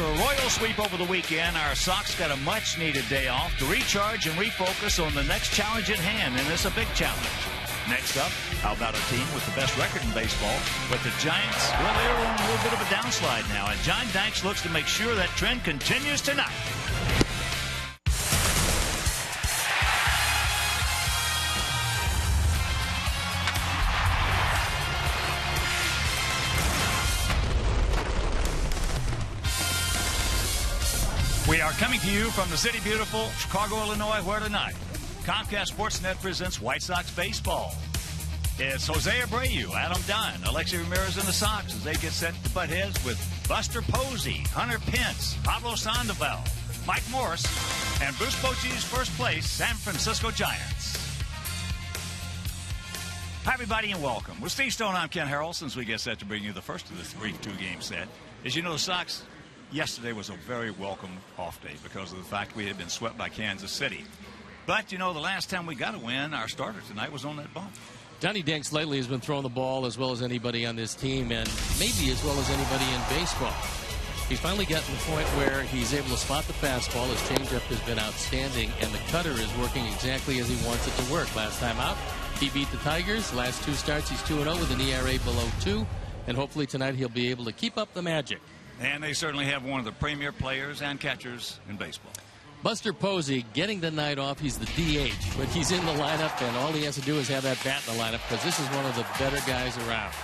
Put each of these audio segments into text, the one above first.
After a royal sweep over the weekend, our Sox got a much-needed day off to recharge and refocus on the next challenge at hand, and it's a big challenge. Next up, how about a team with the best record in baseball? But the Giants, well, they're on a little bit of a downslide now, and John Danks looks to make sure that trend continues tonight. We are coming to you from the city beautiful Chicago, Illinois, where tonight Comcast Sportsnet presents White Sox baseball. It's Jose Abreu, Adam Dunn, Alexei Ramirez and the Sox as they get set to butt heads with Buster Posey, Hunter Pence, Pablo Sandoval, Mike Morse, and Bruce Bochy's first place San Francisco Giants. Hi, everybody, and welcome. With Steve Stone, I'm Ken Harrell. Since we get set to bring you the first of this brief two-game set, as you know, the Sox yesterday was a very welcome off day because of the fact we had been swept by Kansas City. But, you know, the last time we got a win, our starter tonight was on that bump. Johnny Danks lately has been throwing the ball as well as anybody on this team and maybe as well as anybody in baseball. He's finally gotten to the point where he's able to spot the fastball. His changeup has been outstanding, and the cutter is working exactly as he wants it to work. Last time out, he beat the Tigers. Last two starts, he's 2-0 with an ERA below 2, and hopefully tonight he'll be able to keep up the magic. And they certainly have one of the premier players and catchers in baseball. Buster Posey getting the night off. He's the DH, but he's in the lineup, and all he has to do is have that bat in the lineup because this is one of the better guys around.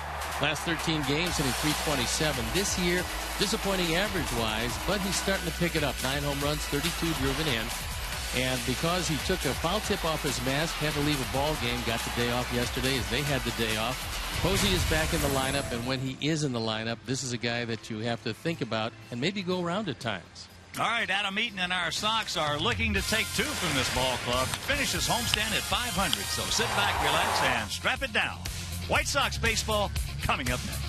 Last 13 games, hitting .327. This year, disappointing average-wise, but he's starting to pick it up. 9 home runs, 32 driven in. And because he took a foul tip off his mask, had to leave a ball game, got the day off yesterday as they had the day off. Posey is back in the lineup, and when he is in the lineup, this is a guy that you have to think about and maybe go around at times. All right, Adam Eaton and our Sox are looking to take 2 from this ball club to finish this homestand at 500. So sit back, relax, and strap it down. White Sox baseball coming up next.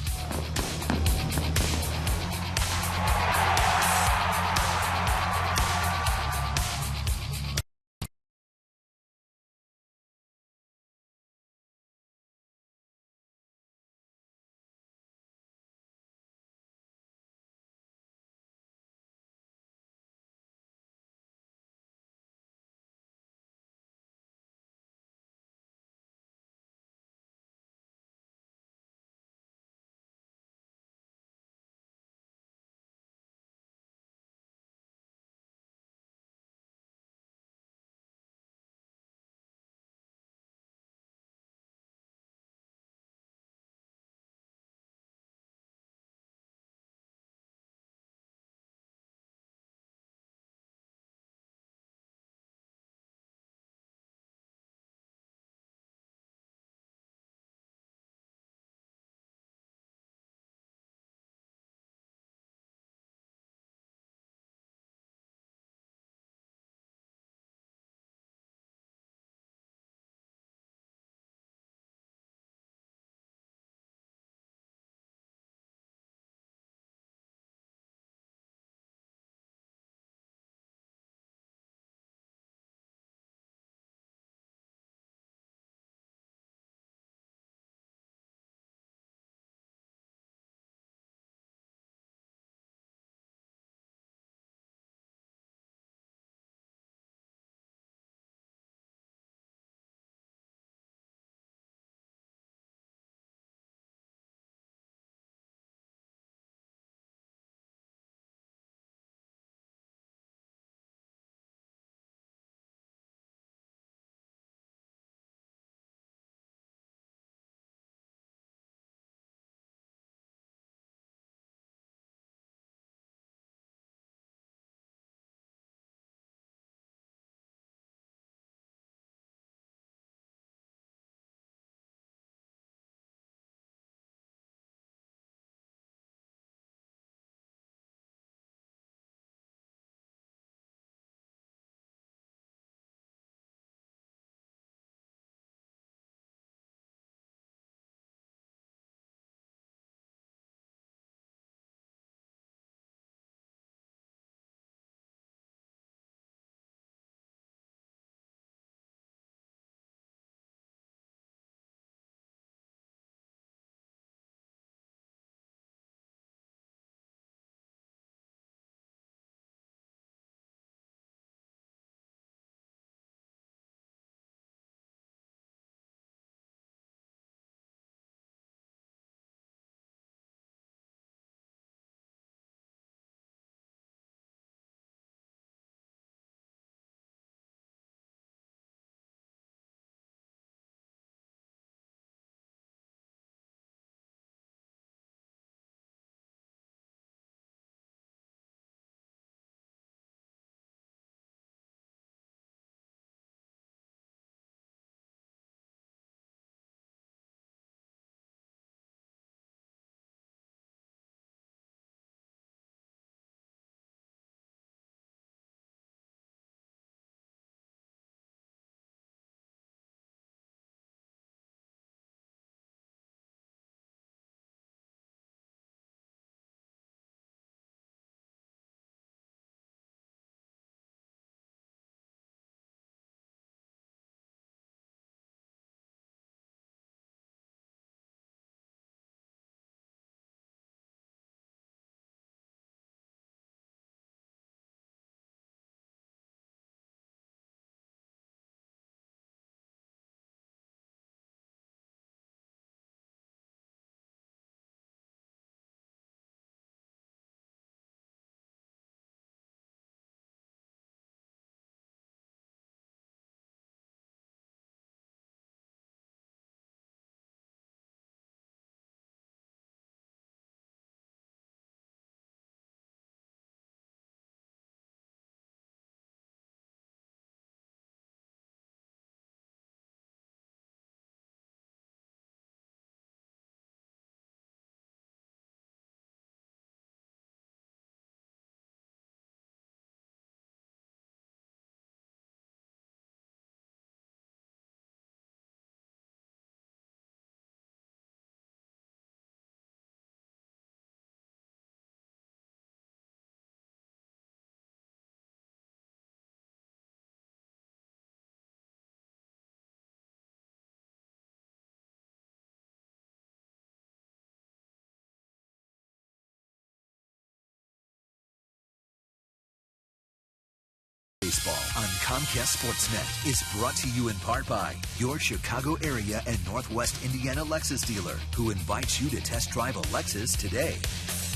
Comcast Sportsnet is brought to you in part by your Chicago area and Northwest Indiana Lexus dealer, who invites you to test drive a Lexus today.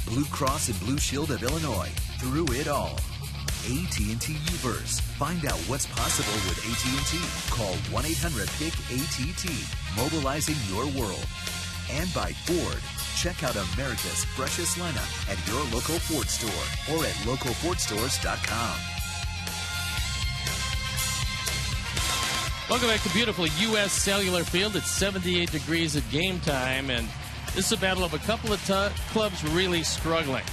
Blue Cross and Blue Shield of Illinois, through it all. AT&T U-verse. Find out what's possible with AT&T. Call 1-800-PIC-ATT, mobilizing your world. And by Ford. Check out America's freshest lineup at your local Ford store or at localfordstores.com. Welcome back to beautiful U.S. Cellular Field. It's 78 degrees at game time, and this is a battle of a couple of clubs really struggling.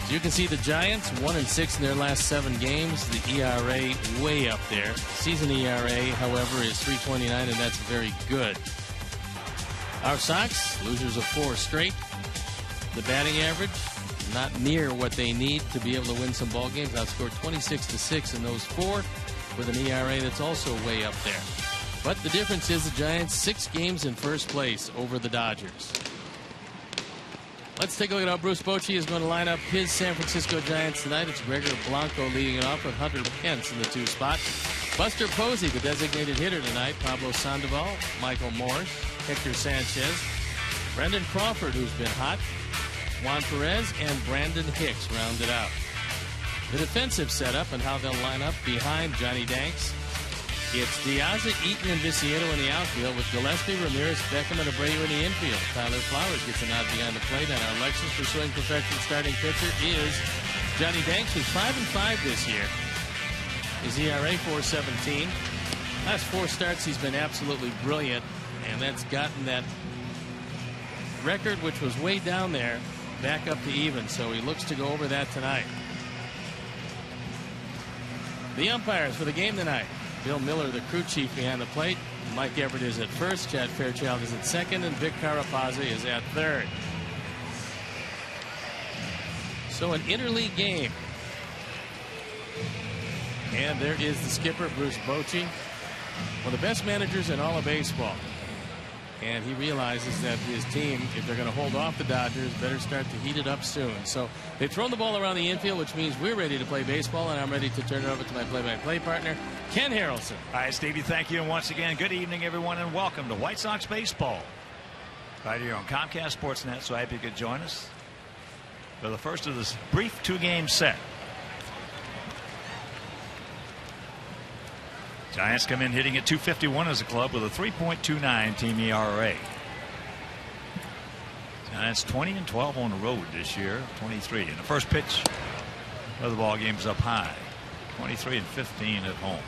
So you can see the Giants 1-6 in their last 7 games. The ERA way up there. Season ERA, however, is 3.29, and that's very good. Our Sox, losers of 4 straight. The batting average, not near what they need to be able to win some ball games. Outscored 26-6 in those 4 with an ERA that's also way up there. But the difference is the Giants 6 games in first place over the Dodgers. Let's take a look at how Bruce Bochy is going to line up his San Francisco Giants tonight. It's Gregor Blanco leading it off with Hunter Pence in the 2 spot. Buster Posey, the designated hitter tonight. Pablo Sandoval, Michael Morris, Hector Sanchez, Brendan Crawford, who's been hot, Juan Perez, and Brandon Hicks rounded out. The defensive setup and how they'll line up behind Johnny Danks. It's Diaz, Eaton, and Viciedo in the outfield with Gillespie, Ramirez, Beckham, and Abreu in the infield. Tyler Flowers gets a nod behind the plate, and our Lexus pursuing perfection starting pitcher is Johnny Danks, who's 5-5 this year. His ERA 4.17. Last 4 starts, he's been absolutely brilliant, and that's gotten that record, which was way down there, back up to even. So he looks to go over that tonight. The umpires for the game tonight: Bill Miller, the crew chief, behind the plate. Mike Everett is at first. Chad Fairchild is at second, and Vic Carapazza is at third. So an interleague game. And there is the skipper, Bruce Bochy, one of the best managers in all of baseball. And he realizes that his team, if they're going to hold off the Dodgers, better start to heat it up soon. So they've thrown the ball around the infield, which means we're ready to play baseball, and I'm ready to turn it over to my play-by-play partner, Ken Harrelson. All right, Stevie, thank you. And once again, good evening, everyone, and welcome to White Sox baseball. Right here on Comcast Sportsnet, so happy you could join us for the first of this brief 2-game set. Giants come in hitting at .251 as a club with a 3.29 team ERA. Giants 20-12 on the road this year, 23. And the first pitch of the ball game is up high, 23-15 at home.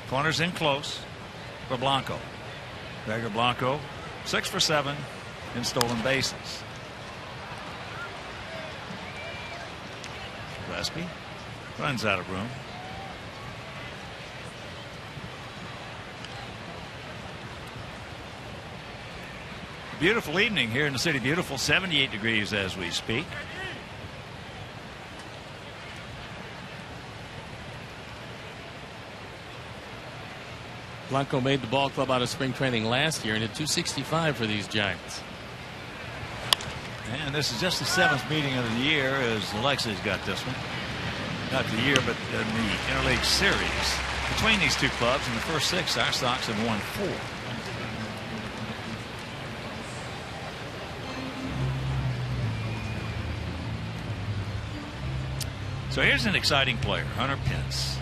Corners in close for Blanco. Gregor Blanco 6 for 7 in stolen bases. Gillespie runs out of room. Beautiful evening here in the city. Beautiful, 78 degrees as we speak. Blanco made the ball club out of spring training last year and hit .265 for these Giants. And this is just the 7th meeting of the year as Alexa's got this one. Not the year, but in the interleague series between these two clubs. In the first 6, our Sox have won 4. So here's an exciting player, Hunter Pence.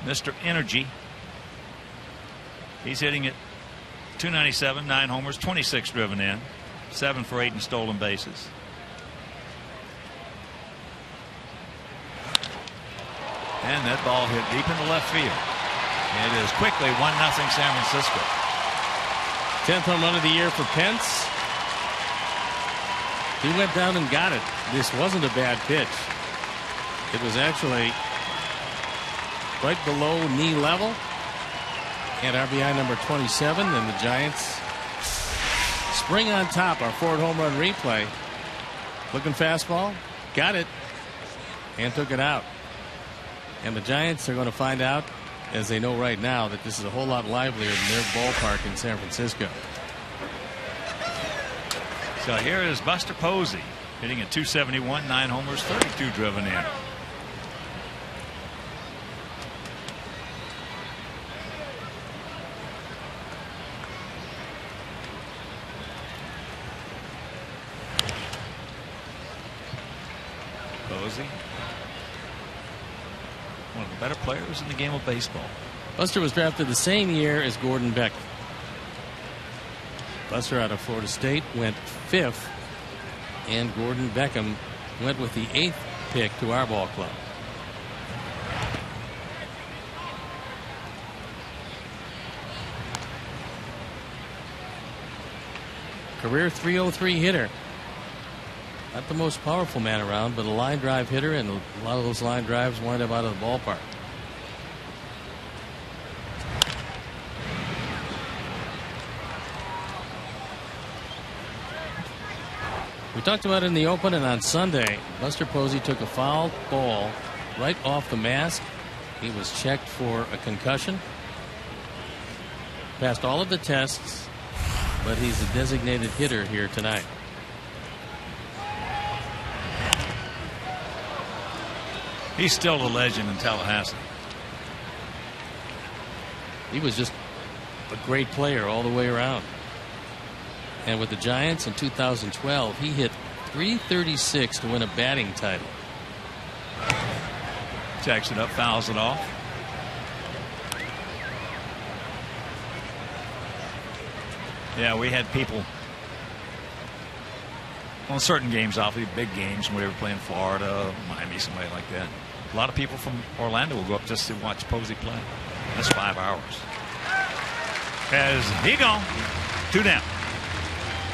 Mr. Energy. He's hitting at .297, 9 homers, 26 driven in, 7 for 8 in stolen bases. And that ball hit deep into left field. And it is quickly 1-0 San Francisco. 10th home run of the year for Pence. He went down and got it. This wasn't a bad pitch. It was actually right below knee level. And RBI number 27, and the Giants spring on top. Our forward home run replay. Looking fastball, got it, and took it out. And the Giants are going to find out, as they know right now, that this is a whole lot livelier than their ballpark in San Francisco. So here is Buster Posey. Hitting at .271, 9 homers, 32 driven in. Posey, one of the better players in the game of baseball. Buster was drafted the same year as Gordon Beck. Buster out of Florida State went 5th, and Gordon Beckham went with the 8th pick to our ball club. Career .303 hitter. Not the most powerful man around, but a line drive hitter, and a lot of those line drives wind up out of the ballpark. We talked about it in the open and on Sunday. Buster Posey took a foul ball right off the mask. He was checked for a concussion. Passed all of the tests, but he's a designated hitter here tonight. He's still a legend in Tallahassee. He was just a great player all the way around. And with the Giants in 2012, he hit .336 to win a batting title. Jacks it up, fouls it off. Yeah, we had people on certain games, obviously big games, when we were playing Florida, Miami, somebody like that. A lot of people from Orlando will go up just to watch Posey play. That's 5 hours. As he gone, 2 down.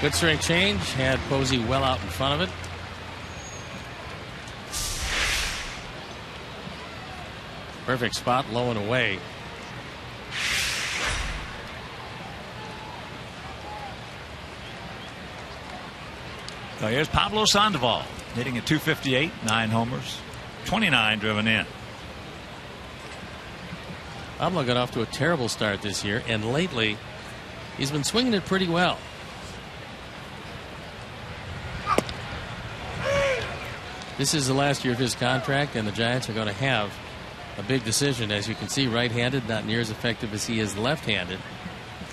Good straight change, had Posey well out in front of it. Perfect spot, low and away. So here's Pablo Sandoval hitting at .258, 9 homers, 29 driven in. Pablo got off to a terrible start this year, and lately he's been swinging it pretty well. This is the last year of his contract, and the Giants are going to have a big decision. As you can see, right-handed, not near as effective as he is left-handed.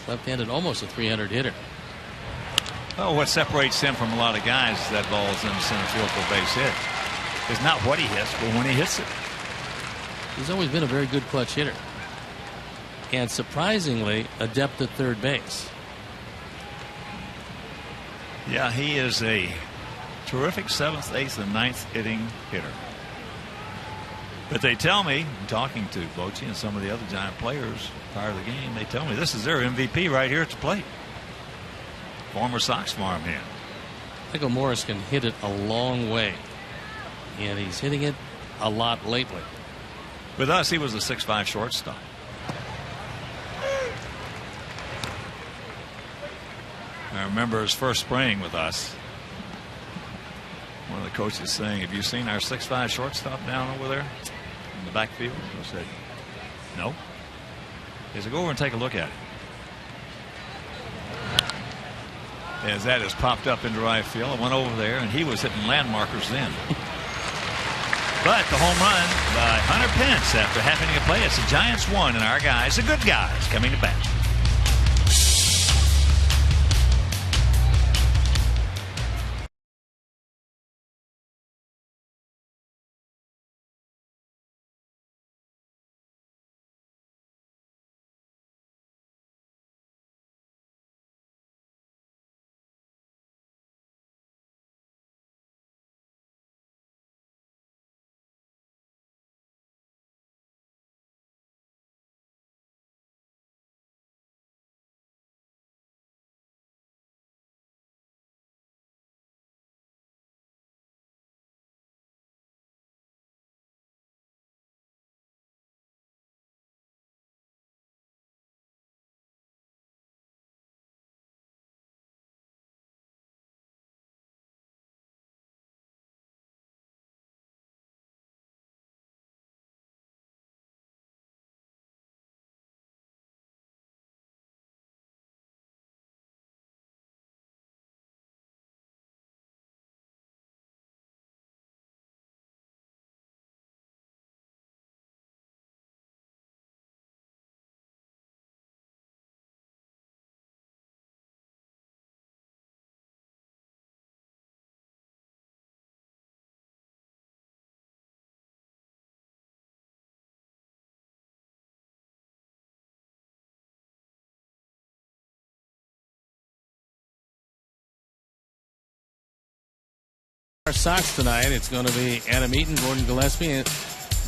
Left-handed, almost a .300 hitter. Oh, what separates him from a lot of guys is that ball's in the center field for a base hit. It's not what he hits, but when he hits it. He's always been a very good clutch hitter. And surprisingly, adept at third base. Yeah, he is a terrific 7th, 8th, and 9th inning hitter. But they tell me, I'm talking to Bochy and some of the other Giant players prior to the game, they tell me this is their MVP right here at the plate. Former Sox farmhand. Michael Morris can hit it a long way, and he's hitting it a lot lately. With us, he was a 6'5" shortstop. I remember his first spring with us. One of the coaches saying, "Have you seen our 6'5" shortstop down over there in the backfield?" I said, "No." He said, "Go over and take a look at it." As that has popped up into right field, I went over there, and he was hitting landmarkers then. But the home run by Hunter Pence after happening to play. It's the Giants 1, and our guys, the good guys, coming to bat. Our Sox tonight, it's going to be Adam Eaton, Gordon Gillespie, and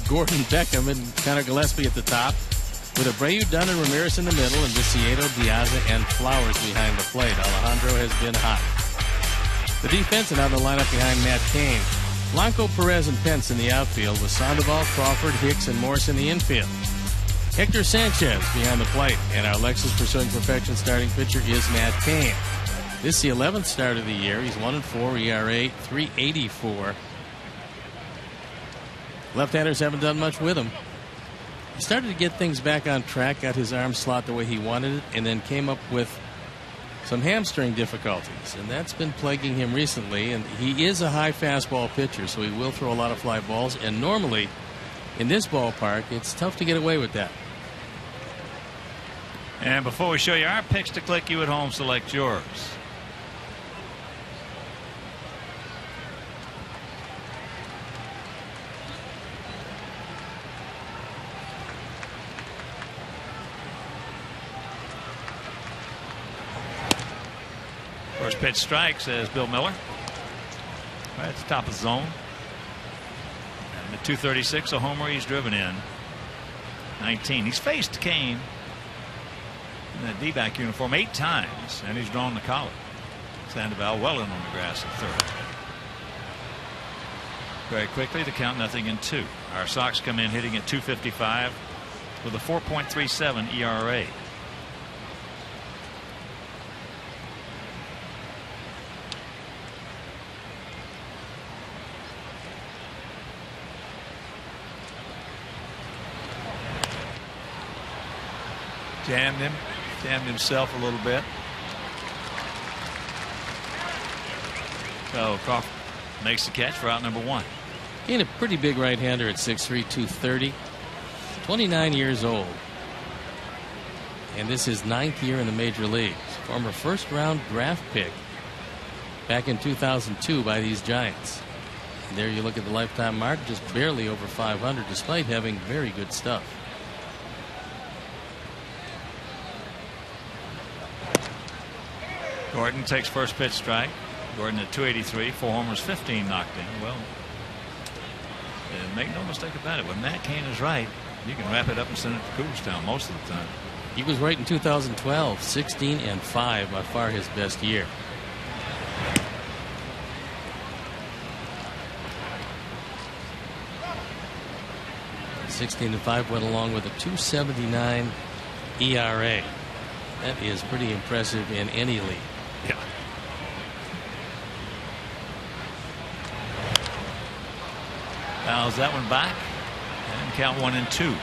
Gordon Beckham, and Connor Gillespie at the top, with Abreu, Dunn, and Ramirez in the middle, and Viciedo, Diaza, and Flowers behind the plate. Alejandro has been hot. The defense and on the lineup behind Matt Cain. Blanco, Perez, and Pence in the outfield, with Sandoval, Crawford, Hicks, and Morse in the infield. Hector Sanchez behind the plate, and our Lexus Pursuing Perfection starting pitcher is Matt Cain. This is the 11th start of the year. He's 1-4, ERA 3.84. Left-handers haven't done much with him. He started to get things back on track, got his arm slot the way he wanted it, and then came up with some hamstring difficulties, and that's been plaguing him recently. And he is a high fastball pitcher, so he will throw a lot of fly balls, and normally in this ballpark it's tough to get away with that. And before we show you our picks to click, you at home select yours. First pitch strike, says Bill Miller. Right at the top of the zone. And at 236, a homer he's driven in. 19. He's faced Cain in that D-back uniform 8 times, and he's drawn the collar. Sandoval well in on the grass at third. Very quickly, the count 0-2. Our Sox come in hitting at 255 with a 4.37 ERA. Jammed himself a little bit. So Crawford makes the catch for out number 1. He's a pretty big right-hander at 6'3", 230. 29 years old. And this is his 9th year in the major leagues. Former first-round draft pick back in 2002 by these Giants. And there you look at the lifetime mark, just barely over 500, despite having very good stuff. Gordon takes first pitch strike. Gordon at 283, 4 homers, 15 knocked in. Well, make no mistake about it, when Matt Cain is right, you can wrap it up and send it to Cooperstown most of the time. He was right in 2012, 16-5, by far his best year. (16-5) went along with a 2.79 ERA. That is pretty impressive in any league. Yeah. Fouls that one back and count 1-2.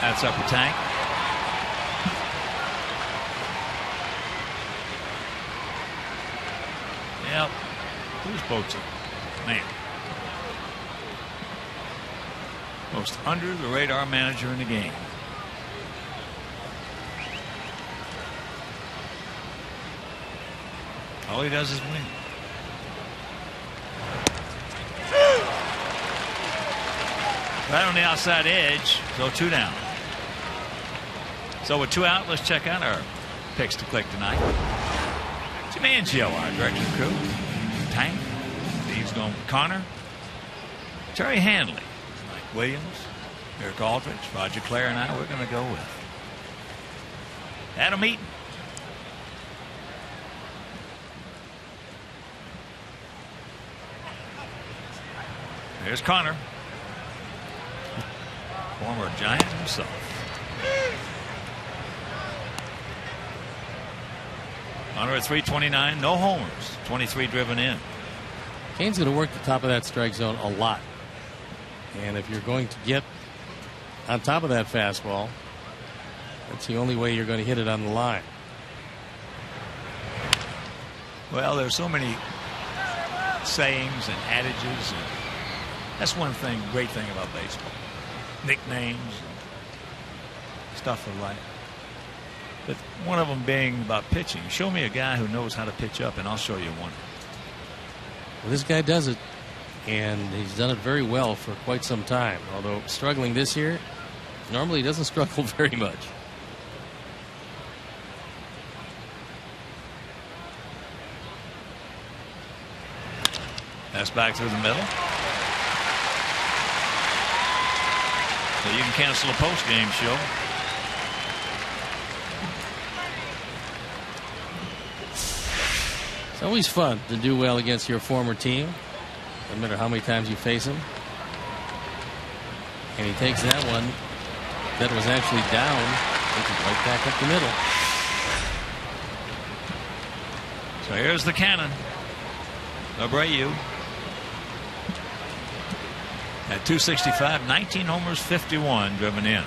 That's upper tank. Yep. Who's Boatsy? Man. Most under the radar manager in the game. All he does is win. Right on the outside edge, so 2 down. So with 2 out, let's check out our picks to click tonight. Jim Angio, our director of crew. Tank. Steve's going with Connor. Terry Hanley. Mike Williams. Eric Aldrich. Roger Clare and I, we're going to go with Adam Eaton. There's Connor. Former Giant himself. Connor at 329, no homers, 23 driven in. Cain's going to work the top of that strike zone a lot. And if you're going to get on top of that fastball, that's the only way you're going to hit it on the line. Well, there's so many sayings and adages. And that's one thing, great thing about baseball. Nicknames, stuff are right. But one of them being about pitching. Show me a guy who knows how to pitch up, and I'll show you one. Well, this guy does it, and he's done it very well for quite some time. Although struggling this year, normally he doesn't struggle very much. That's back through the middle. So you can cancel a post-game show. It's always fun to do well against your former team, no matter how many times you face them. And he takes that one that was actually down, takes it right back up the middle. So here's the cannon. Abreu. At 265, 19 homers, 51 driven in.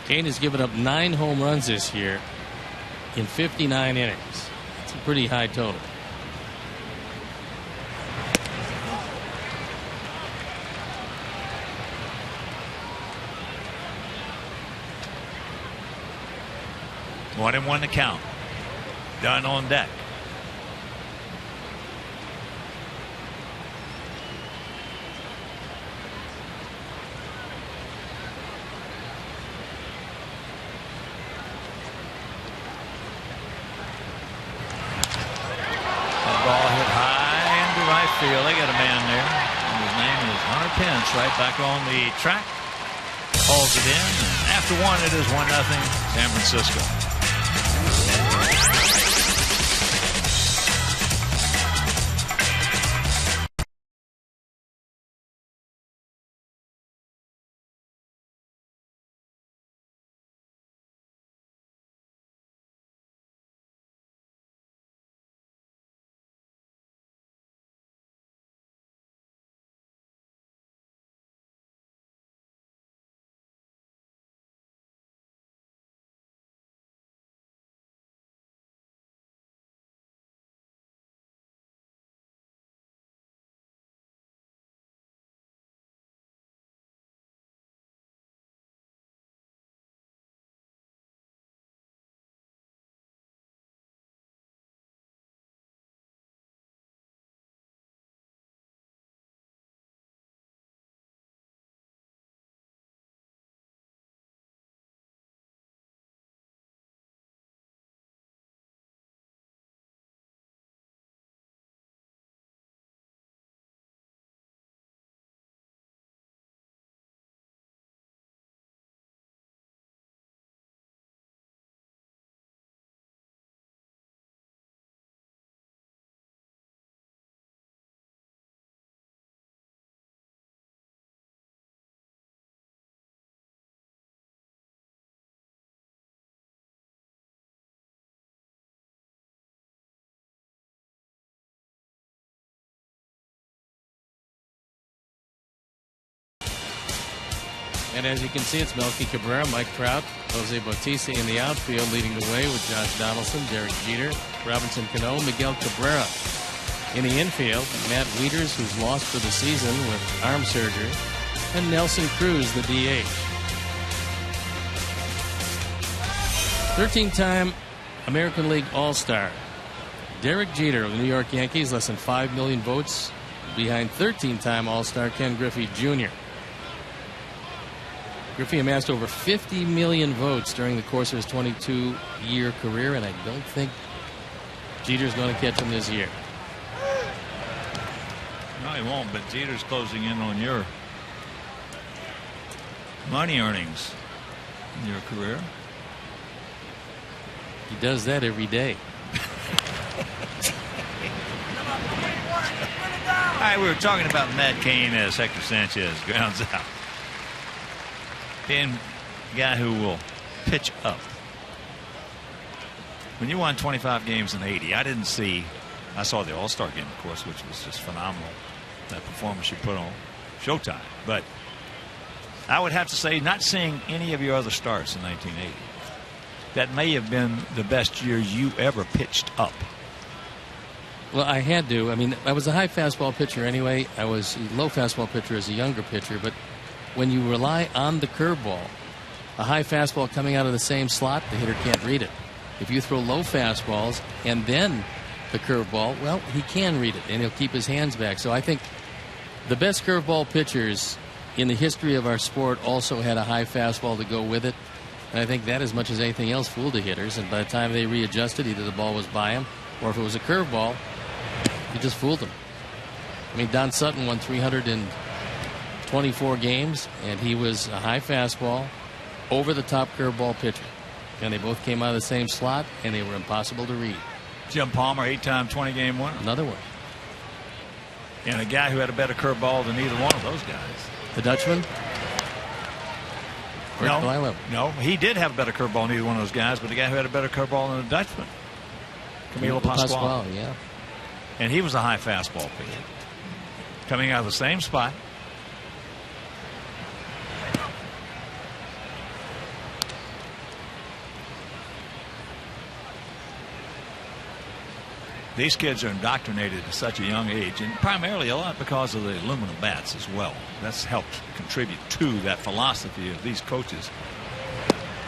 Kane has given up 9 home runs this year in 59 innings. It's a pretty high total. One and one to count. Done on deck. Field. They got a man there. And his name is Hunter Pence, right back on the track. Hauls it in. And after one, it is 1-0 San Francisco. And as you can see, it's Melky Cabrera, Mike Trout, Jose Bautista in the outfield, leading the way with Josh Donaldson, Derek Jeter, Robinson Cano, Miguel Cabrera. In the infield, Matt Wieters, who's lost for the season with arm surgery, and Nelson Cruz, the DH. 13-time American League All-Star Derek Jeter of the New York Yankees, less than 5 million votes behind 13-time All-Star Ken Griffey Jr. Griffey amassed over 50 million votes during the course of his 22-year career, and I don't think Jeter's going to catch him this year. No, he won't, but Jeter's closing in on your money earnings in your career. He does that every day. All right, we were talking about Matt Cain as Hector Sanchez grounds out. Being a guy who will pitch up. When you won 25 games in 80, I didn't see I saw the All-Star game, of course, which was just phenomenal. That performance you put on Showtime. But I would have to say, not seeing any of your other starts in 1980, that may have been the best year you ever pitched up. Well, I had to. I mean, I was a high fastball pitcher anyway. I was a low fastball pitcher as a younger pitcher. But when you rely on the curveball, a high fastball coming out of the same slot, the hitter can't read it. If you throw low fastballs and then the curveball, well, he can read it, and he'll keep his hands back. So I think the best curveball pitchers in the history of our sport also had a high fastball to go with it. And I think that, as much as anything else, fooled the hitters. And by the time they readjusted, either the ball was by him, or if it was a curveball, he just fooled them. I mean, Don Sutton won 324 games, and he was a high fastball, over-the-top curveball pitcher. And they both came out of the same slot, and they were impossible to read. Jim Palmer, 8-time 20-game winner. Another one. And a guy who had a better curveball than either one of those guys. The Dutchman? No, he did have a better curveball than either one of those guys, but the guy who had a better curveball than the Dutchman, Camilo Pascual. Yeah. And he was a high fastball pitcher. Coming out of the same spot. These kids are indoctrinated at such a young age, and primarily a lot because of the aluminum bats as well. That's helped contribute to that philosophy of these coaches.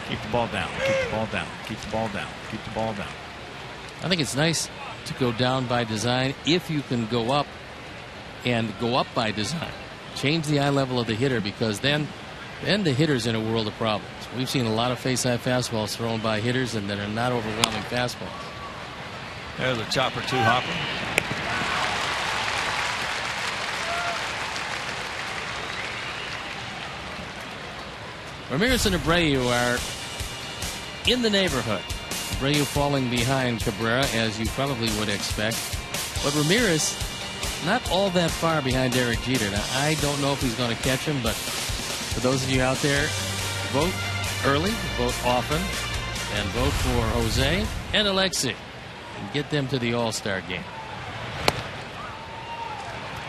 Keep the ball down, keep the ball down, keep the ball down, keep the ball down. I think it's nice to go down by design if you can go up and go up by design. Change the eye level of the hitter, because then the hitter's in a world of problems. We've seen a lot of face-high fastballs thrown by hitters and that are not overwhelming fastballs. There's a chopper 2 hopper. Ramirez and Abreu are in the neighborhood. Abreu falling behind Cabrera, as you probably would expect. But Ramirez, not all that far behind Derek Jeter. Now, I don't know if he's going to catch him, but for those of you out there, vote early, vote often, and vote for Jose and Alexi. And get them to the All-Star game.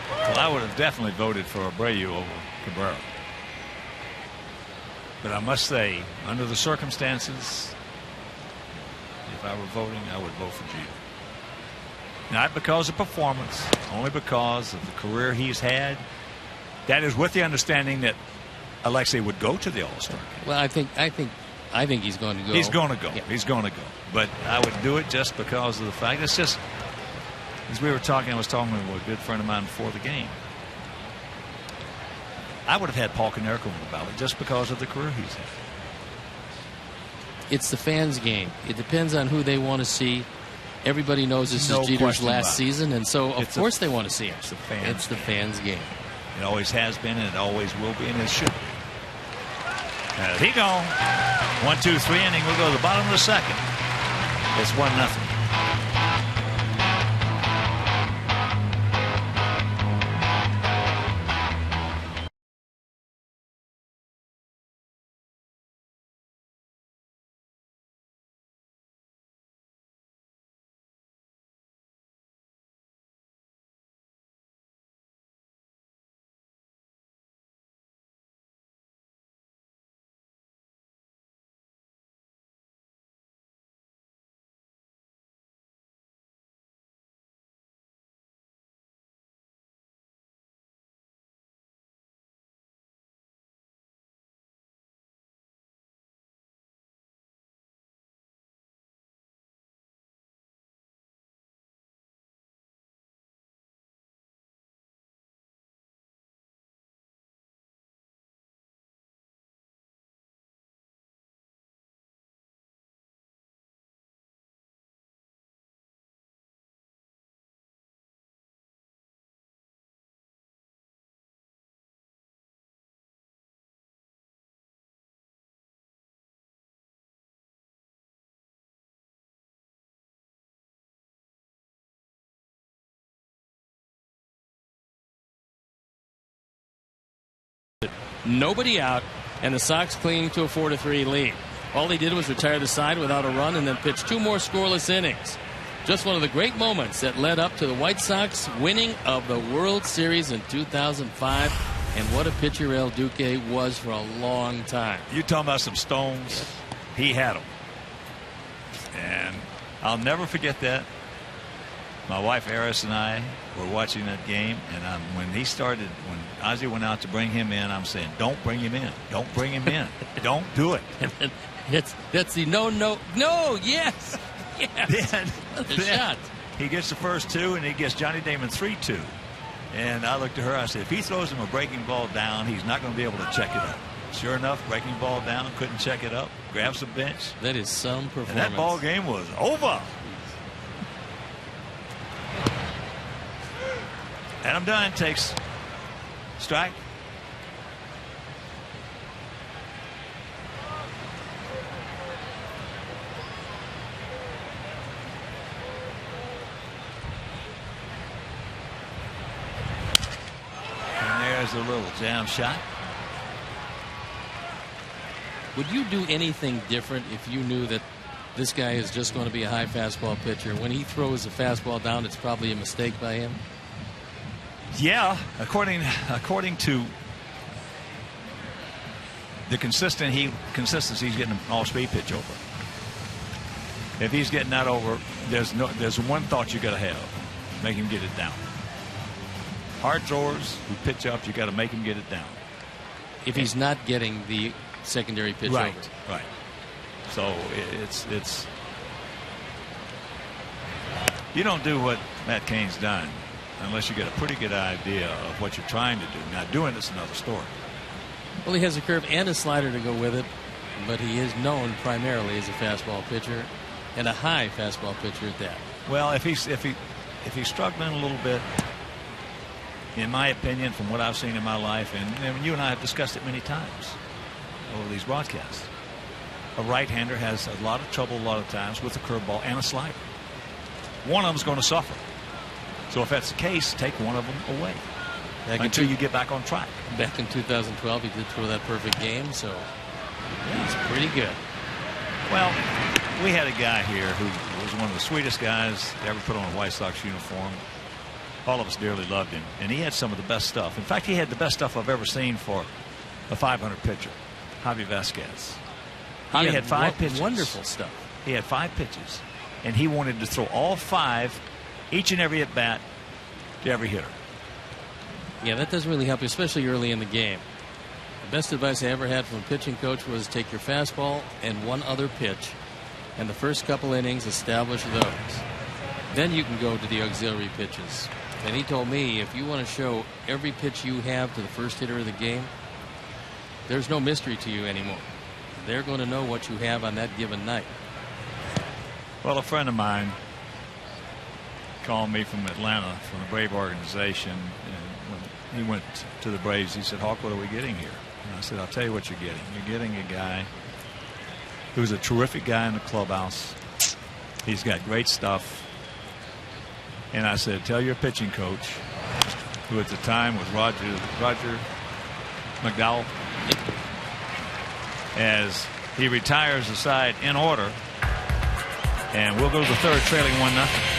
Well, I would have definitely voted for Abreu over Cabrera. But I must say, under the circumstances, if I were voting, I would vote for Jeter. Not because of performance, only because of the career he's had. That is with the understanding that Alexei would go to the All-Star game. Well, I think he's going to go. He's going to go. Yeah. He's going to go. But I would do it just because of the fact. It's just, as we were talking, I was talking with a good friend of mine before the game. I would have had Paul Konerko on the ballot just because of the career he's had. It's the fans' game. It depends on who they want to see. Everybody knows this No is Jeter's question last about it. season, and so of course they want to see him. It's the fans' It's the fans' game. It always has been, and it always will be, and it should be. He gone. 1, 2, 3 inning. We'll go to the bottom of the second. It's 1-0. Nobody out, and the Sox clinging to a 4-3 lead. All he did was retire the side without a run and then pitch 2 more scoreless innings. Just one of the great moments that led up to the White Sox winning of the World Series in 2005. And what a pitcher El Duque was for a long time. You talking about some stones? He had them. And I'll never forget that. My wife Eris and I were watching that game, and when Ozzie went out to bring him in, I'm saying, don't bring him in. Don't bring him in. Don't do it. That's the no, yes. Then shot. He gets the first two, and he gets Johnny Damon 3-2. And I looked at her, I said, if he throws him a breaking ball down, he's not going to be able to check it up. Sure enough, breaking ball down, couldn't check it up, grabs the bench. That is some performance. And that ball game was over. Adam Dunn takes strike. And there's a little jam shot. Would you do anything different if you knew that this guy is just going to be a high fastball pitcher? When he throws a fastball down, it's probably a mistake by him. Yeah, according to the consistency he's getting an all-speed pitch over. If he's getting that over, there's one thought you got to have: make him get it down. Hard throwers who pitch up, you got to make him get it down. If he's not getting the secondary pitch over. Right. So it's you don't do what Matt Cain's done unless you get a pretty good idea of what you're trying to do. Now, doing it's another story. Well, he has a curve and a slider to go with it, but he is known primarily as a fastball pitcher and a high fastball pitcher at that. Well, if he's struggling a little bit, in my opinion, from what I've seen in my life, and you and I have discussed it many times over these broadcasts, a right-hander has a lot of trouble a lot of times with a curveball and a slider. One of them's going to suffer. So if that's the case, take one of them away until you get back on track. Back in 2012, he did throw that perfect game, so he's pretty good. Well, we had a guy here who was one of the sweetest guys to ever put on a White Sox uniform. All of us dearly loved him, and he had some of the best stuff. In fact, he had the best stuff I've ever seen for a 500 pitcher, Javi Vasquez. Javi had 5 pitches. Wonderful stuff. He had 5 pitches, and he wanted to throw all 5, each and every at bat, to every hitter. Yeah, that doesn't really help you, especially early in the game. The best advice I ever had from a pitching coach was take your fastball and one other pitch, and the first couple innings establish those. Then you can go to the auxiliary pitches. And he told me, if you want to show every pitch you have to the first hitter of the game, there's no mystery to you anymore. They're going to know what you have on that given night. Well, a friend of mine called me from Atlanta, from the Brave organization, and when he went to the Braves, he said, Hawk, what are we getting here? And I said, I'll tell you what you're getting. You're getting a guy who's a terrific guy in the clubhouse. He's got great stuff. And I said, tell your pitching coach, who at the time was Roger McDowell, as he retires the side in order, and we'll go to the third trailing 1-0.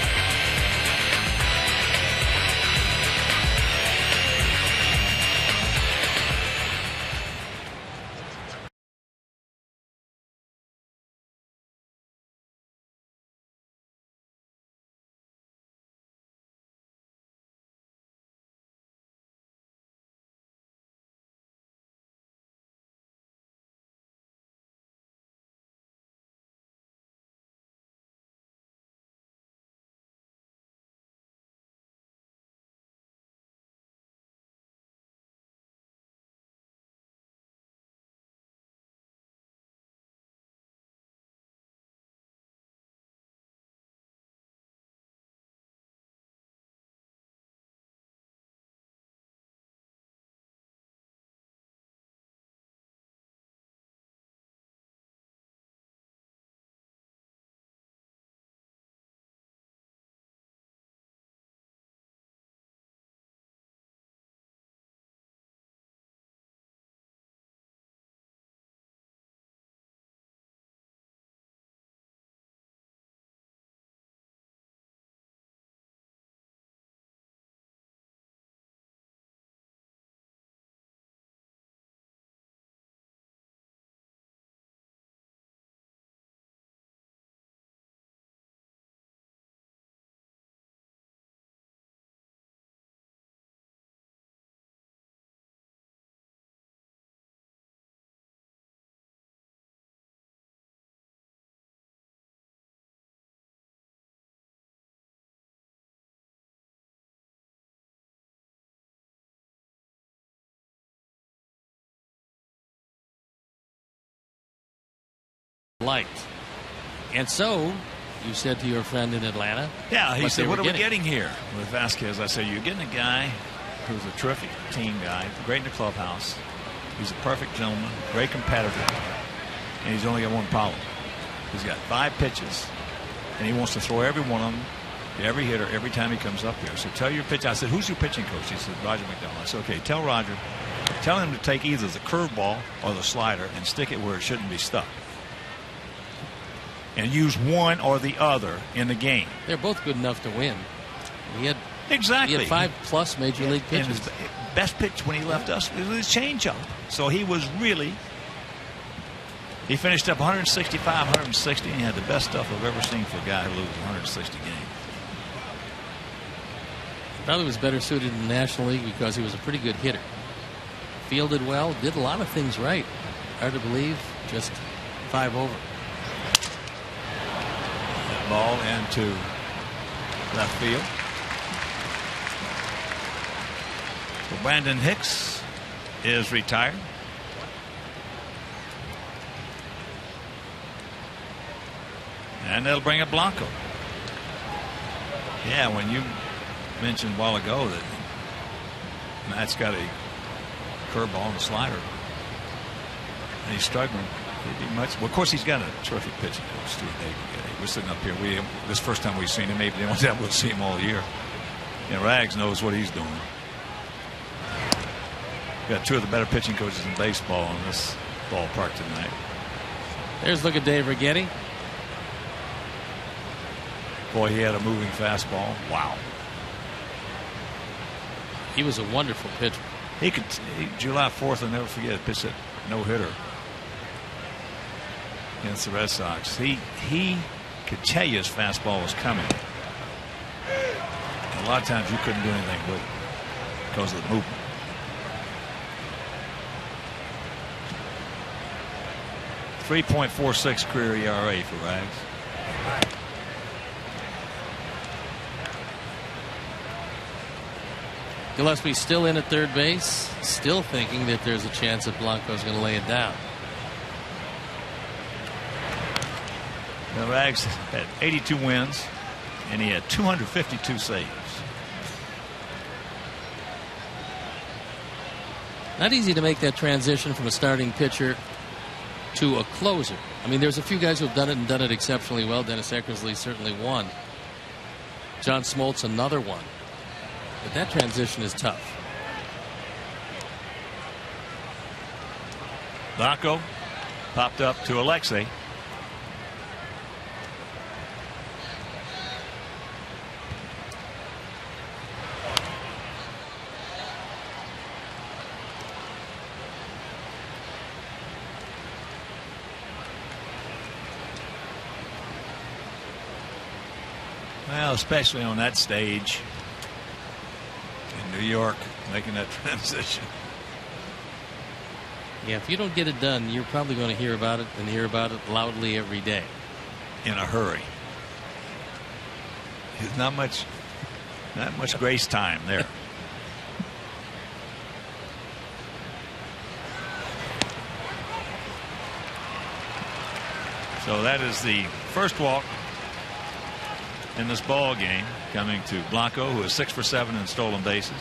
liked. And so, you said to your friend in Atlanta. Yeah, he said, what are we getting here with Vasquez? I said, you're getting a guy who's a terrific team guy, great in the clubhouse. He's a perfect gentleman, great competitor, and he's only got one problem. He's got 5 pitches, and he wants to throw every one of them, every hitter, every time he comes up here. So tell your pitcher. I said, who's your pitching coach? He said, Roger McDonald. I said, okay, tell Roger. Tell him to take either the curveball or the slider and stick it where it shouldn't be stuck. And use one or the other in the game. They're both good enough to win. He had 5+ major league pitches. And his best pitch when he left us was his changeup. So he was really. He finished up 165, 160, and he had the best stuff I've ever seen for a guy who loses 160 games. Probably was better suited in the National League because he was a pretty good hitter. Fielded well, did a lot of things right. Hard to believe, just 5 over. Ball into left field. So Brandon Hicks is retired. And they'll bring up Blanco. Yeah, when you mentioned a while ago that Matt's got a curveball and a slider, and he's struggling. He'd be much. Well, of course, he's got a terrific pitching coach, Stuart David. We're sitting up here. This first time we've seen him. Maybe the only time we'll see him all year. And Rags knows what he's doing. We've got 2 of the better pitching coaches in baseball in this ballpark tonight. There's look at Dave Righetti. Boy, he had a moving fastball. Wow. He was a wonderful pitcher. July 4th, I'll never forget, pitched that no-hitter against the Red Sox. He could tell you his fastball was coming. And a lot of times you couldn't do anything with it because of the movement. .46 career ERA for Rags. Gillespie still in at third base, still thinking that there's a chance that Blanco's going to lay it down. Now, Rags had 82 wins, and he had 252 saves. Not easy to make that transition from a starting pitcher to a closer. I mean, there's a few guys who have done it and done it exceptionally well. Dennis Eckersley certainly one. John Smoltz another one. But that transition is tough. Blanco popped up to Alexei. Well, especially on that stage in New York, making that transition. Yeah, if you don't get it done, you're probably going to hear about it and hear about it loudly every day. In a hurry. There's not much grace time there. So that is the first walk in this ball game, coming to Blanco, who is 6 for 7 in stolen bases.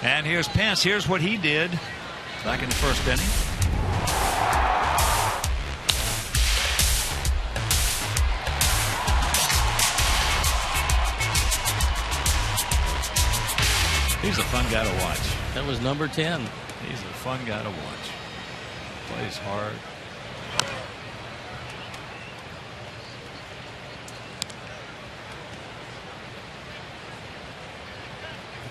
And here's Pence. Here's what he did back in the first inning. He's a fun guy to watch. That was number 10. He's a fun guy to watch. Plays hard.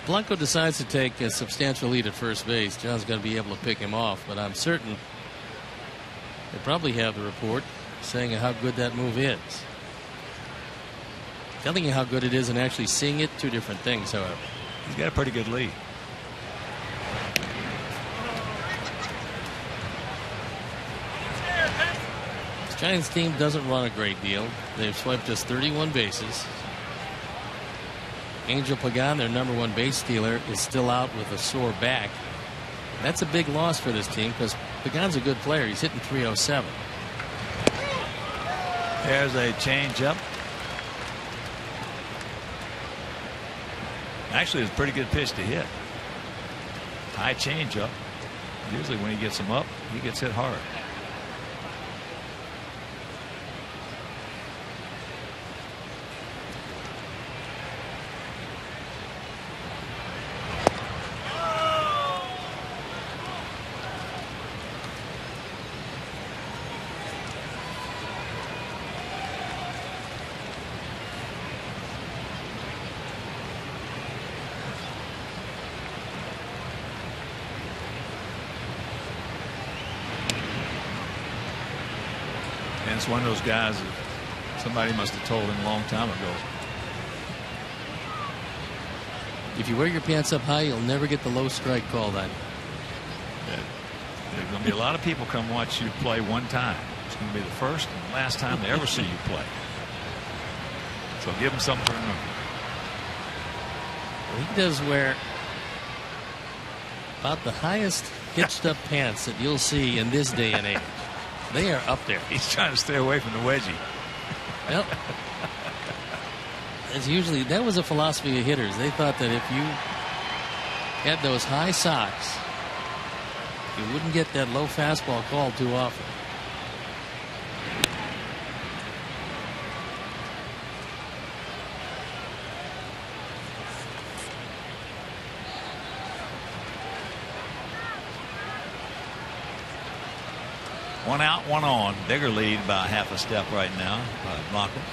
Blanco decides to take a substantial lead at first base. John's got to be able to pick him off, but I'm certain they probably have the report saying how good that move is. Telling you how good it is and actually seeing it, 2 different things, however. He's got a pretty good lead. This Giants team doesn't run a great deal. They've swept just 31 bases. Angel Pagan, their number 1 base stealer, is still out with a sore back. That's a big loss for this team because Pagan's a good player. He's hitting .307. There's a changeup. Actually, it's a pretty good pitch to hit. High changeup. Usually when he gets him up, he gets hit hard. It's one of those guys that somebody must have told him a long time ago. If you wear your pants up high, you'll never get the low strike called on you. There's going to be a lot of people come watch you play one time. It's going to be the first and last time they ever see you play. So give them something to remember. Well, he does wear about the highest hitched up pants that you'll see in this day and age. They are up there. He's trying to stay away from the wedgie. Well, as usually, that was a philosophy of hitters. They thought that if you had those high socks, you wouldn't get that low fastball called too often. One out, one on. Bigger lead by half a step right now by Lachlan.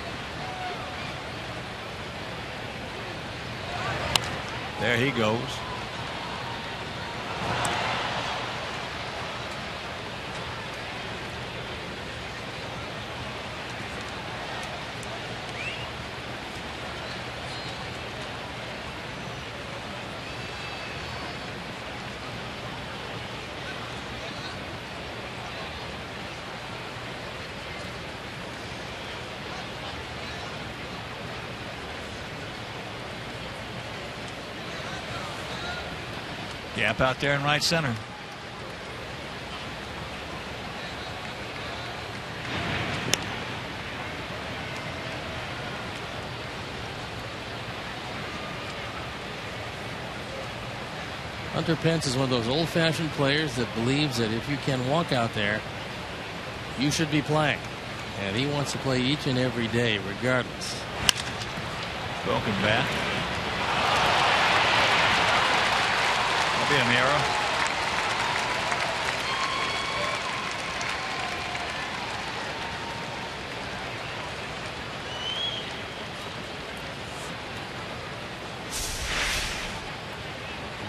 There he goes. Gap out there in right center. Hunter Pence is one of those old-fashioned players that believes that if you can walk out there, you should be playing. And he wants to play each and every day, regardless. Broken bat. Be an error.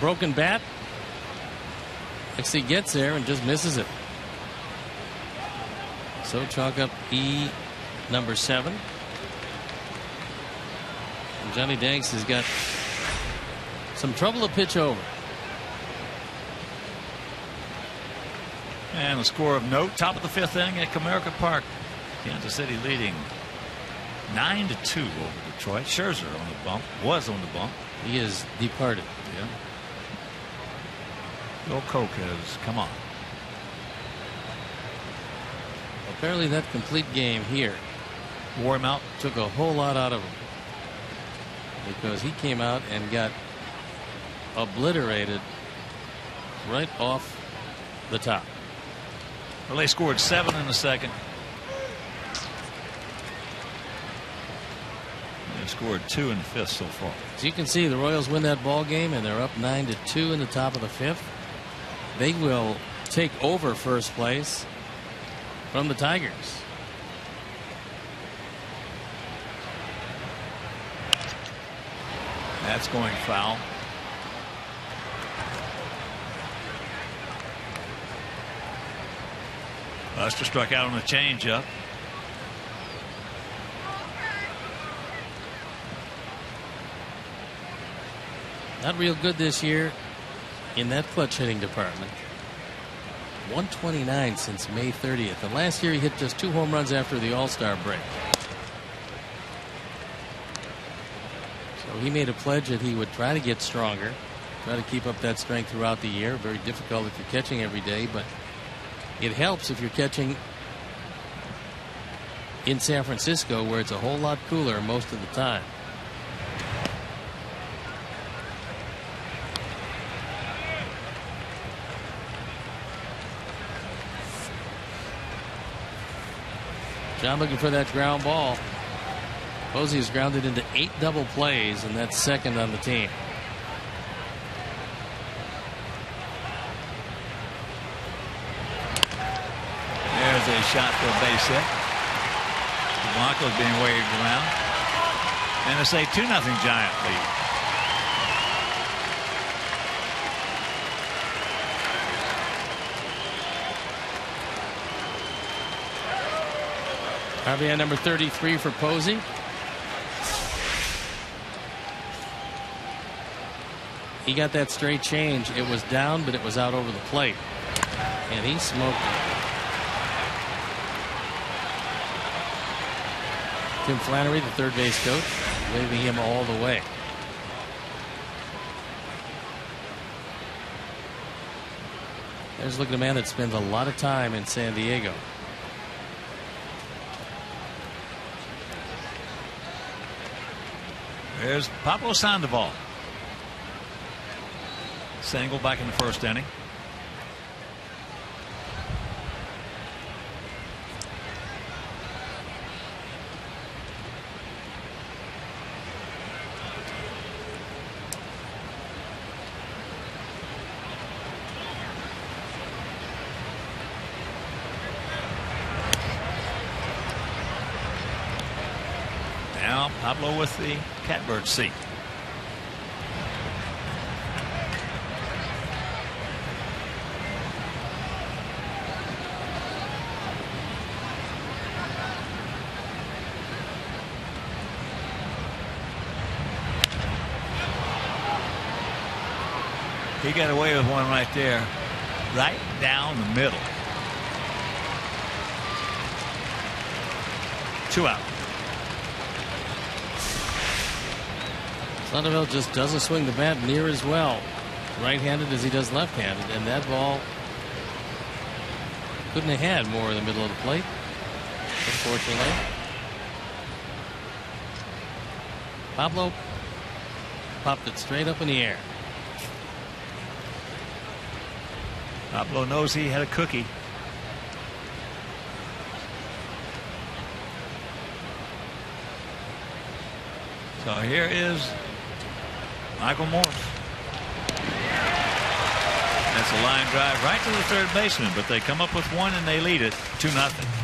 Broken bat. Next he gets there and just misses it. So chalk up E number 7. And Johnny Danks has got some trouble to pitch over. And a score of note, top of the 5th inning at Comerica Park. Kansas City leading 9-2 over Detroit. Scherzer on the bump, was on the bump. He has departed. Yeah. Bill Koch has come on. Apparently that complete game here wore him out. Took a whole lot out of him, because he came out and got obliterated right off the top. Well, they scored 7 in the second. They scored 2 in the 5th so far. As you can see, the Royals win that ball game and they're up 9-2 in the top of the 5th. They will take over first place from the Tigers. That's going foul. Buster struck out on the changeup. Not real good this year in that clutch hitting department. 129 since May 30th. And last year he hit just 2 home runs after the All-Star break. So he made a pledge that he would try to get stronger. Try to keep up that strength throughout the year. Very difficult if you're catching every day, but it helps if you're catching in San Francisco, where it's a whole lot cooler most of the time. John looking for that ground ball. Posey has grounded into 8 double plays, and that's second on the team. There's a shot for a base hit. The Broncos being waved around. And it's a 2-0 Giant lead. RBI number 33 for Posey. He got that straight change. It was down, but it was out over the plate. And he smoked it. Tim Flannery, the third base coach, waving him all the way. There's looking at a man that spends a lot of time in San Diego. There's Pablo Sandoval. Single back in the first inning. Now Pablo with the catbird seat. He got away with one right there, right down the middle. 2 out. Sandoval just doesn't swing the bat near as well right-handed as he does left-handed, and that ball couldn't have had more in the middle of the plate, unfortunately. Pablo popped it straight up in the air. Pablo knows he had a cookie. So here is Michael Morse. That's a line drive right to the third baseman, but they come up with one and they lead it 2-0.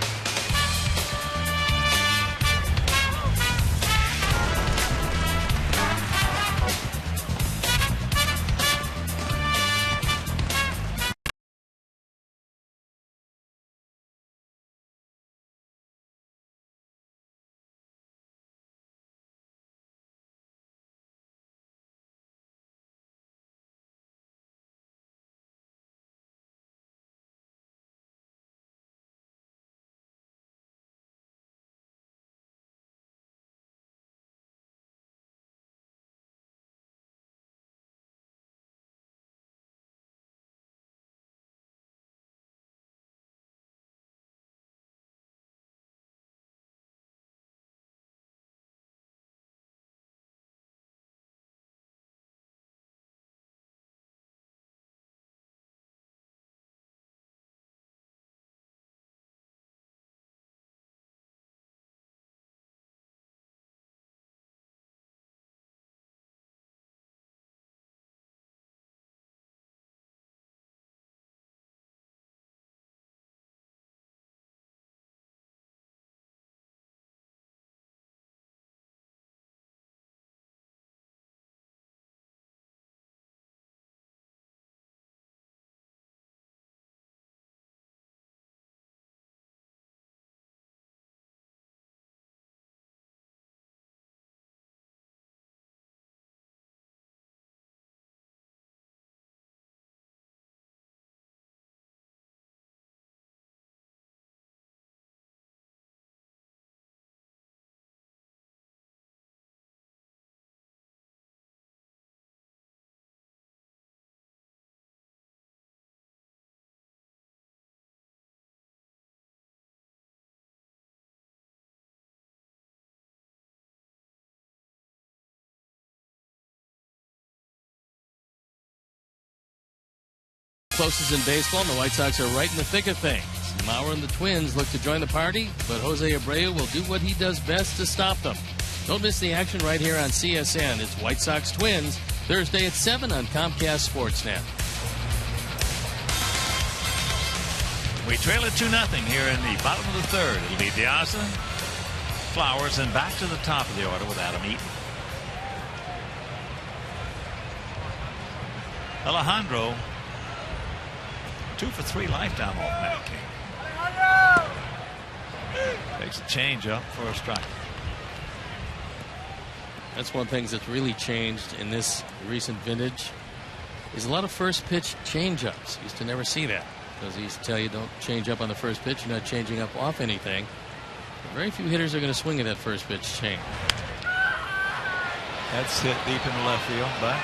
closest in baseball, and the White Sox are right in the thick of things. Mauer and the Twins look to join the party, but Jose Abreu will do what he does best to stop them. Don't miss the action right here on CSN. It's White Sox Twins, Thursday at 7 on Comcast Sportsnet. We trail it 2-0 here in the bottom of the third. It'll be Diaza, Flowers, and back to the top of the order with Adam Eaton. Alejandro, 2 for 3 lifetime off Matt King. Takes a change up for a strike. That's one of the things that's really changed in this recent vintage is a lot of first pitch change-ups. Used to never see that because he used to tell you don't change up on the first pitch. You're not changing up off anything. But very few hitters are going to swing at that first pitch change. That's hit deep in the left field, but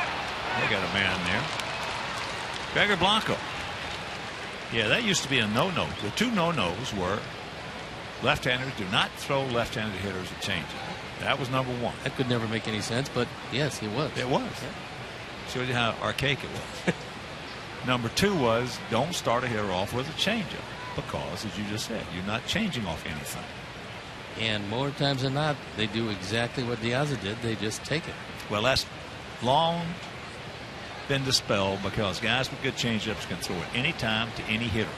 they got a man there. Gregor Blanco. Yeah, that used to be a no-no. The 2 no-nos were left-handers do not throw left-handed hitters a changeup. That was number 1. That could never make any sense, but yes, it was. It was. Yeah. Shows you how archaic it was. Number 2 was don't start a hitter off with a changeup because, as you just said, you're not changing off anything. And more times than not, they do exactly what Diaza did. They just take it. Well, that's long been dispelled because guys with good changeups can throw it any time to any hitter.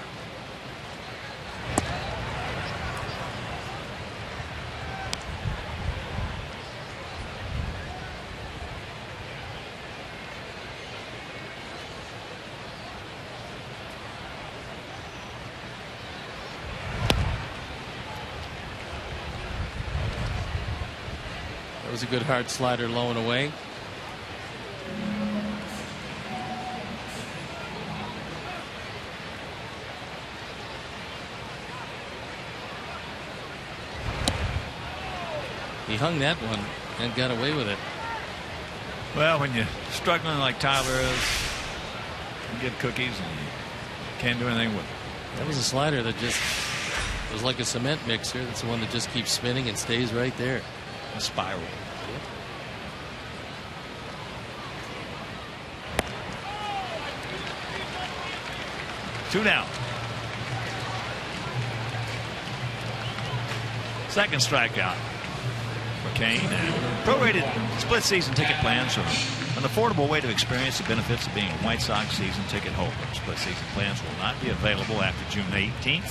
That was a good hard slider low and away. He hung that one and got away with it. Well, when you're struggling like Tyler is, you get cookies and you can't do anything with it. That was a slider that just was like a cement mixer. That's the one that just keeps spinning and stays right there. A spiral. Yep. Two down. Second strikeout for Kane. And prorated split season ticket plans are an affordable way to experience the benefits of being a White Sox season ticket holder. Split season plans will not be available after June 18th.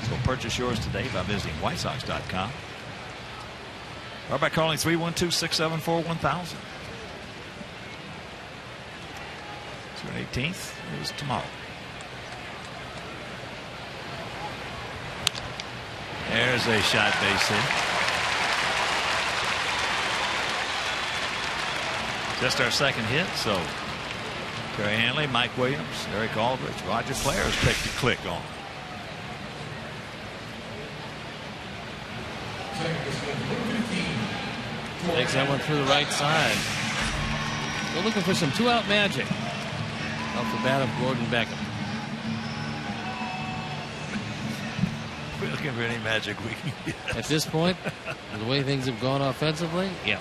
So purchase yours today by visiting whitesox.com or by calling 312-674-1000. June 18th is tomorrow. There's a shot base hit. Just our second hit, so Kerry Hanley, Mike Williams, Eric Aldrich, Roger Clares picked the click on. Takes that one through the right side. We're looking for some 2-out magic off the bat of Gordon Beckham. We're looking for any magic we can get. At this point, the way things have gone offensively, yeah.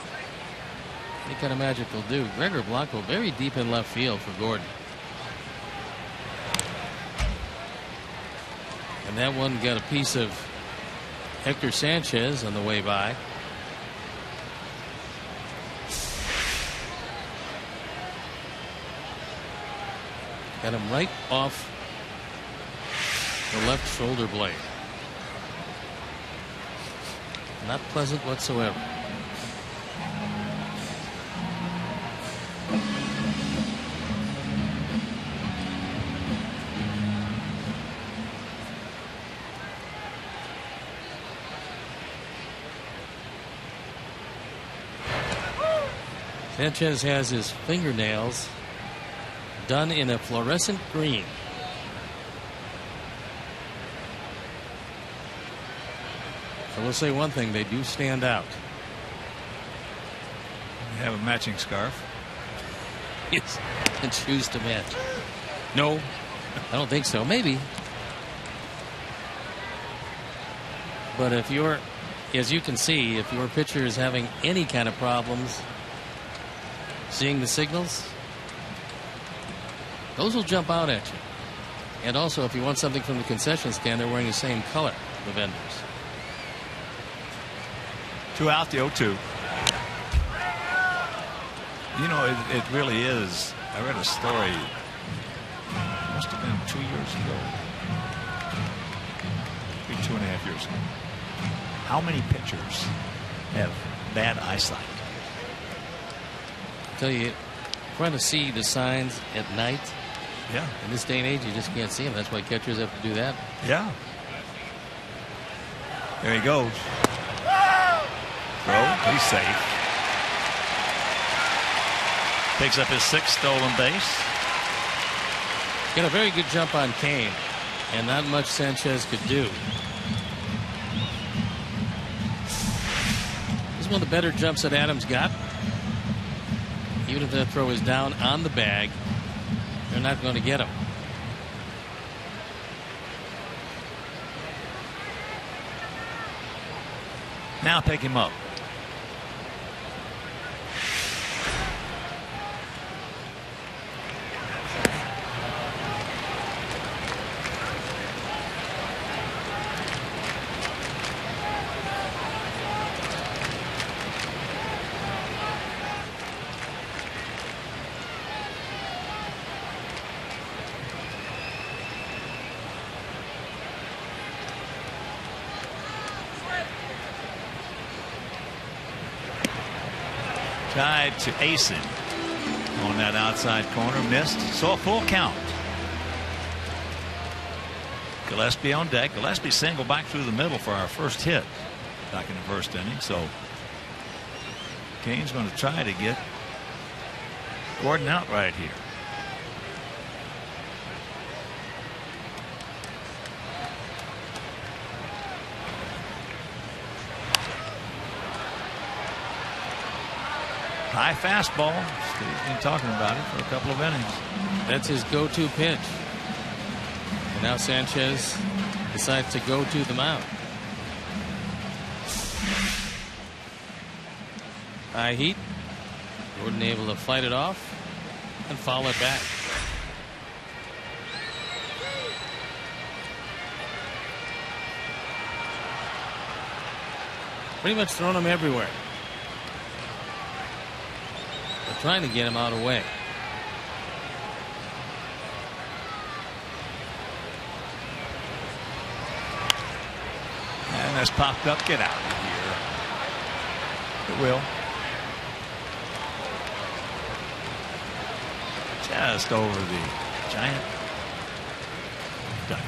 Any kind of magic will do. Gregor Blanco very deep in left field for Gordon. And that one got a piece of Hector Sanchez on the way by. Got him right off the left shoulder blade. Not pleasant whatsoever. Sanchez has his fingernails done in a fluorescent green. I will say one thing, they do stand out. You have a matching scarf. Yes, and shoes to match. No, I don't think so. Maybe. But if you're, as you can see, if your pitcher is having any kind of problems seeing the signals, those will jump out at you. And also, if you want something from the concession stand, they're wearing the same color, the vendors. 2 out, the 0-2. You know, it really is. I read a story, must have been 2 years ago, maybe 2.5 years ago. How many pitchers have bad eyesight? I tell you, trying to see the signs at night. Yeah. In this day and age, you just can't see them. That's why catchers have to do that. Yeah. There he goes. Throw. He's safe. Picks up his 6th stolen base. Got a very good jump on Kane, and not much Sanchez could do. This is one of the better jumps that Adams got. Even if that throw is down on the bag, they're not going to get him. Now pick him up. Tried to ace it on that outside corner, missed, so a full count. Gillespie on deck. Gillespie singled back through the middle for our first hit back in the first inning. So Kane's going to try to get Gordon out right here. High fastball. Steve's been talking about it for a couple of innings. That's his go-to pitch. And now Sanchez decides to go to the mound. High heat. Gordon able to fight it off and foul it back. Pretty much thrown him everywhere. Trying to get him out of the way. And that's popped up. Get out of here. It will. Just over the giant. Done.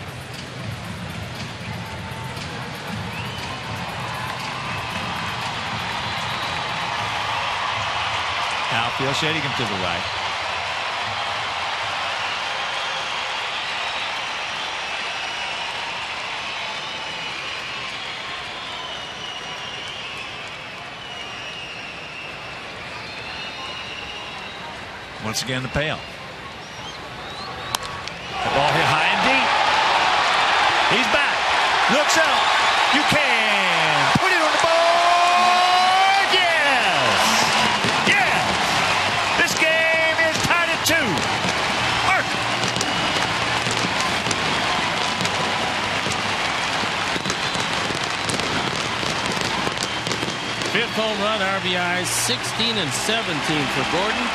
Outfield, shading him to the right. Once again, the payoff. The ball hit high and deep. He's back. Looks out. You can put it on the board. Yes. Yes. This game is tied at 2. Mark. Fifth home run, RBIs, 16 and 17 for Gordon.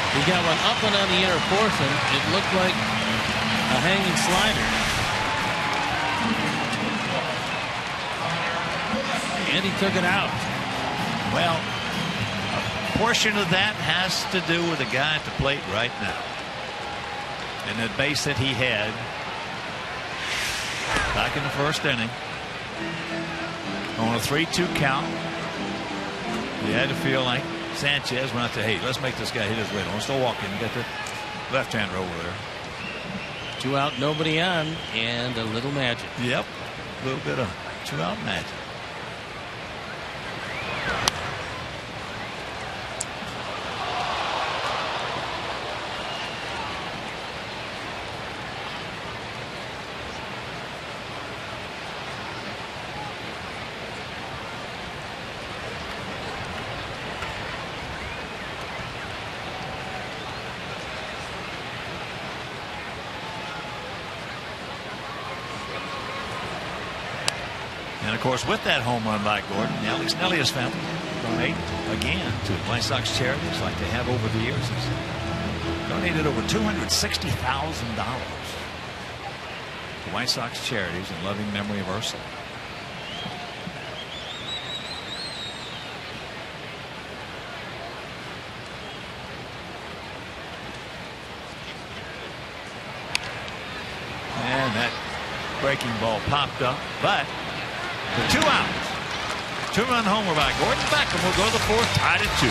He got one up and on the inner portion. It looked like a hanging slider. And he took it out. Well, a portion of that has to do with the guy at the plate right now. And the base that he had back in the first inning. On a 3-2 count. He had to feel like Sanchez went out to, hey, let's make this guy hit his weight. Let's still walk in and get the left-hander over there. 2 out, nobody on, and a little magic. Yep, a little bit of 2-out magic. And, of course, with that home run by Gordon, Nellie Snellius family donate again to White Sox charities like they have over the years. He's donated over $260,000 to White Sox charities in loving memory of Ursula. And that breaking ball popped up, but for 2 outs. 2-run homer by Gordon. Beckham will go to the fourth, tied at 2.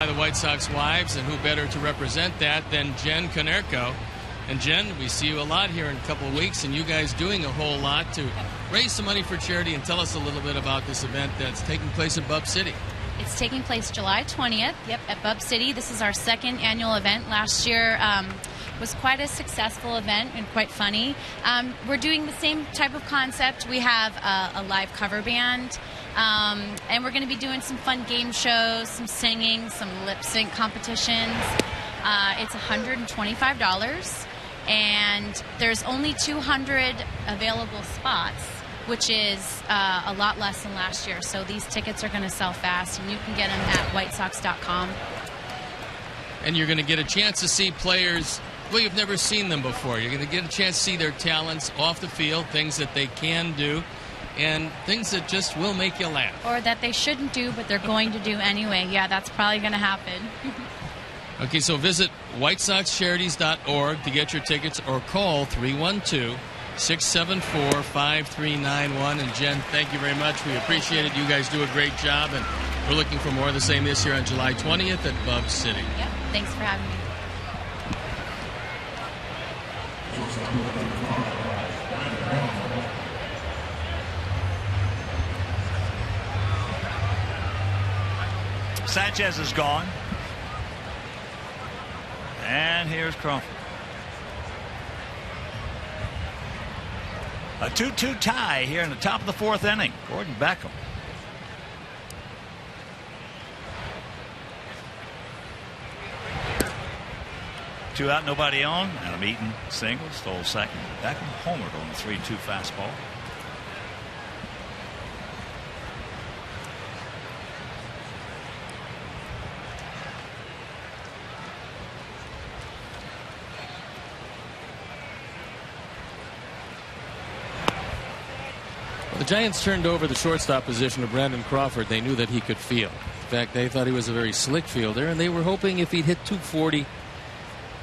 The White Sox wives, and who better to represent that than Jen Konerko. And Jen, we see you a lot here in a couple of weeks, and you guys doing a whole lot to raise some money for charity. And tell us a little bit about this event that's taking place at Bub City. It's taking place July 20th, at Bub City. This is our second annual event. Last year was quite a successful event and quite funny. We're doing the same type of concept. We have a live cover band, and we're going to be doing some fun game shows, some singing, some lip sync competitions. It's $125, and there's only 200 available spots, which is a lot less than last year. So these tickets are going to sell fast, and you can get them at whitesox.com. And you're going to get a chance to see players, well, you've never seen them before. You're going to get a chance to see their talents off the field, things that they can do, and things that just will make you laugh. Or that they shouldn't do, but they're going to do anyway. Yeah, that's probably going to happen. Okay, so visit whitesoxcharities.org to get your tickets, or call 312-674-5391. And Jen, thank you very much. We appreciate it. You guys do a great job, and we're looking for more of the same this year on July 20th at Bub City. Yep, thanks for having me. Sanchez is gone. And here's Crawford. A 2-2 tie here in the top of the fourth inning. Gordon Beckham. Two out, nobody on. Adam Eaton single, stole second. Beckham homered on the 3-2 fastball. The Giants turned over the shortstop position to Brandon Crawford. They knew that he could field. In fact, they thought he was a very slick fielder, and they were hoping if he'd hit 240,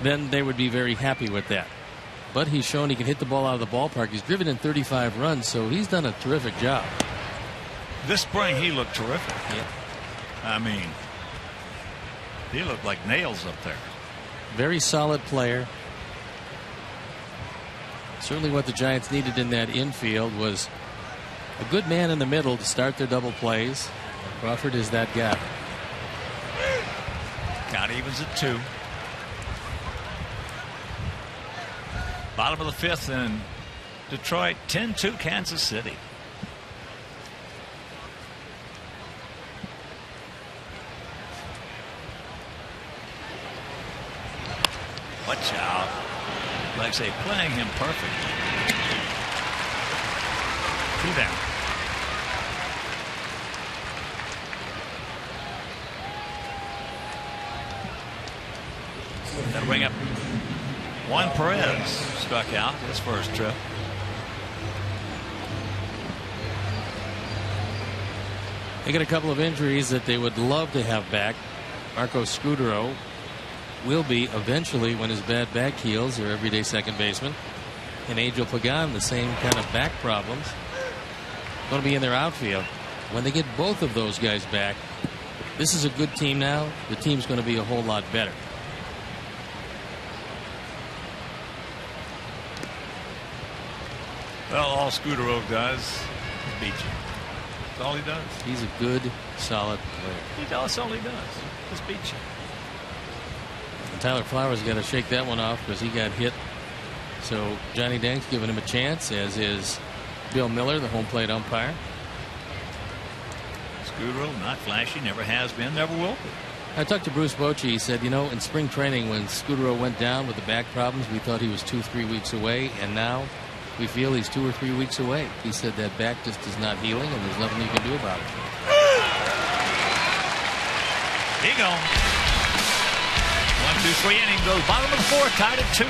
then they would be very happy with that. But he's shown he can hit the ball out of the ballpark. He's driven in 35 runs, so he's done a terrific job. This spring, he looked terrific. Yeah. I mean, He looked like nails up there. Very solid player. Certainly what the Giants needed in that infield was a good man in the middle to start their double plays. Crawford is that guy. Count evens at 2. Bottom of the 5th in Detroit, 10-2 Kansas City. Watch out. Like I say, playing him perfect. 2 down. That'll bring up Juan Perez. Struck out his first trip. They got a couple of injuries that they would love to have back. Marco Scudero will be eventually, when his bad back heals, their everyday second baseman. And Angel Pagan, the same kind of back problems. Going to be in their outfield. When they get both of those guys back, this is a good team now. The team's going to be a whole lot better. Well, all Scudero does is beat you. That's all he does. He's a good, solid player. That's all he does. Just beat you. And Tyler Flowers got to shake that one off because he got hit. So Johnny Dank's giving him a chance, as is Bill Miller, the home plate umpire. Scudero, not flashy, never has been, never will be. I talked to Bruce Bochy. He said, you know, in spring training when Scudero went down with the back problems, we thought he was 2-3 weeks away, and now we feel he's 2 or 3 weeks away. He said that back just is not healing, and there's nothing you can do about it. He gone. 1, 2, 3 inning goes bottom of the 4th, tied at 2.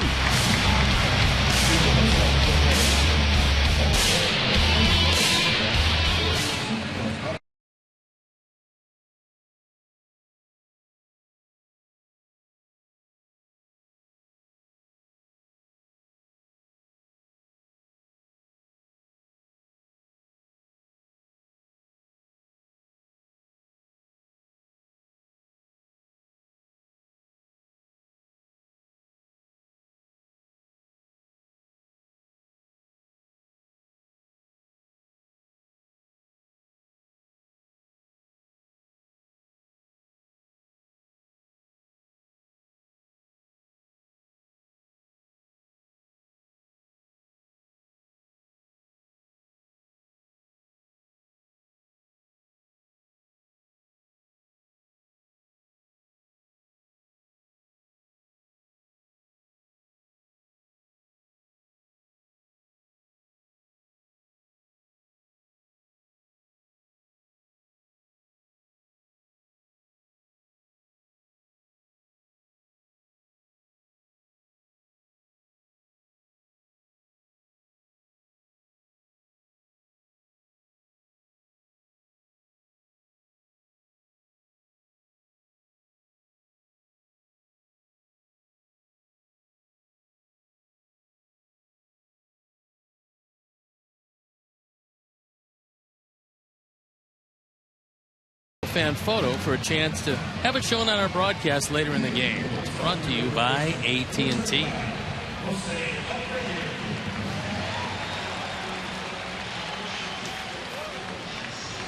Fan photo for a chance to have it shown on our broadcast later in the game. It's brought to you by AT&T.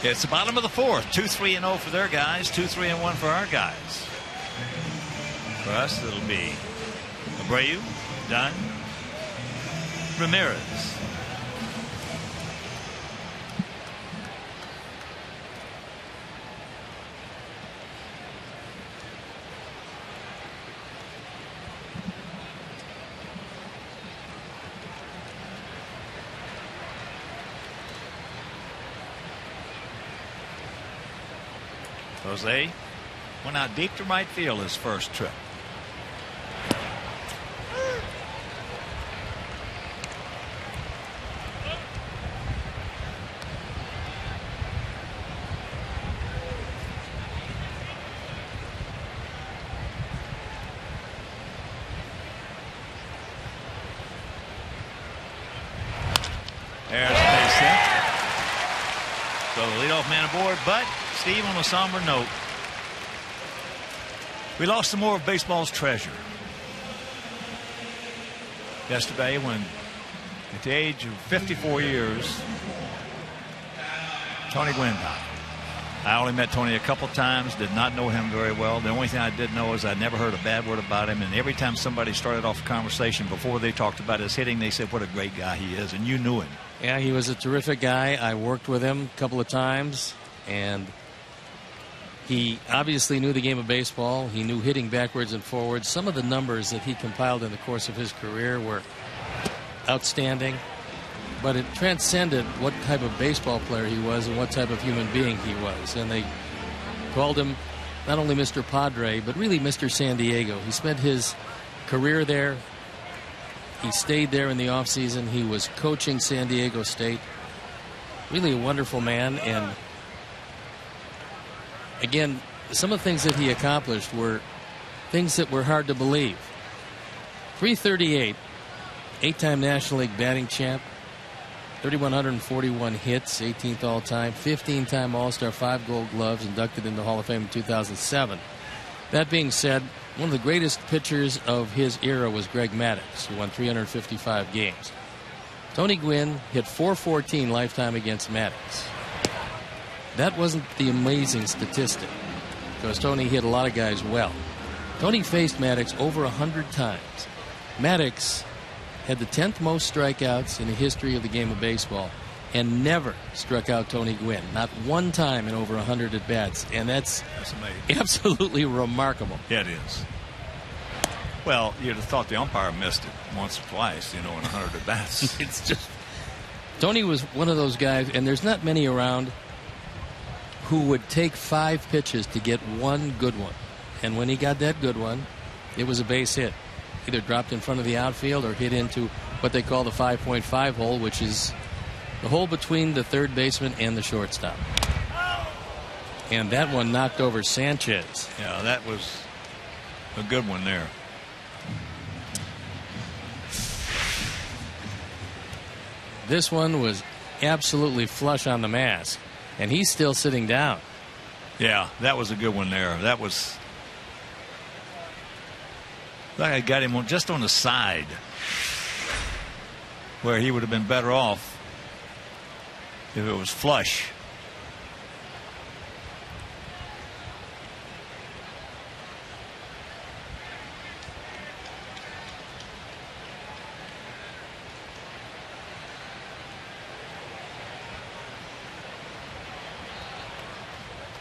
It's the bottom of the 4th. 2-3-0 for their guys. 2-3-1 for our guys. For us, it'll be Abreu, Dunn, Ramirez. Jose went out deep to right field his first trip. There's the base hit. So the leadoff man aboard, but Steve, on a somber note, We lost some more of baseball's treasure yesterday when, at the age of 54 years, Tony Gwynn died. I only met Tony a couple times, did not know him very well. The only thing I did know is I never heard a bad word about him. And every time somebody started off a conversation before they talked about his hitting, they said what a great guy he is. And you knew him. Yeah, he was a terrific guy. I worked with him a couple of times. And he obviously knew the game of baseball. He knew hitting backwards and forwards. Some of the numbers that he compiled in the course of his career were outstanding. But it transcended what type of baseball player he was and what type of human being he was. And they called him not only Mr. Padre, but really Mr. San Diego. He spent his career there. He stayed there in the offseason. He was coaching San Diego State. Really a wonderful man. And again, some of the things that he accomplished were things that were hard to believe. .338, 8-time National League batting champ. 3,141 hits, 18th all-time, 15-time All-Star, 5 Gold Gloves, inducted into the Hall of Fame in 2007. That being said, one of the greatest pitchers of his era was Greg Maddux, who won 355 games. Tony Gwynn hit .414 lifetime against Maddux. That wasn't the amazing statistic, because Tony hit a lot of guys well. Tony faced Maddux over 100 times. Maddux had the 10th most strikeouts in the history of the game of baseball and never struck out Tony Gwynn. Not one time in over 100 at-bats. And that's amazing. Absolutely remarkable. Yeah, it is. Well, you'd have thought the umpire missed it once or twice, in 100 at-bats. It's just... Tony was one of those guys, and there's not many around who would take 5 pitches to get one good one. And when he got that good one, it was a base hit. Either dropped in front of the outfield or hit into what they call the 5.5 hole, which is the hole between the third baseman and the shortstop. And that one knocked over Sanchez. Yeah, that was a good one there. This one was absolutely flush on the mask, and he's still sitting down. Yeah, that was a good one there. That was... I got him just on the side where he would have been better off if it was flush.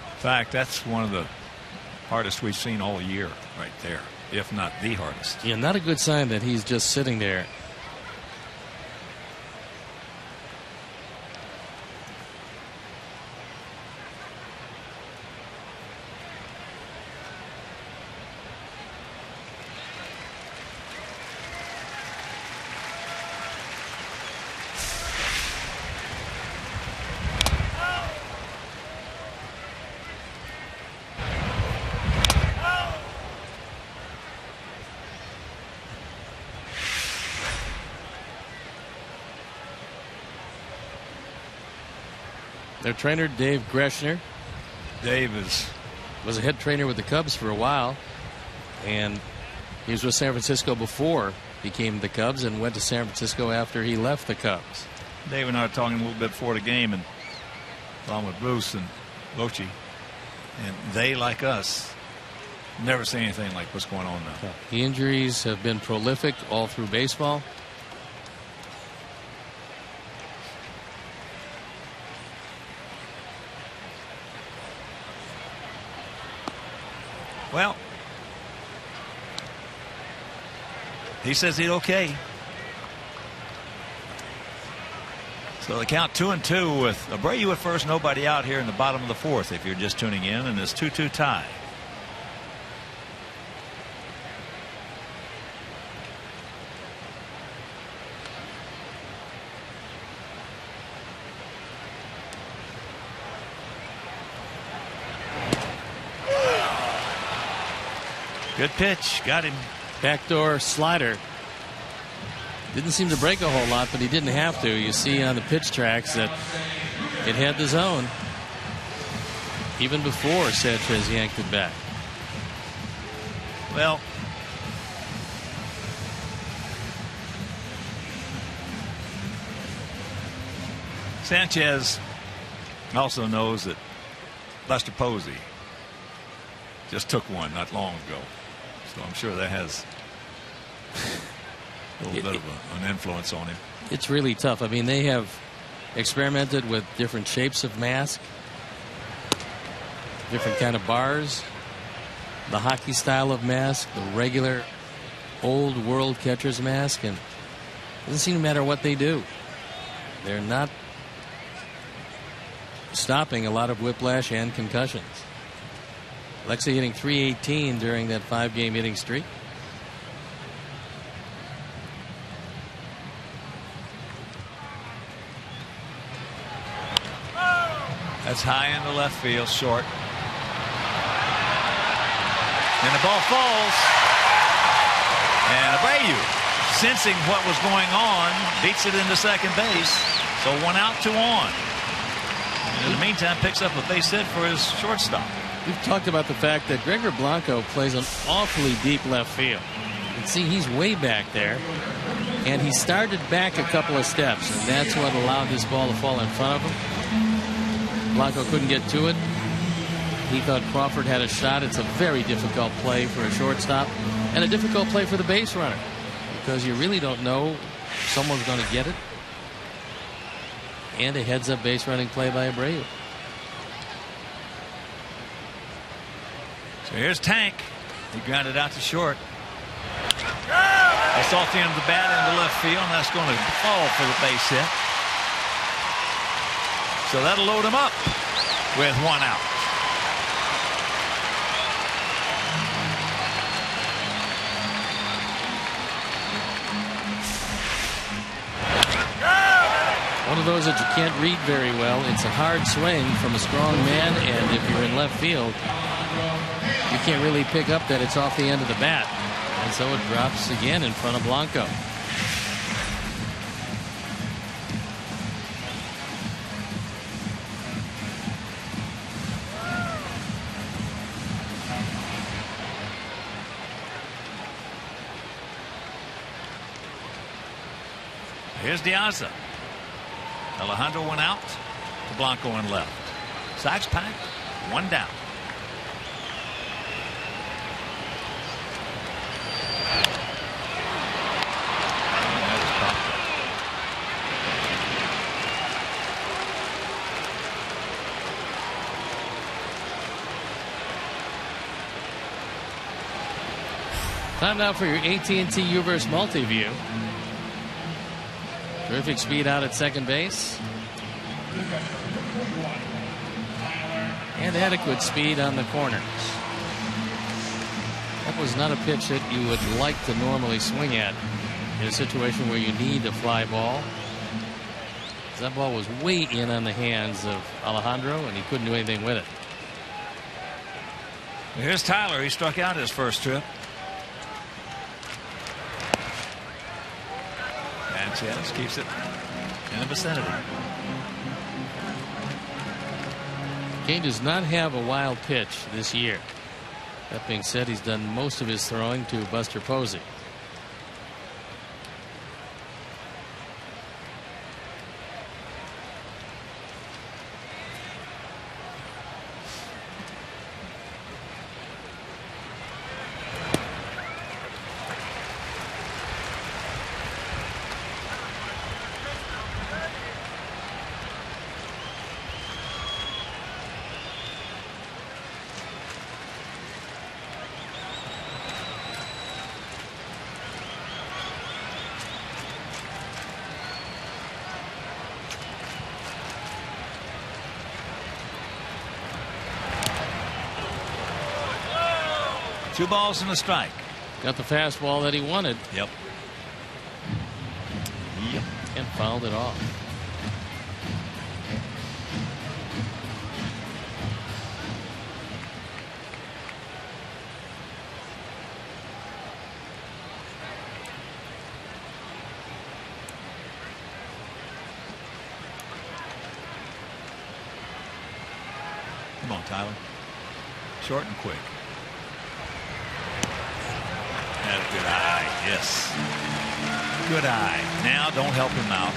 In fact, that's one of the hardest we've seen all year right there, if not the hardest. Yeah, not a good sign that he's just sitting there. Their trainer, Dave Greshner. Dave was a head trainer with the Cubs for a while, and he was with San Francisco before he came to the Cubs and went to San Francisco after he left the Cubs. Dave and I were talking a little bit before the game, and along with Bruce and Bochy, and they, like us, never see anything like what's going on now. The injuries have been prolific all through baseball. Well, he says he's okay. So they count 2-2 with Abreu at first, nobody out here in the bottom of the fourth if you're just tuning in, and it's 2-2 tie. Good pitch. Got him. Backdoor slider. Didn't seem to break a whole lot, but he didn't have to. You see on the pitch tracks that it had the zone even before Sanchez yanked it back. Well, Sanchez also knows that Buster Posey just took one not long ago. So I'm sure that has a little bit of an influence on him. It's really tough. I mean, they have experimented with different shapes of mask, different kind of bars, the hockey style of mask, the regular old world catcher's mask, and it doesn't seem to matter what they do. They're not stopping a lot of whiplash and concussions. Alexei hitting .318 during that 5-game hitting streak. That's high into left field, short. And the ball falls. And Abreu, sensing what was going on, beats it into second base. So 1 out, 2 on. And in the meantime, picks up a base hit for his shortstop. We've talked about the fact that Gregor Blanco plays an awfully deep left field. You can see he's way back there. And he started back a couple of steps, and that's what allowed this ball to fall in front of him. Blanco couldn't get to it. He thought Crawford had a shot. It's a very difficult play for a shortstop and a difficult play for the base runner because you really don't know if someone's going to get it. And a heads-up base running play by Abreu. So here's Tank. He grounded out to short. That's off the end of the bat into left field, and that's going to fall for the base hit. So that'll load him up with 1 out. One of those that you can't read very well. It's a hard swing from a strong man, and if you're in left field, you can't really pick up that it's off the end of the bat. And so it drops again in front of Blanco. Here's Diaza. Alejandro 1 out to Blanco in left. Sox packed, 1 down. Time now for your AT&T Uverse Multiview. Terrific speed out at second base. And adequate speed on the corners. That was not a pitch that you would like to normally swing at in a situation where you need a fly ball. That ball was way in on the hands of Alejandro, and he couldn't do anything with it. Here's Tyler. He struck out his first trip. Sanchez keeps it in the vicinity. Kane does not have a wild pitch this year. That being said, he's done most of his throwing to Buster Posey. Two balls and a strike. Got the fastball that he wanted. Yep. And fouled it off. Come on, Tyler. Short and quick. this. Good eye. Now don't help him out.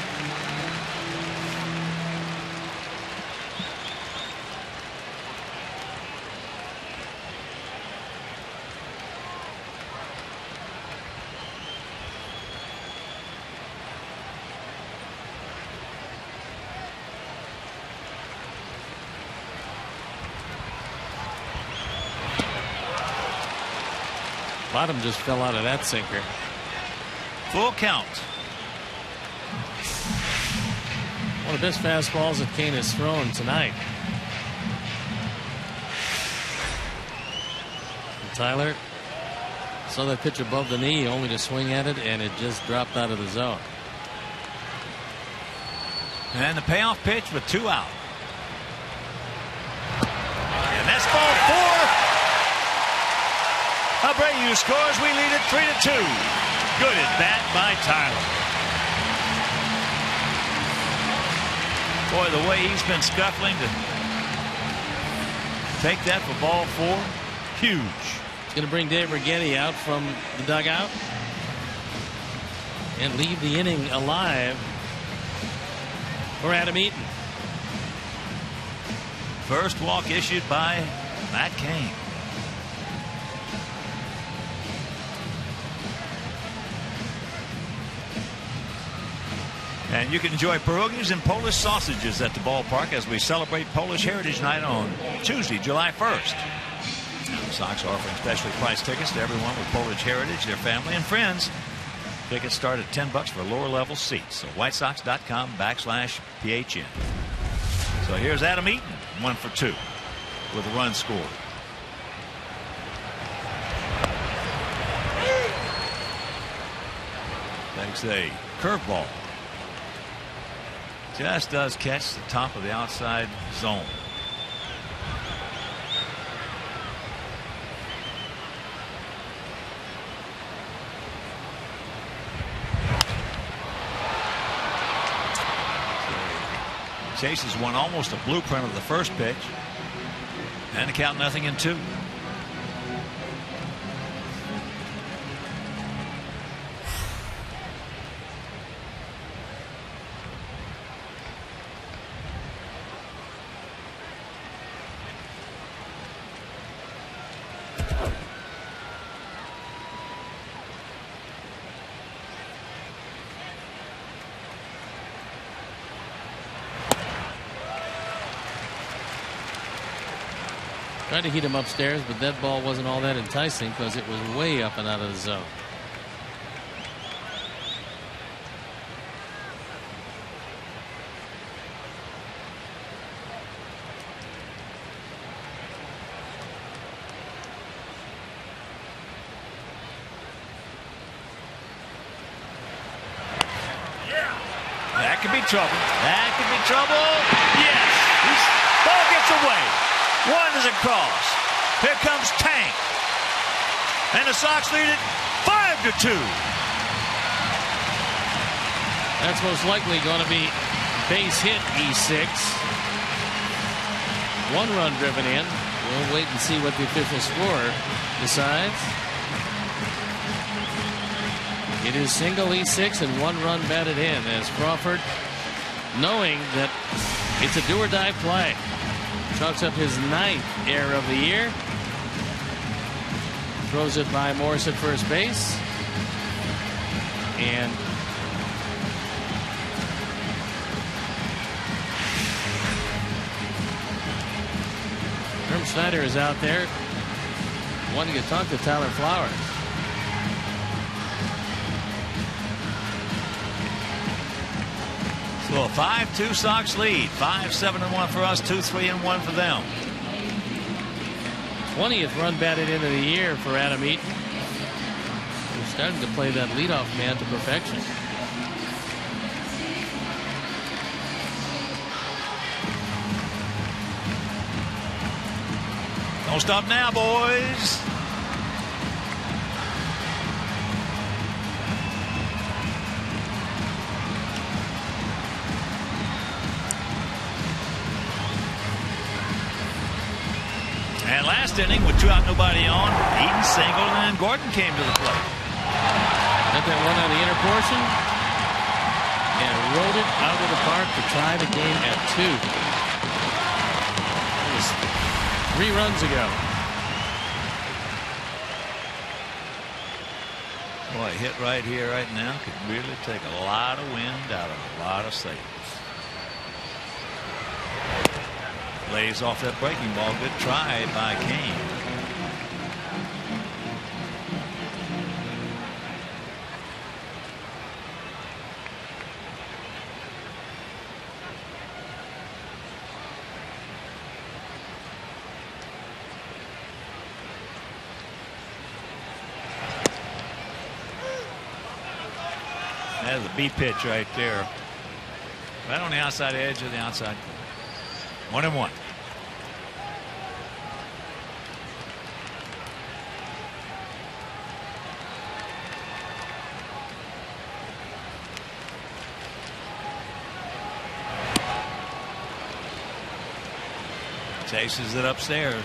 Bottom just fell out of that sinker. Full count. One of the best fastballs that Kane has thrown tonight. And Tyler saw that pitch above the knee, only to swing at it, and it just dropped out of the zone. And the payoff pitch with 2 out. And that's ball 4. Abreu scores. We lead it 3-2. Good at bat by Tyler. Boy, the way he's been scuffling to take that for ball 4, huge. He's going to bring Dave Righetti out from the dugout and leave the inning alive for Adam Eaton. First walk issued by Matt Cain. And you can enjoy pierogies and Polish sausages at the ballpark as we celebrate Polish Heritage Night on Tuesday, July 1st. Now, the Sox are offering specially priced tickets to everyone with Polish heritage, their family, and friends. Tickets start at $10 for lower level seats. So WhiteSox.com/PHN. So here's Adam Eaton, 1 for 2 with a run scored. Takes a curveball. Just does catch the top of the outside zone. Chases one almost a blueprint of the first pitch. And the count 0-2. Tried to heat him upstairs, but that ball wasn't all that enticing because it was way up and out of the zone. That could be trouble. That could be trouble. Yes. Ball gets away. One is across. Here comes Tank. And the Sox lead it 5-2. That's most likely going to be base hit E6. 1 run driven in. We'll wait and see what the official score decides. It is single E6 and 1 run batted in as Crawford, knowing that it's a do or die play, chalks up his 9th error of the year. Throws it by Morris at first base. And Herm Schneider is out there wanting to talk to Tyler Flowers. So a 5-2 Sox lead. 5-7-1 for us, 2-3-1 for them. 20th run batted into the year for Adam Eaton. He's starting to play that leadoff man to perfection. Don't stop now, boys. And last inning with 2 out, nobody on, Eaton singled, and then Gordon came to the plate. Got that one on the inner portion and rode it out of the park to tie the game at 2. That was 3 runs ago. Boy, a hit right here, right now, could really take a lot of wind out of a lot of sails. Lays off that breaking ball. Good try by Kane. That's a B pitch right there. Right on the outside edge of the outside. 1-1. Chases it upstairs.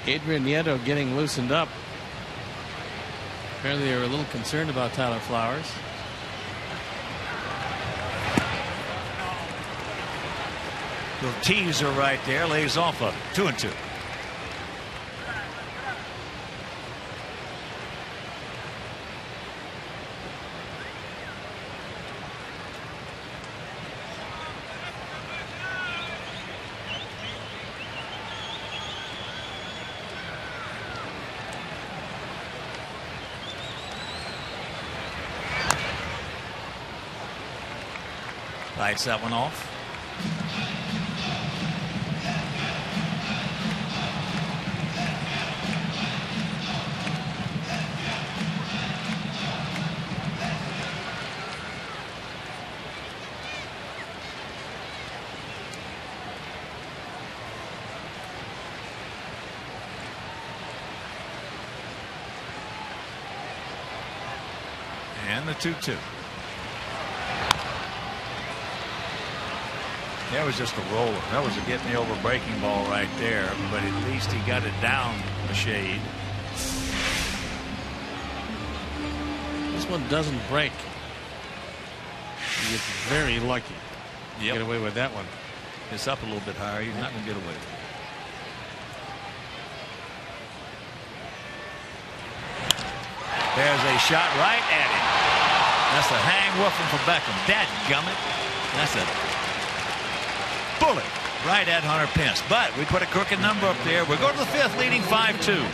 Adrian Nieto getting loosened up. Apparently they were a little concerned about Tyler Flowers. Little teaser right there. Lays off of 2-2. Lights that one off. And the 2-2. That was just a roller. That was a get me over breaking ball right there, but at least he got it down a shade. This one doesn't break. He gets very lucky. Get away with that one. It's up a little bit higher. He's not going to get away with it. There's a shot right at him. That's a hang woofing for Beckham. Dadgummit. That's a bullet right at Hunter Pence. But we put a crooked number up there. We're going to the 5th, leading 5-2.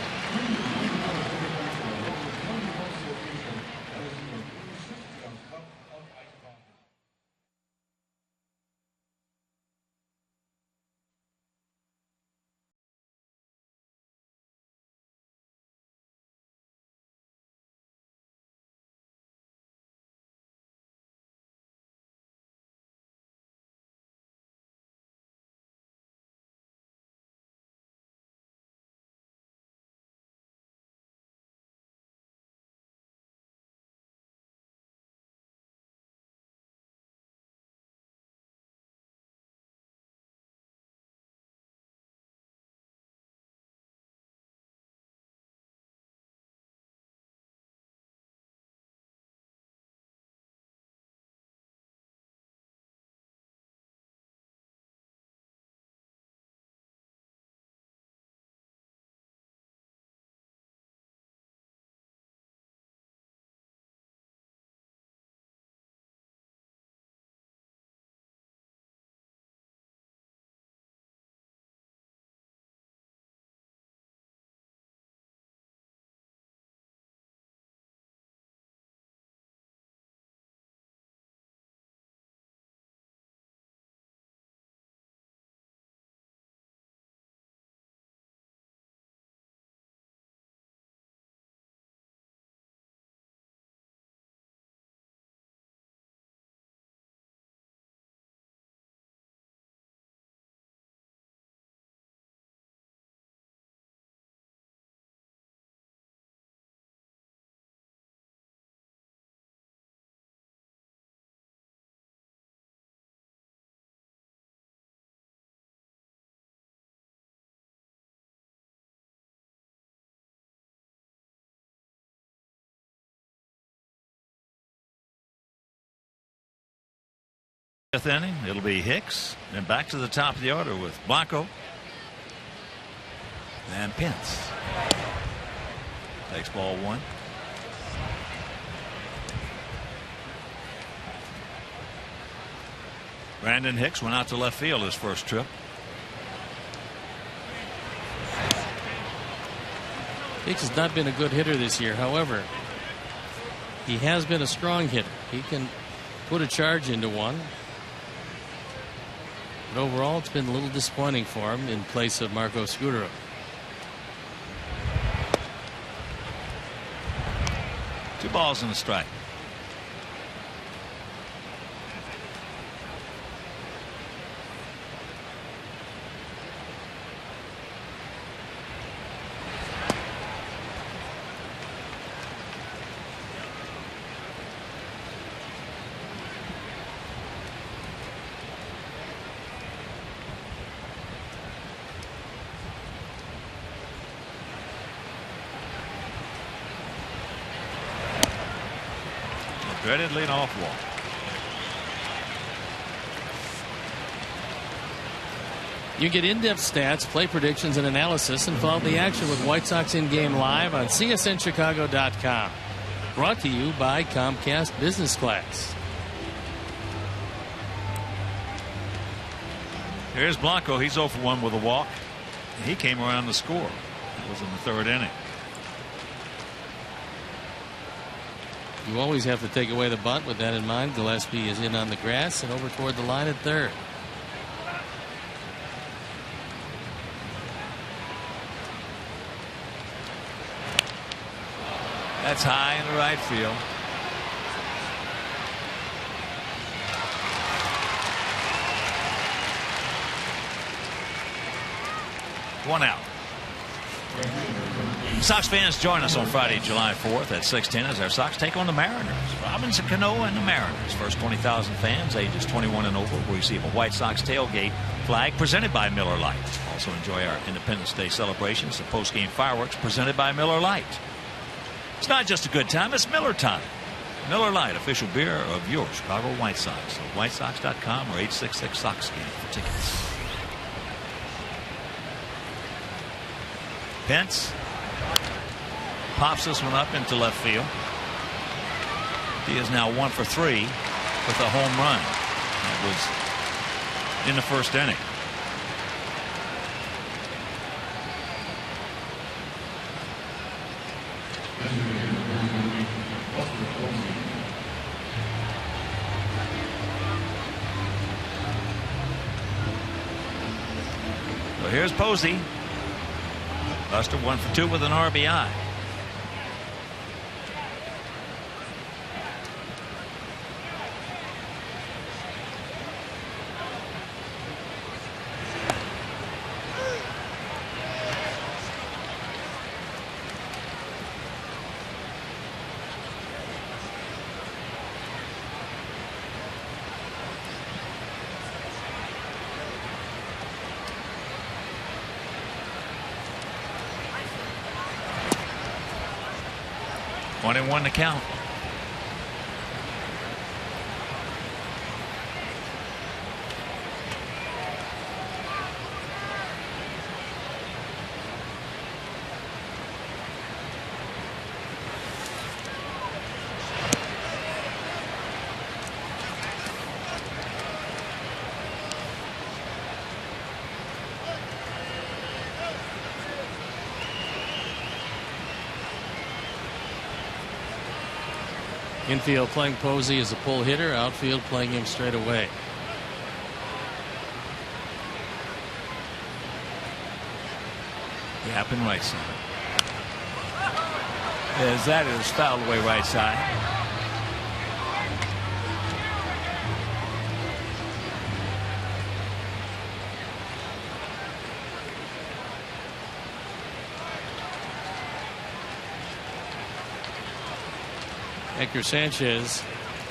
Fifth inning, it'll be Hicks. Then back to the top of the order with Blanco. And Pence. Takes ball one. Brandon Hicks went out to left field his first trip. Hicks has not been a good hitter this year. However, he has been a strong hitter. He can put a charge into one. But overall, it's been a little disappointing for him in place of Marco Scudero. Two balls and a strike. Dreaded leadoff walk. You get in-depth stats, play predictions, and analysis, and follow the action with White Sox in-game live on CSNChicago.com. Brought to you by Comcast Business Class. Here's Blanco. He's 0 for 1 with a walk. He came around to score. That was in the third inning. You always have to take away the bunt. With that in mind, Gillespie is in on the grass and over toward the line at third. That's high in the right field. One out. Sox fans, join us on Friday, July 4th at 6:10 as our Sox take on the Mariners. Robinson Cano and the Mariners. First 20,000 fans ages 21 and over will receive a White Sox tailgate flag presented by Miller Lite. Also enjoy our Independence Day celebrations and post-game fireworks presented by Miller Lite. It's not just a good time, it's Miller time. Miller Lite, official beer of your Chicago White Sox. So WhiteSox.com or 866-SOX-GAME for tickets. Pence pops this one up into left field. He is now 1 for 3 with a home run. That was in the first inning. So here's Posey. Buster 1 for 2 with an RBI. One and one to count. Infield playing Posey as a pull hitter. Outfield playing him straight away. Gap in right side. As that is fouled away right side. Hector Sanchez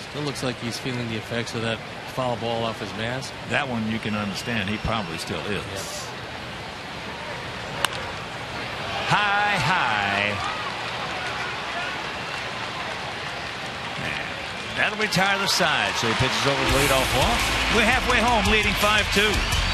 still looks like he's feeling the effects of that foul ball off his mask. That one you can understand. He probably still is. Yep. High. Man, That'll retire the side, so he pitches over the leadoff walk. We're halfway home, leading 5-2.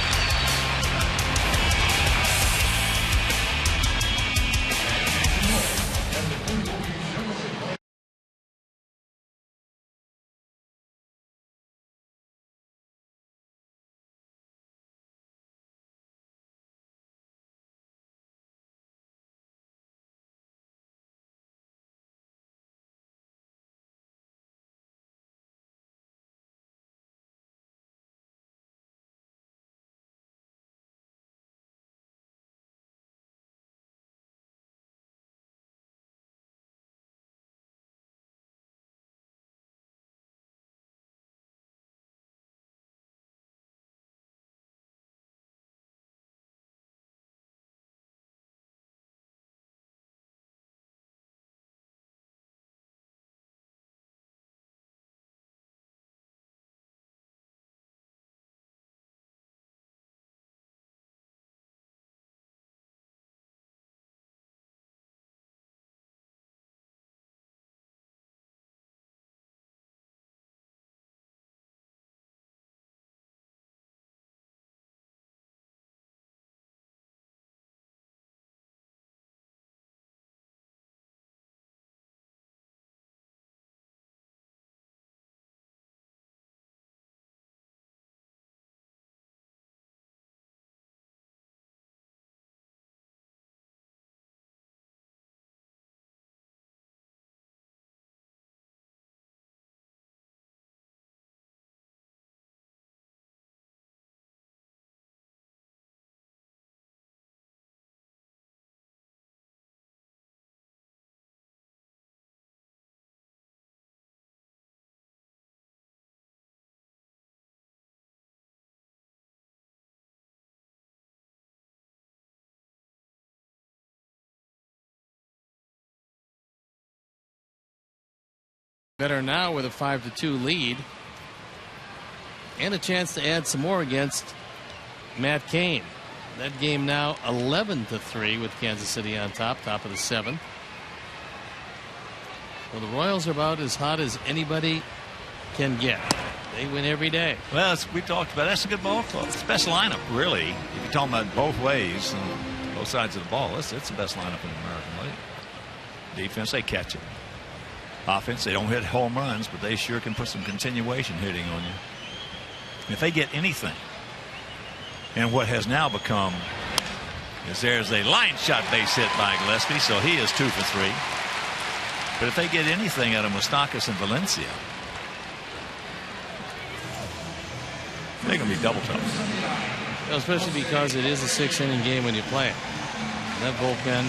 Better now with a 5-2 lead and a chance to add some more against Matt Cain. That game now 11-3 with Kansas City on top of the 7th. Well, the Royals are about as hot as anybody can get. They win every day. Well, as we talked about, that's a good ball club. It's the best lineup, really. If you're talking about both ways and both sides of the ball, it's the best lineup in the American League. Defense, they catch it. Offense, they don't hit home runs, but they sure can put some continuation hitting on you. If they get anything, and what has now become is there's a line shot base hit by Gillespie, so he is 2 for 3. But if they get anything out of Moustakas and Valencia, they're going to be double tough. Well, especially because it is a 6-inning game when you play it. And that bullpen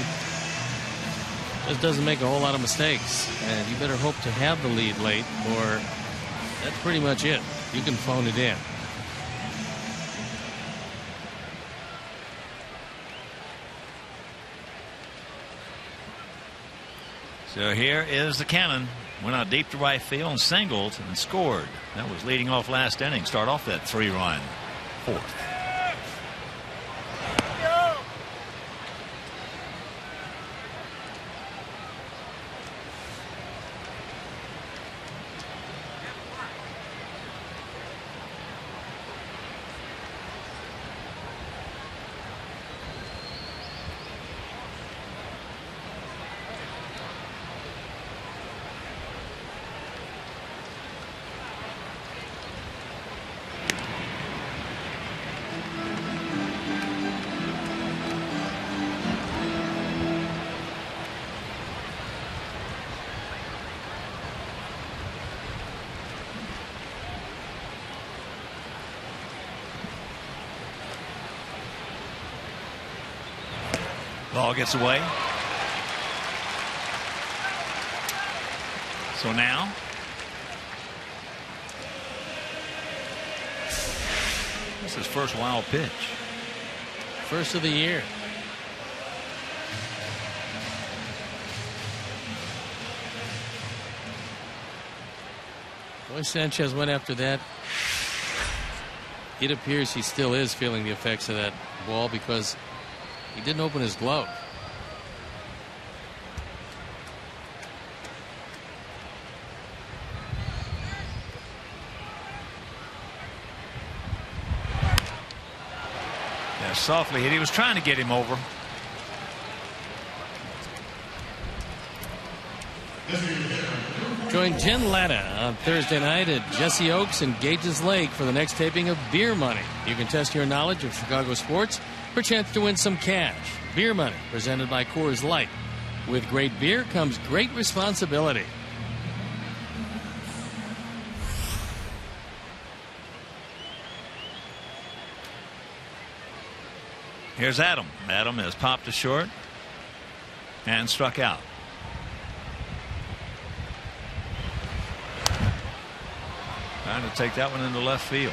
just doesn't make a whole lot of mistakes, and you better hope to have the lead late, or that's pretty much it. You can phone it in. So here is the cannon. Went out deep to right field and singled and scored. That was leading off last inning. Start off that 3-run fourth. Ball gets away. So now this is his first wild pitch. First of the year. Boy, Sanchez went after that. It appears he still is feeling the effects of that ball because he didn't open his glove. softly hit. He was trying to get him over. Join Jen Latta on Thursday night at Jesse Oaks and Gages Lake for the next taping of Beer Money. You can test your knowledge of Chicago sports for a chance to win some cash. Beer Money, presented by Coors Light. With great beer comes great responsibility. Here's Adam. Adam has popped to short and struck out. Trying to take that one into left field.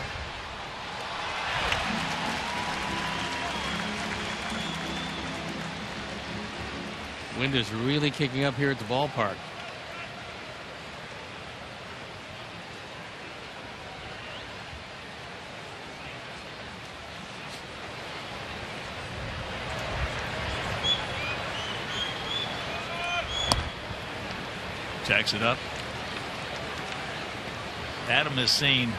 Wind is really kicking up here at the ballpark. Jacks it up. Adam has seen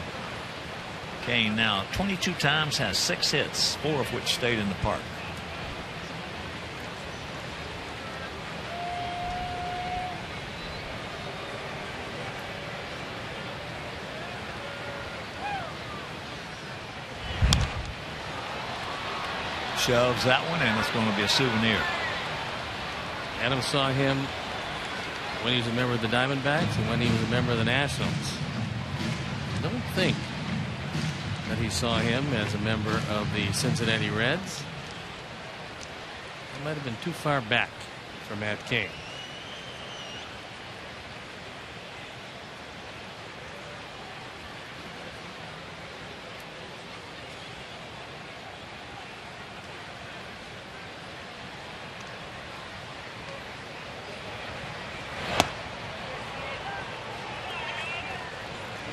Kane now 22 times, has 6 hits, 4 of which stayed in the park. Shoves that one, and it's going to be a souvenir. Adam saw him when he was a member of the Diamondbacks and when he was a member of the Nationals. I don't think that he saw him as a member of the Cincinnati Reds. That might have been too far back for Matt Cain.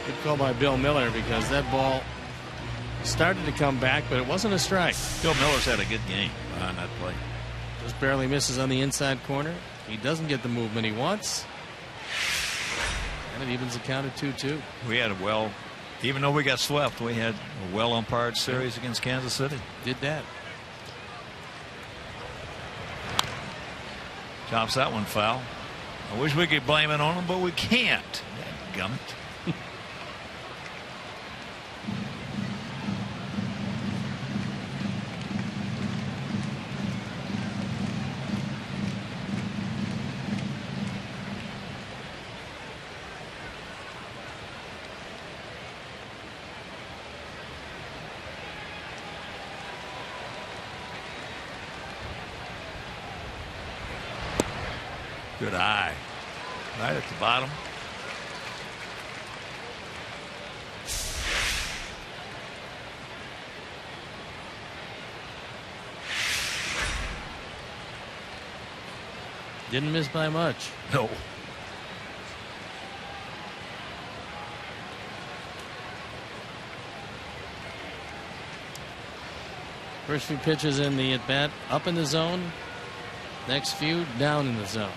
Good call by Bill Miller, because that ball started to come back, but it wasn't a strike. Bill Miller's had a good game on that play. Just barely misses on the inside corner. He doesn't get the movement he wants. And it evens the count at 2-2. We had a even though we got swept, we had a well umpired series against Kansas City. Did that. Chops that one foul. I wish we could blame it on him, but we can't. Dadgummit. Good eye. Right at the bottom. Didn't miss by much. No. First few pitches in the at bat up in the zone. Next few down in the zone.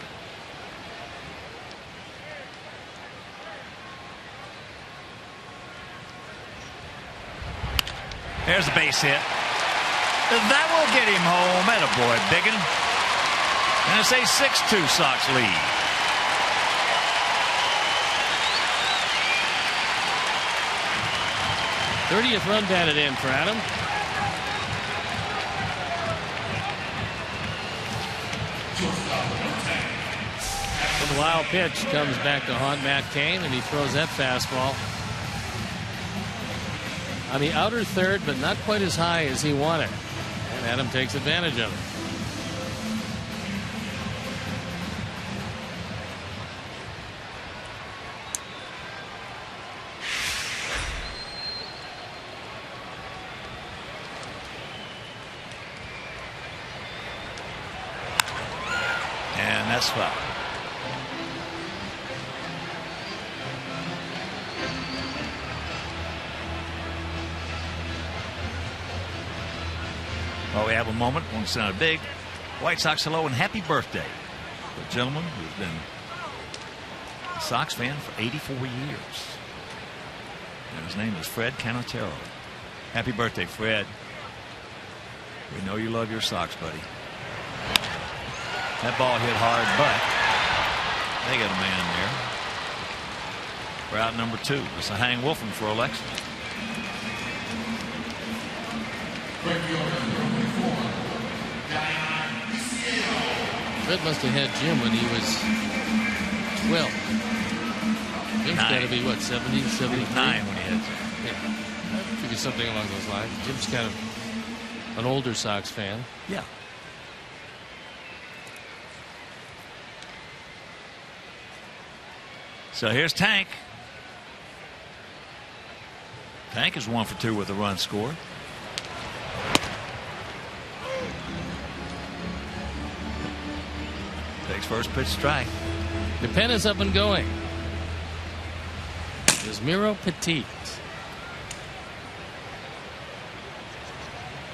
There's a base hit. That will get him home. Attaboy, Biggin. And it's a 6-2 Sox lead. '30th run batted in for Adam. The wild pitch comes back to haunt Matt Cain, and he throws that fastball on the outer third, but not quite as high as he wanted. And Adam takes advantage of it. And that's foul. Well, we have a moment. Want to send a big White Sox hello and happy birthday to a gentleman who's been a Sox fan for 84 years. And his name is Fred Canatero. Happy birthday, Fred. We know you love your Sox, buddy. That ball hit hard, but they got a man there. We're out number 2. It's a hang Wolfen for Alexa. Fred must have had Jim when he was 12. Jim's got to be, what, 70, 73? 9 when he hits it. Yeah. I figure something along those lines. Jim's kind of an older Sox fan. Yeah. So here's Tank. Tank is 1 for 2 with a run scored. Takes first pitch strike. The pen is up and going. There's Miro Petit.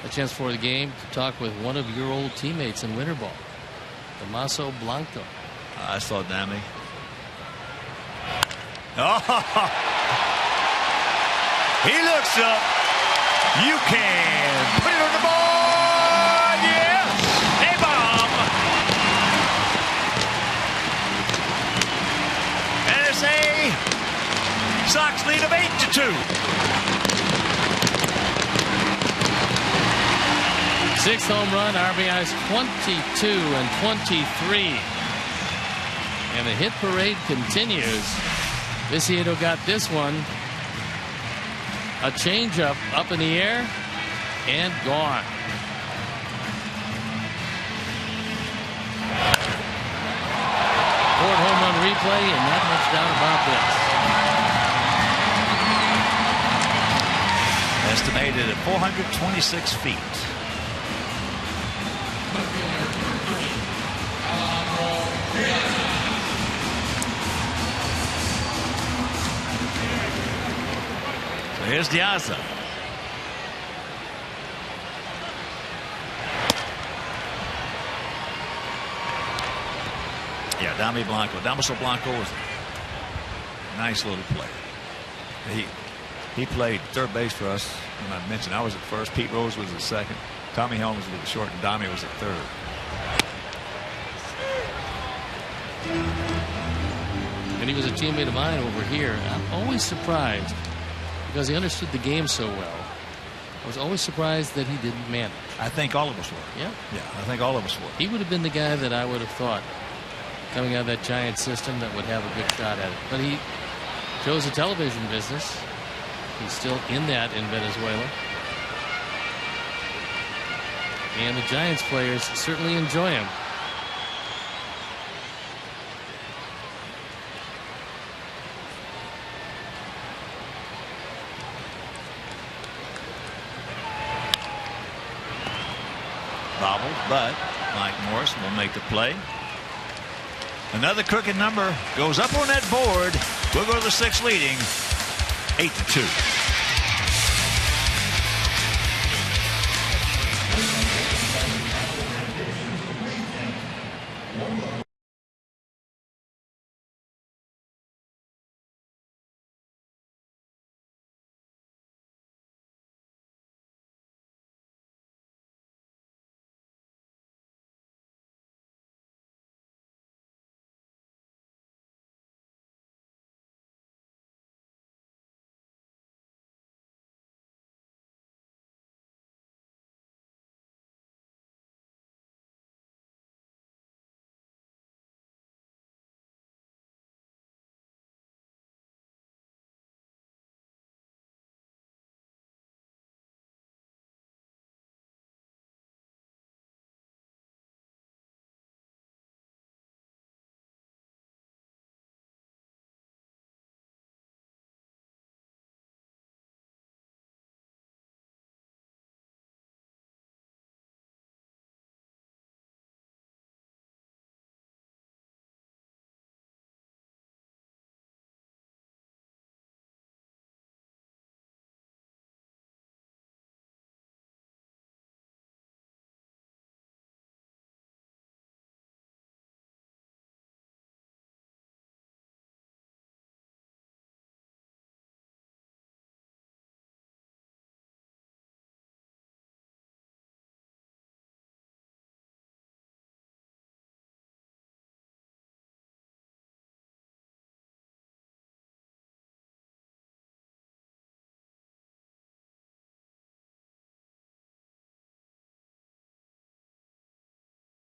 A chance for the game to talk with one of your old teammates in winter ball, Damaso Blanco. I saw Dammy. Oh, he looks up. You can put it on the board. Yes, a bomb. And it's a Sox lead of 8-2. 6th home run, RBIs 22 and 23. And the hit parade continues. Viciedo got this one. A changeup up in the air and gone. Ford home run replay, and not much doubt about this. Estimated at 426 feet. So here's Diaza. Yeah, Damaso Blanco was a nice little player. He played third base for us. When I mentioned I was at first, Pete Rose was at second, Tommy Helms was at short, and Dami was at third. And he was a teammate of mine over here. I'm always surprised because he understood the game so well. I was always surprised that he didn't manage. I think all of us were. Yeah. Yeah, I think all of us were. He would have been the guy that I would have thought coming out of that Giant system that would have a good shot at it. But he chose the television business. He's still in that in Venezuela. And the Giants players certainly enjoy him. Bobbled, but Mike Morris will make the play. Another crooked number goes up on that board. We'll go to the 6th leading 8-2.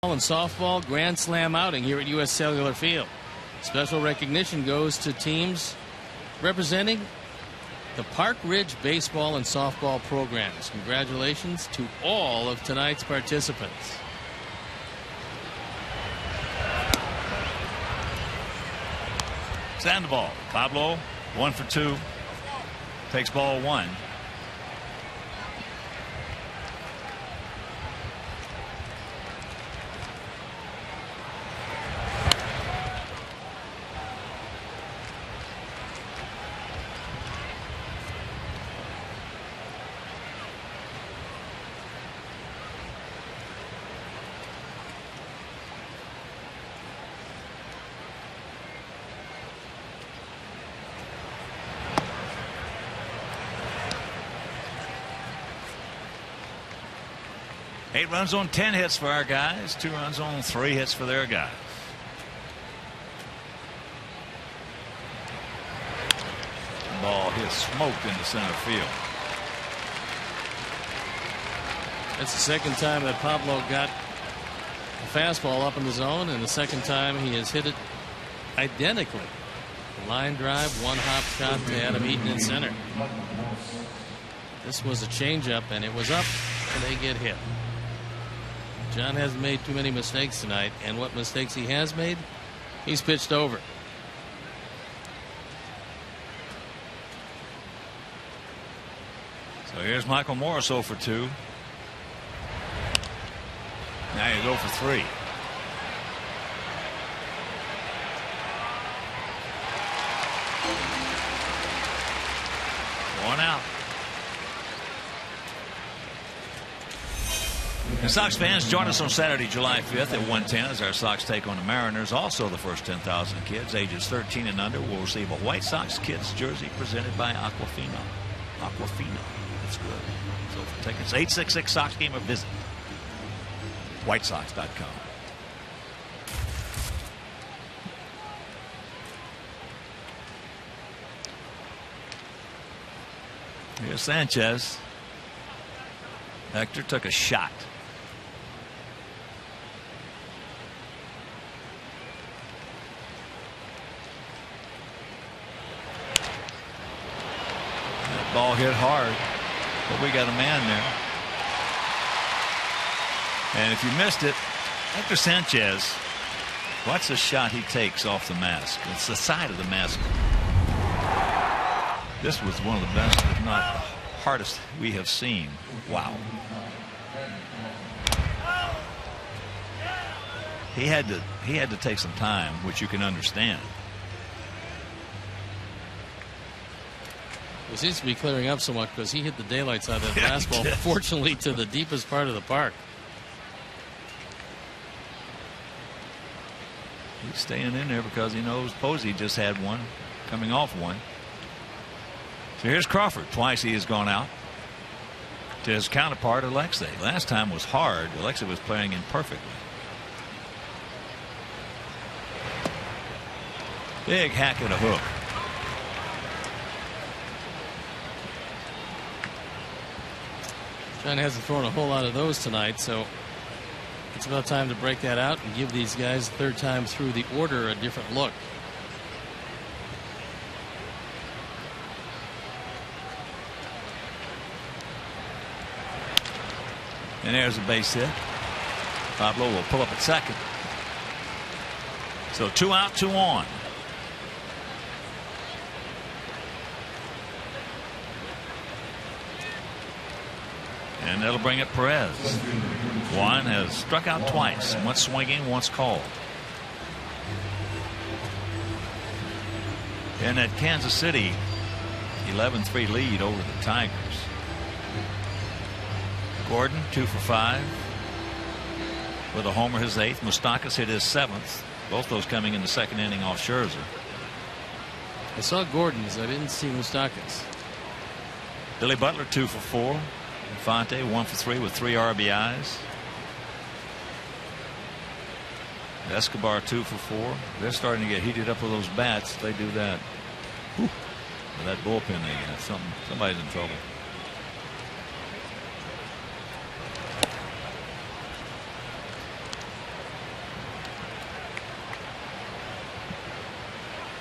And softball grand slam outing here at U.S. Cellular Field. Special recognition goes to teams representing the Park Ridge baseball and softball programs. Congratulations to all of tonight's participants. Sandoval. Pablo, 1 for 2. Takes ball 1. Eight runs on 10 hits for our guys. 2 runs on 3 hits for their guys. Ball hit smoked into center field. That's the second time that Pablo got a fastball up in the zone, and the second time he has hit it identically. A line drive, 1-hop shot to Adam Eaton in center. This was a changeup, and it was up, and they get hit. John hasn't made too many mistakes tonight, and what mistakes he has made, he's pitched over. So here's Michael Morris 0 for 2. Now he's 0 for 3. One out. And Sox fans, join us on Saturday, July 5th at 1:10 as our Sox take on the Mariners. Also, the first 10,000 kids ages 13 and under will receive a White Sox kids jersey presented by Aquafina. Aquafina. That's good. So for tickets, 866 Sox game or visit whitesox.com. Here's Sanchez. Hector took a shot. That ball hit hard, but we got a man there. And if you missed it, Hector Sanchez, watch the shot he takes off the mask. It's the side of the mask. This was one of the best, if not hardest, we have seen. Wow. He had to take some time, which you can understand. It seems to be clearing up somewhat because he hit the daylights out of that fastball, fortunately, to the deepest part of the park. He's staying in there because he knows Posey just had one, coming off one. So here's Crawford. Twice he has gone out to his counterpart, Alexei. Last time was hard. Alexei was playing imperfectly. Big hack at a hook. John hasn't thrown a whole lot of those tonight, so it's about time to break that out and give these guys the third time through the order a different look. And there's a base hit. Pablo will pull up at second. So 2 out, 2 on. And that'll bring up Perez. Juan has struck out twice. Once swinging, once called. And that Kansas City 11-3 lead over the Tigers. Gordon 2 for 5 with a homer, his 8th. Moustakas hit his 7th. Both those coming in the second inning off Scherzer. I saw Gordon's. I didn't see Moustakas. Billy Butler 2 for 4. Infante 1 for 3 with 3 RBIs. Escobar 2 for 4. They're starting to get heated up with those bats. If they do that. Whew. With that bullpen they got. Somebody's in trouble.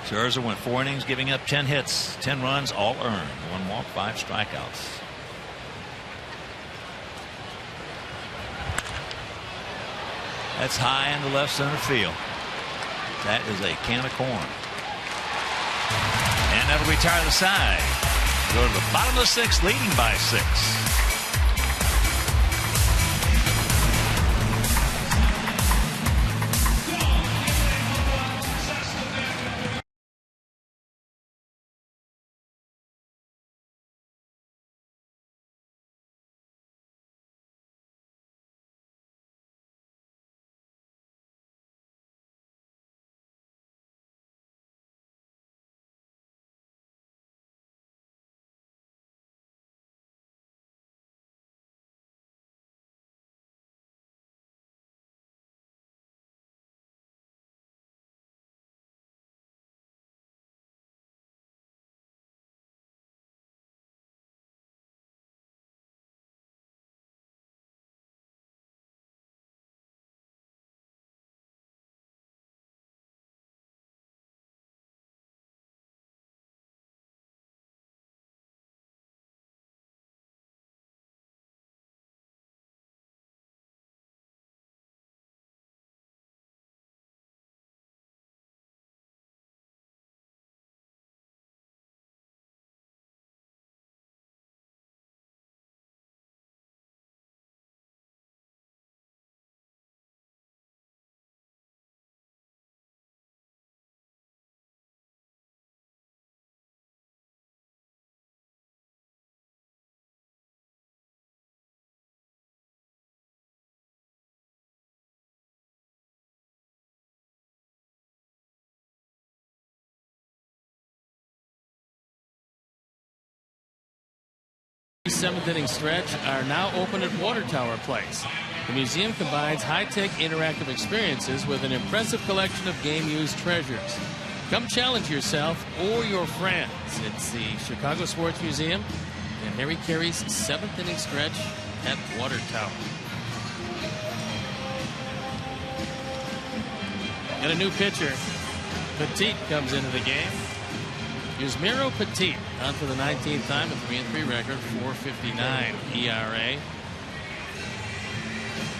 Scherzer went 4 innings, giving up 10 hits, 10 runs, all earned. 1 walk, 5 strikeouts. That's high into left center field. That is a can of corn. And that'll retire the side. Go to the bottom of the 6th, leading by 6. Seventh inning stretch are now open at Water Tower Place. The museum combines high-tech interactive experiences with an impressive collection of game-used treasures. Come challenge yourself or your friends. It's the Chicago Sports Museum and Harry Carey's 7th inning stretch at Water Tower. And a new pitcher. Petit comes into the game. Yusmeiro Petit on for the 19th time, a 3-3 record, 4.59 ERA.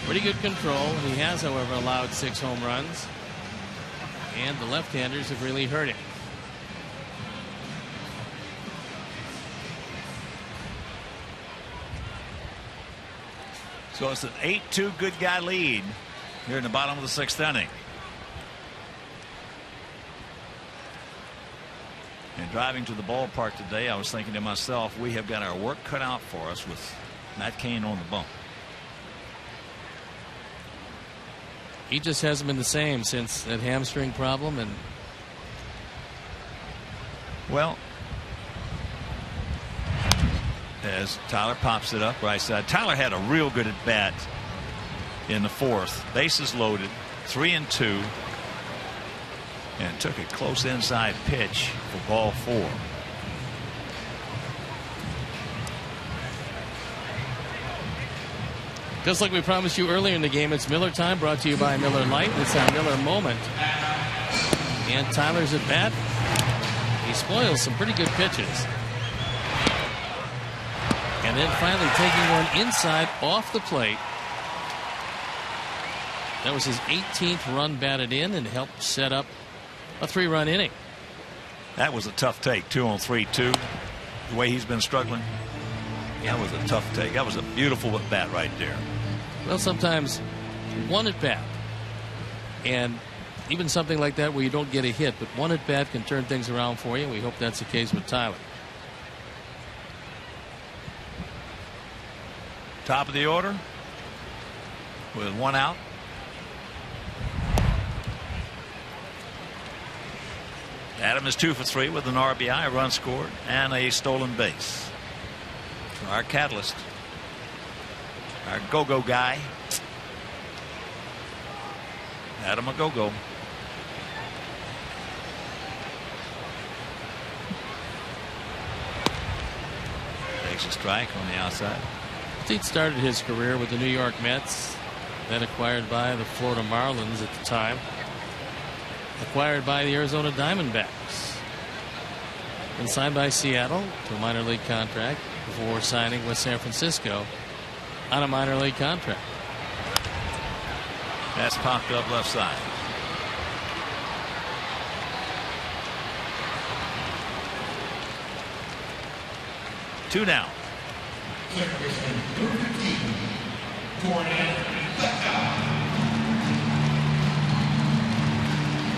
Pretty good control. He has, however, allowed 6 home runs. And the left-handers have really hurt him. So it's an 8-2 good guy lead here in the bottom of the 6th inning. And driving to the ballpark today, I was thinking to myself, we have got our work cut out for us with Matt Cain on the bump. He just hasn't been the same since that hamstring problem. And well, as Tyler pops it up right side, Tyler had a real good at bat in the 4th. Bases loaded, 3-2. And took a close inside pitch for ball 4. Just like we promised you earlier in the game, it's Miller time, brought to you by Miller Lite. It's our Miller moment. And Tyler's at bat. He spoils some pretty good pitches. And then finally taking one inside off the plate. That was his 18th run batted in and helped set up a 3-run inning. That was a tough take. 2 on 3-2. The way he's been struggling. Yeah, that was a tough take. That was a beautiful at bat right there. Well, sometimes one at bat, and even something like that where you don't get a hit, but one at bat can turn things around for you. We hope that's the case with Tyler. Top of the order with 1 out. Adam is 2 for 3 with an RBI, a run scored, and a stolen base. Our catalyst, our go-go guy, Adam a go-go. Takes a strike on the outside. He started his career with the New York Mets, then acquired by the Florida Marlins at the time. acquired by the Arizona Diamondbacks and signed by Seattle to a minor league contract before signing with San Francisco on a minor league contract. That's popped up left side. Two down.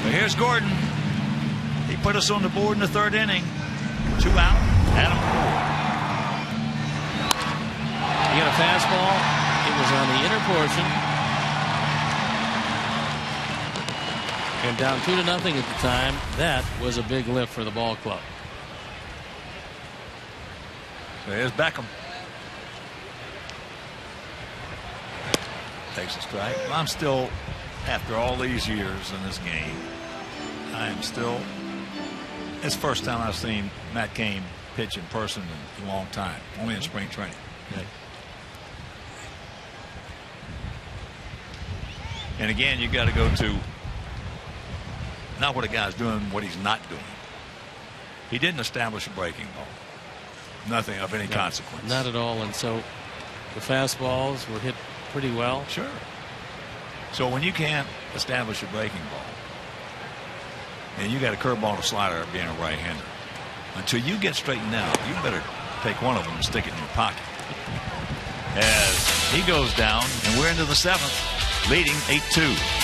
But here's Gordon. He put us on the board in the third inning. 2 out. Adam. He got a fastball. It was on the inner portion. And down 2-0 at the time. That was a big lift for the ball club. So here's Beckham. Takes a strike. I'm still, after all these years in this game, I am still, it's the first time I've seen Matt Cain pitch in person in a long time, only in spring training. Okay. And again, you got to go to not what a guy's doing, what he's not doing. He didn't establish a breaking ball. Nothing of any consequence. Not at all. And so the fastballs were hit pretty well. Sure. So when you can't establish a breaking ball and you got a curveball and a slider being a right-hander, until you get straightened out, you better take one of them and stick it in your pocket. As he goes down, and we're into the 7th, leading 8-2.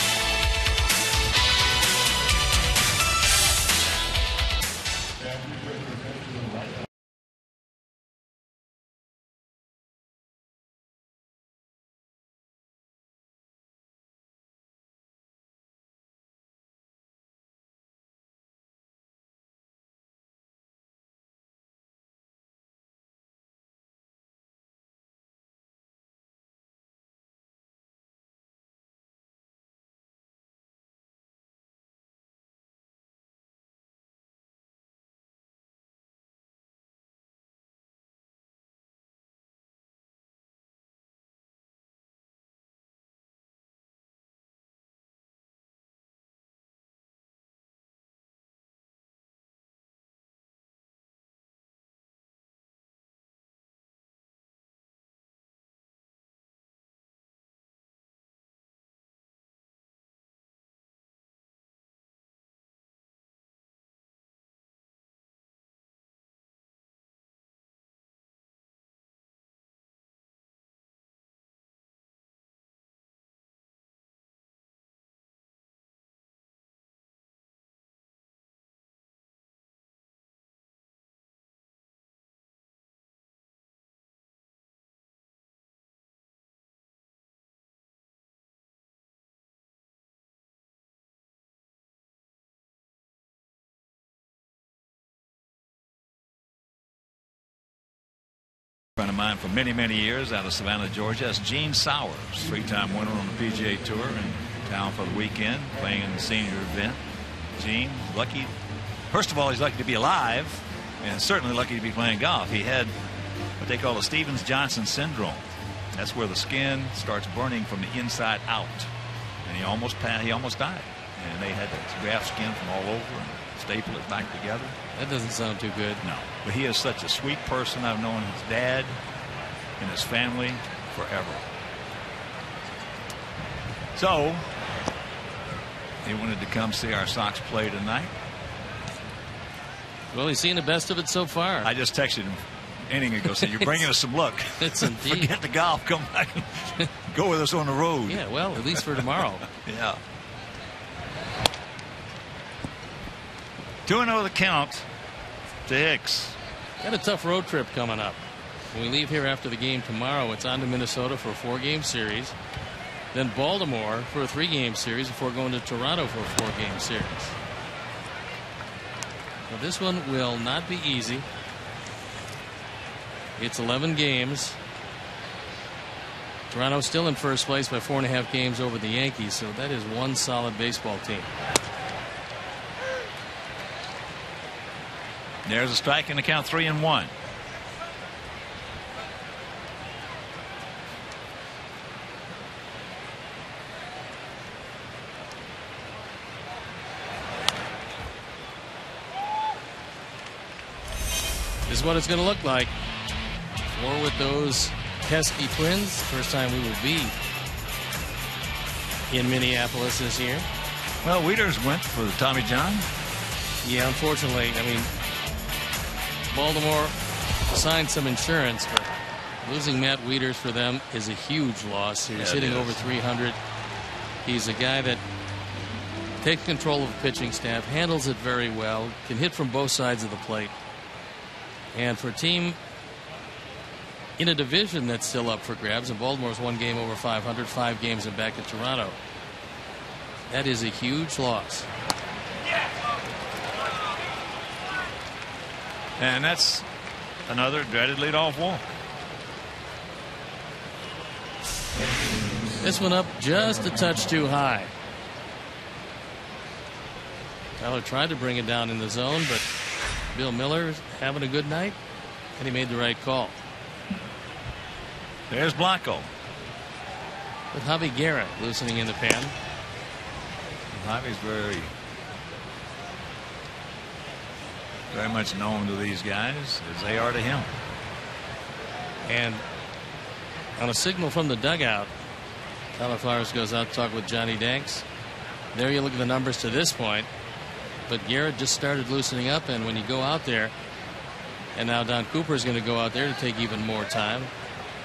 Friend of mine for many, many years out of Savannah, Georgia. That's Gene Sowers, 3-time winner on the PGA Tour, in town for the weekend, playing in the senior event. Gene, lucky. First of all, he's lucky to be alive, and certainly lucky to be playing golf. He had what they call the Stevens-Johnson syndrome. That's where the skin starts burning from the inside out, and he almost died. And they had to graft skin from all over and staple it back together. That doesn't sound too good. No, but he is such a sweet person. I've known his dad and his family forever. So he wanted to come see our Sox play tonight. Well, he's seen the best of it so far. I just texted him inning ago, said, "You're bringing us some luck." It's indeed. Forget the golf. Come back and go with us on the road. Yeah, well, at least for tomorrow. Yeah. 2-0 the count to Hicks. Got a tough road trip coming up. When we leave here after the game tomorrow, it's on to Minnesota for a 4-game series. Then Baltimore for a 3-game series before going to Toronto for a 4-game series. Now this one will not be easy. It's 11 games. Toronto's still in first place by 4.5 games over the Yankees, so that is one solid baseball team. There's a strike and the count 3-1. This is what it's going to look like. 4 with those pesky Twins. First time we will be in Minneapolis this year. Well, Wieters went for Tommy John. Yeah, unfortunately. I mean, Baltimore signed some insurance, but losing Matt Wieters for them is a huge loss. He's hitting over 300. He's a guy that takes control of the pitching staff, handles it very well, can hit from both sides of the plate. And for a team in a division that's still up for grabs, and Baltimore's 1 game over 500, 5 games and back in Toronto, that is a huge loss. And that's another dreaded leadoff walk. This one up just a touch too high. Tyler tried to bring it down in the zone, but Bill Miller is having a good night, and he made the right call. There's Blanco. With Javi Guerra loosening in the pen. Javi's very much known to these guys, as they are to him. And on a signal from the dugout, Tyler Flowers goes out to talk with Johnny Danks. There you look at the numbers to this point. But Garrett just started loosening up, and when you go out there, and now Don Cooper is going to go out there to take even more time.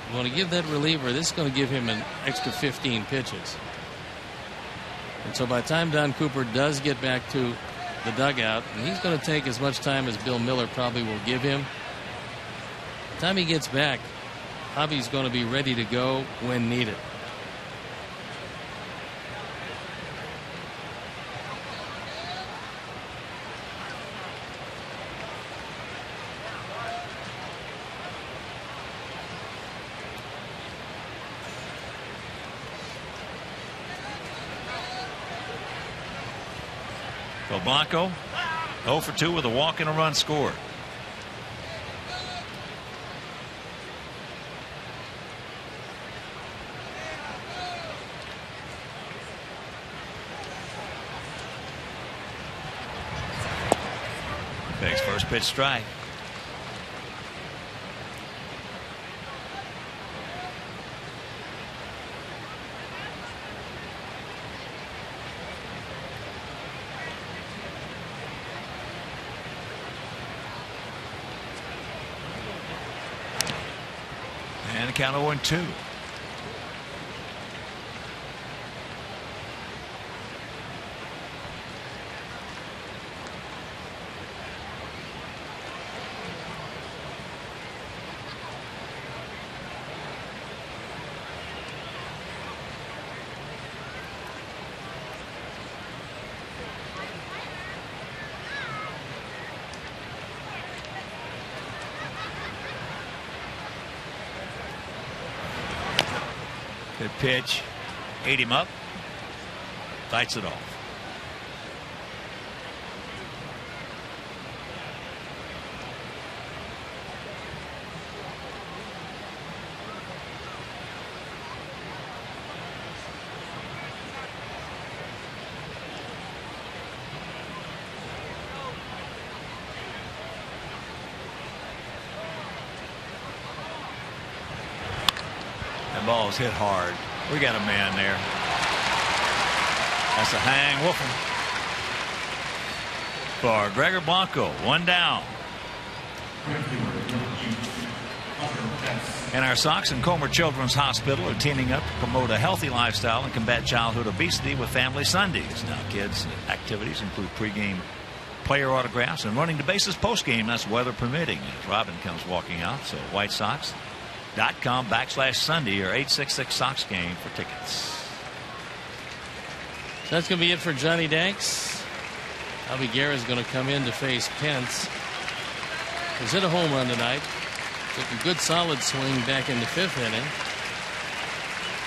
You want to give that reliever, this is going to give him an extra 15 pitches. And so by the time Don Cooper does get back to the dugout, and he's going to take as much time as Bill Miller probably will give him. By the time he gets back, Javi's going to be ready to go when needed. Blanco 0 for 2 with a walk and a run scored. Takes first pitch strike. And a count 0-2. Good pitch. Ate him up. Fights it off. That ball's hit hard. We got a man there. That's a hang whooping for Gregor Blanco. 1 down. And our Sox and Comer Children's Hospital are teaming up to promote a healthy lifestyle and combat childhood obesity with Family Sundays. Now, kids' activities include pregame player autographs and running the bases postgame. That's weather permitting. As Robin comes walking out, so WhiteSox.com/Sunday or 866-SOX game for tickets. So that's going to be it for Johnny Danks. Javi Guerra is going to come in to face Pence. He's hit a home run tonight. Took a good solid swing back in the 5th inning.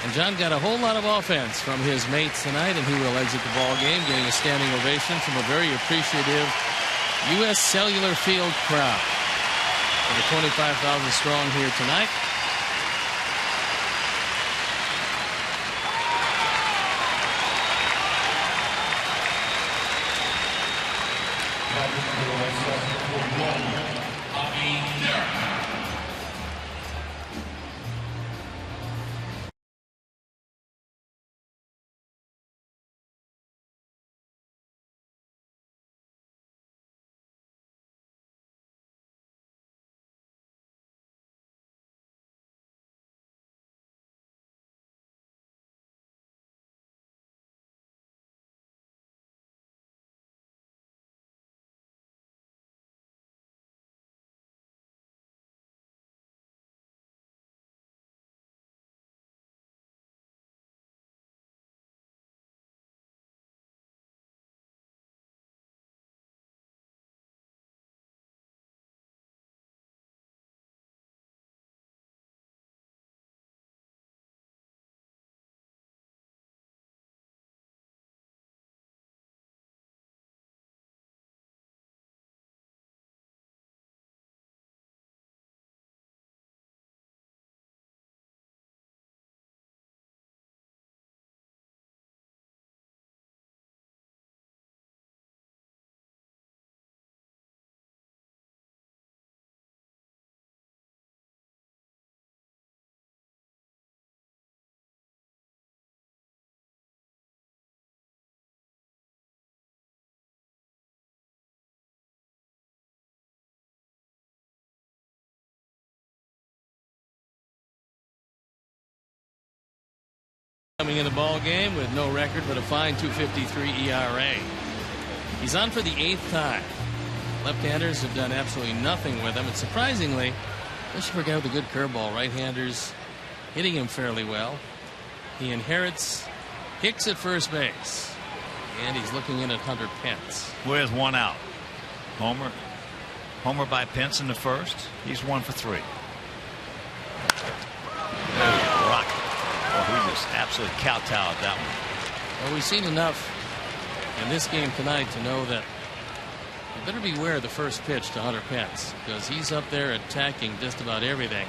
And John got a whole lot of offense from his mates tonight, and he will exit the ball game getting a standing ovation from a very appreciative U.S. Cellular Field crowd. Over 25,000 strong here tonight. Coming in the ball game with no record but a fine 2.53 ERA. He's on for the 8th time. Left-handers have done absolutely nothing with him, and surprisingly, let's forget the good curveball. Right-handers hitting him fairly well. He inherits Hicks at first base, and he's looking in at Hunter Pence with 1 out. Homer by Pence in the first. He's 1 for 3. Rocky. Oh, he just absolutely kowtowed that one. Well, we've seen enough in this game tonight to know that you better beware of the first pitch to Hunter Pence, because he's up there attacking just about everything.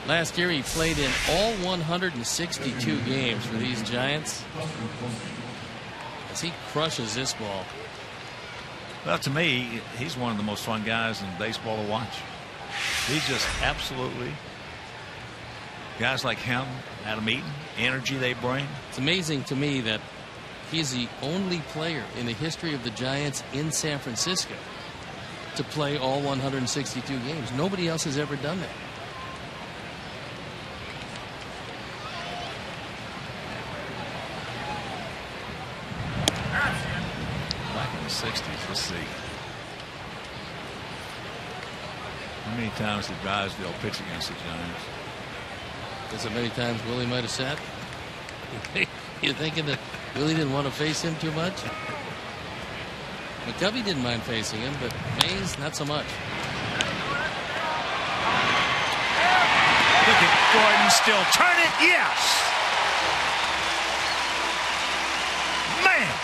Last year he played in all 162 games for these Giants as he crushes this ball. Well, to me, he's one of the most fun guys in baseball to watch. He's just absolutely, guys like him, Adam Eaton, energy they bring. It's amazing to me that he's the only player in the history of the Giants in San Francisco to play all 162 games. Nobody else has ever done that. Back in the 60s, let's see. How many times did Drysdale pitch against the Giants? Guess how many times Willie might have sat? You're thinking that Willie didn't want to face him too much? McCovey didn't mind facing him, but Mays, not so much. Look at Gordon still. Turn it, yes! Man!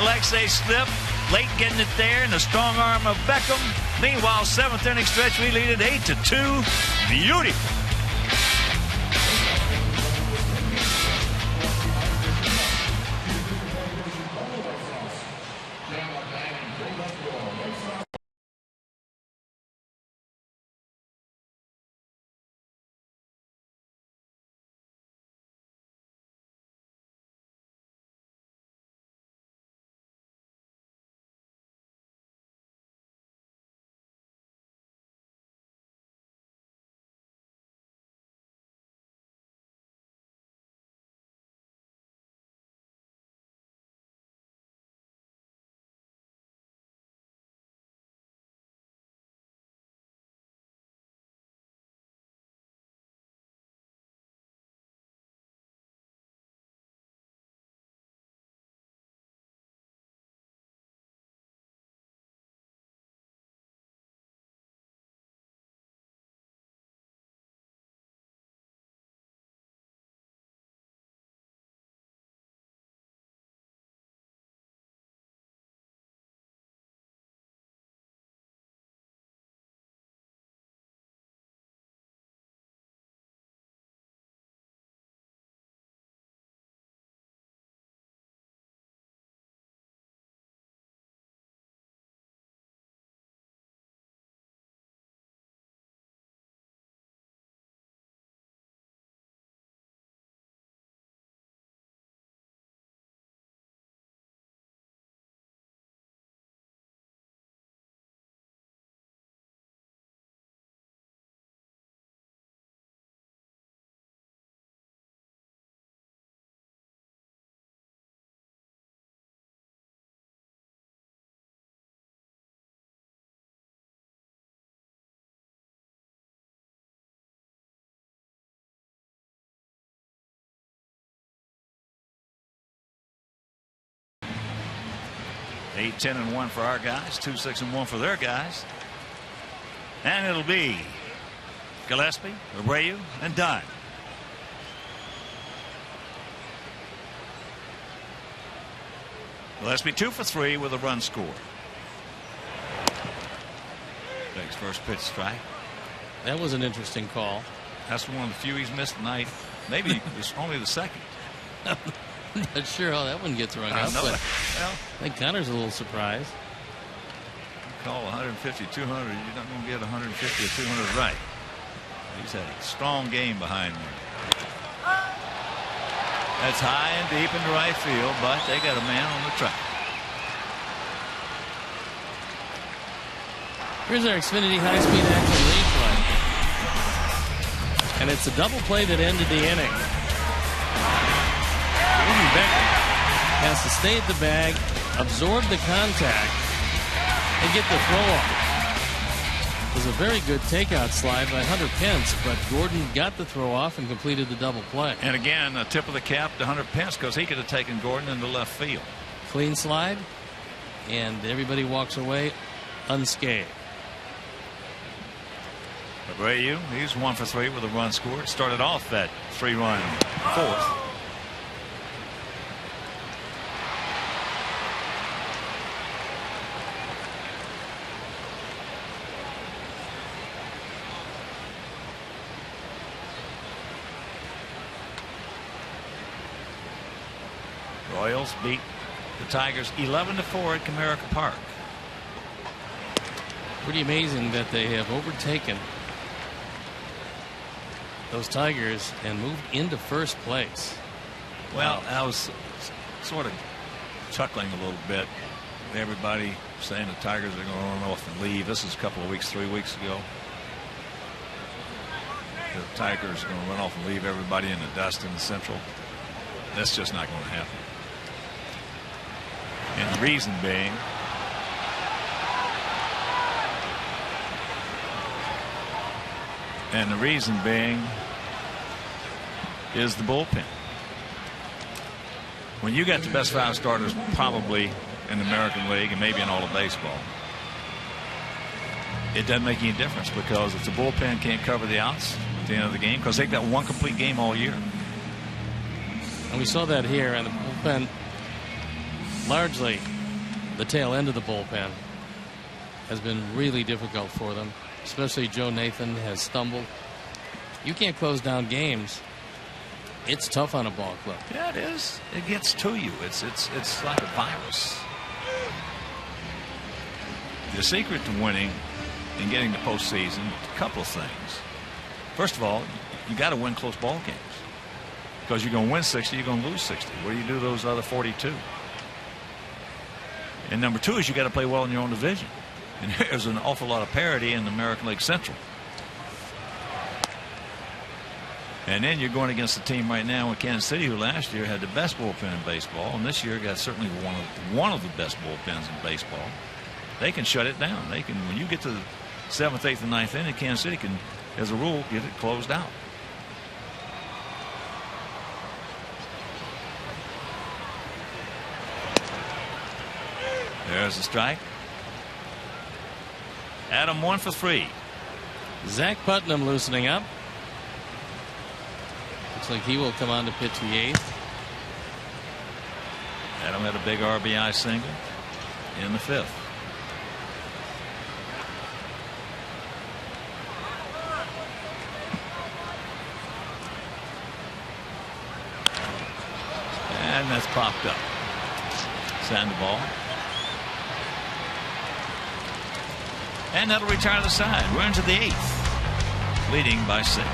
Alexei slipped, late getting it there, and the strong arm of Beckham. Meanwhile, 7th inning stretch, we lead it 8-2. Beautiful. Eight, 10-1 for our guys, 2-6-1 for their guys. And it'll be Gillespie, Abreu, and Dunn. Gillespie 2 for 3 with a run score. Takes first pitch strike. That was an interesting call. That's one of the few he's missed tonight. Maybe it's only the second. Not sure how that one gets rung up, but well, I think Connor's a little surprised. Call 150, 200. You're not going to get 150 or 200 right. He's had a strong game behind him. That's high and deep into right field, but they got a man on the track. Here's our Xfinity high-speed action replay. And it's a double play that ended the inning. Gordon Beckman has to stay at the bag, absorb the contact, and get the throw off. It was a very good takeout slide by Hunter Pence, but Gordon got the throw off and completed the double play. And again, a tip of the cap to Hunter Pence, because he could have taken Gordon into left field. Clean slide, and everybody walks away unscathed. Abreu, he's 1 for 3 with a run scored. Started off that 3-run fourth. Royals beat the Tigers 11-4 at Comerica Park. Pretty amazing that they have overtaken those Tigers and moved into first place. Well, I was sort of chuckling a little bit. Everybody saying the Tigers are going to run off and leave. This is a couple of weeks, 3 weeks ago. The Tigers are going to run off and leave everybody in the dust in the Central. That's just not going to happen. And the reason being, is the bullpen. When you got the best 5 starters probably in the American League and maybe in all of baseball, it doesn't make any difference, because if the bullpen can't cover the outs at the end of the game, because they've got one complete game all year. And we saw that here, and the bullpen, largely the tail end of the bullpen, has been really difficult for them. Especially Joe Nathan has stumbled. You can't close down games. It's tough on a ball club. Yeah, it is. It gets to you. It's like a virus. The secret to winning and getting to postseason, a couple of things. First of all, you got to win close ball games, because you're going to win 60, you're going to lose 60. What do you do those other 42? And number 2 is you got to play well in your own division. And there's an awful lot of parity in the American League Central. And then you're going against a team right now in Kansas City, who last year had the best bullpen in baseball, and this year got certainly one of the best bullpens in baseball. They can shut it down. They can, when you get to the 7th, 8th, and 9th inning, Kansas City can, as a rule, get it closed out. There's the strike. Adam 1 for 3. Zach Putnam loosening up. Looks like he will come on to pitch the 8th. Adam had a big RBI single in the 5th. And that's popped up. Sandoval. And that'll retire the side. We're into the 8th, leading by 6.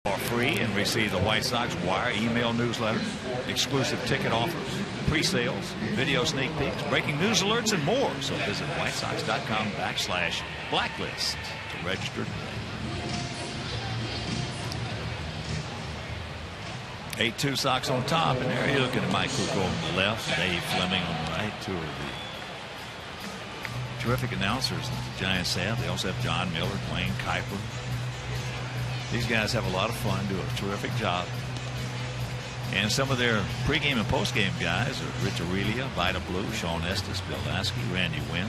For free and receive the White Sox Wire email newsletter, exclusive ticket offers, pre-sales, video sneak peeks, breaking news alerts, and more. So visit whitesox.com/blacklist to register today. 8-2 Sox on top, and there you're looking at Mike Krukow on the left, Dave Fleming on the right. Two of the terrific announcers that the Giants have. They also have John Miller, Dwayne Kuiper. These guys have a lot of fun, do a terrific job. And some of their pregame and postgame guys are Rich Aurelia, Vida Blue, Sean Estes, Bill Lasky, Randy Wynn.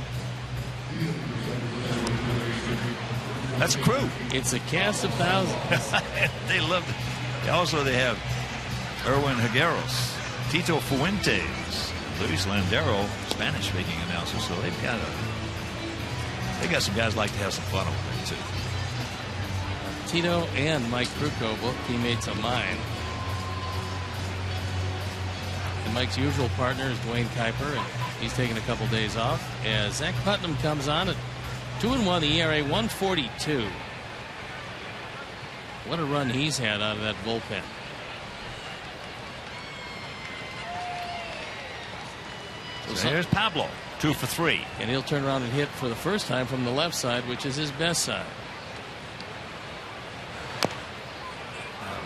That's a crew. It's a cast of thousands. They love it. Also, they have Erwin Higueros, Tito Fuentes, Luis Landero, Spanish-speaking announcers. So they've got some guys like to have some fun over there too. Tito and Mike Krukow, both teammates of mine. And Mike's usual partner is Dwayne Kuiper, and he's taking a couple days off. As Zach Putnam comes on at 2-1, the ERA 1.42. What a run he's had out of that bullpen. So here's Pablo, 2 for 3. And he'll turn around and hit for the first time from the left side, which is his best side.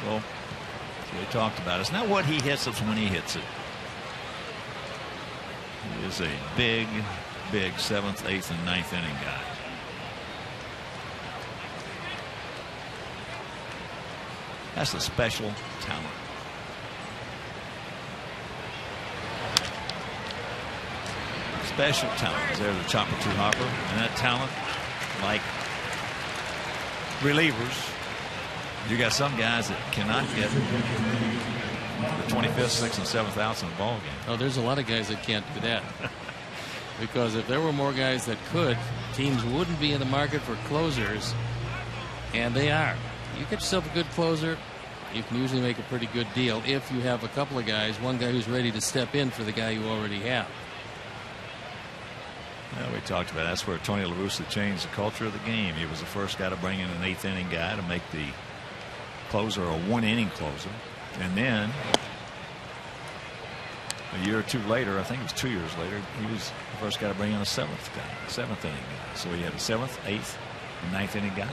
Well, we talked about it. It's not what he hits, it's when he hits it. He is a big 7th, 8th, and 9th inning guy. That's a special talent. Special talent. There's a chopper to hopper, and that talent, like relievers, you got some guys that cannot get the 25th, 6th, and 7th outs in a ball game. Oh, there's a lot of guys that can't do that. Because if there were more guys that could, teams wouldn't be in the market for closers, and they are. You get yourself a good closer, you can usually make a pretty good deal if you have a couple of guys, one guy who's ready to step in for the guy you already have. Well, we talked about that's where Tony La Russa changed the culture of the game. He was the first guy to bring in an 8th inning guy to make the closer a 1-inning closer. And then a year or two later, I think it was 2 years later, he was the first guy to bring in a 7th inning guy. So he had a 7th, 8th, and 9th inning guy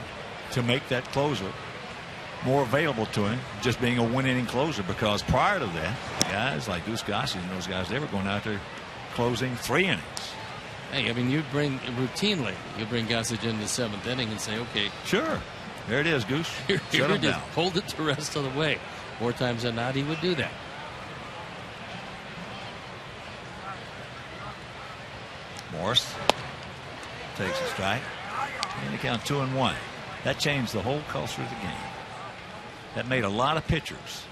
to make that closer more available to him, just being a 1-inning closer, because prior to that, guys like Goose Gossage and those guys, they were going out there closing 3 innings. Hey, I mean, you bring Gossage in the 7th inning and say, okay, sure, there it is, Goose. Shut him down. Hold it the rest of the way. More times than not, he would do that. Morris takes a strike, and they count 2-1. That changed the whole culture of the game. That made a lot of pitchers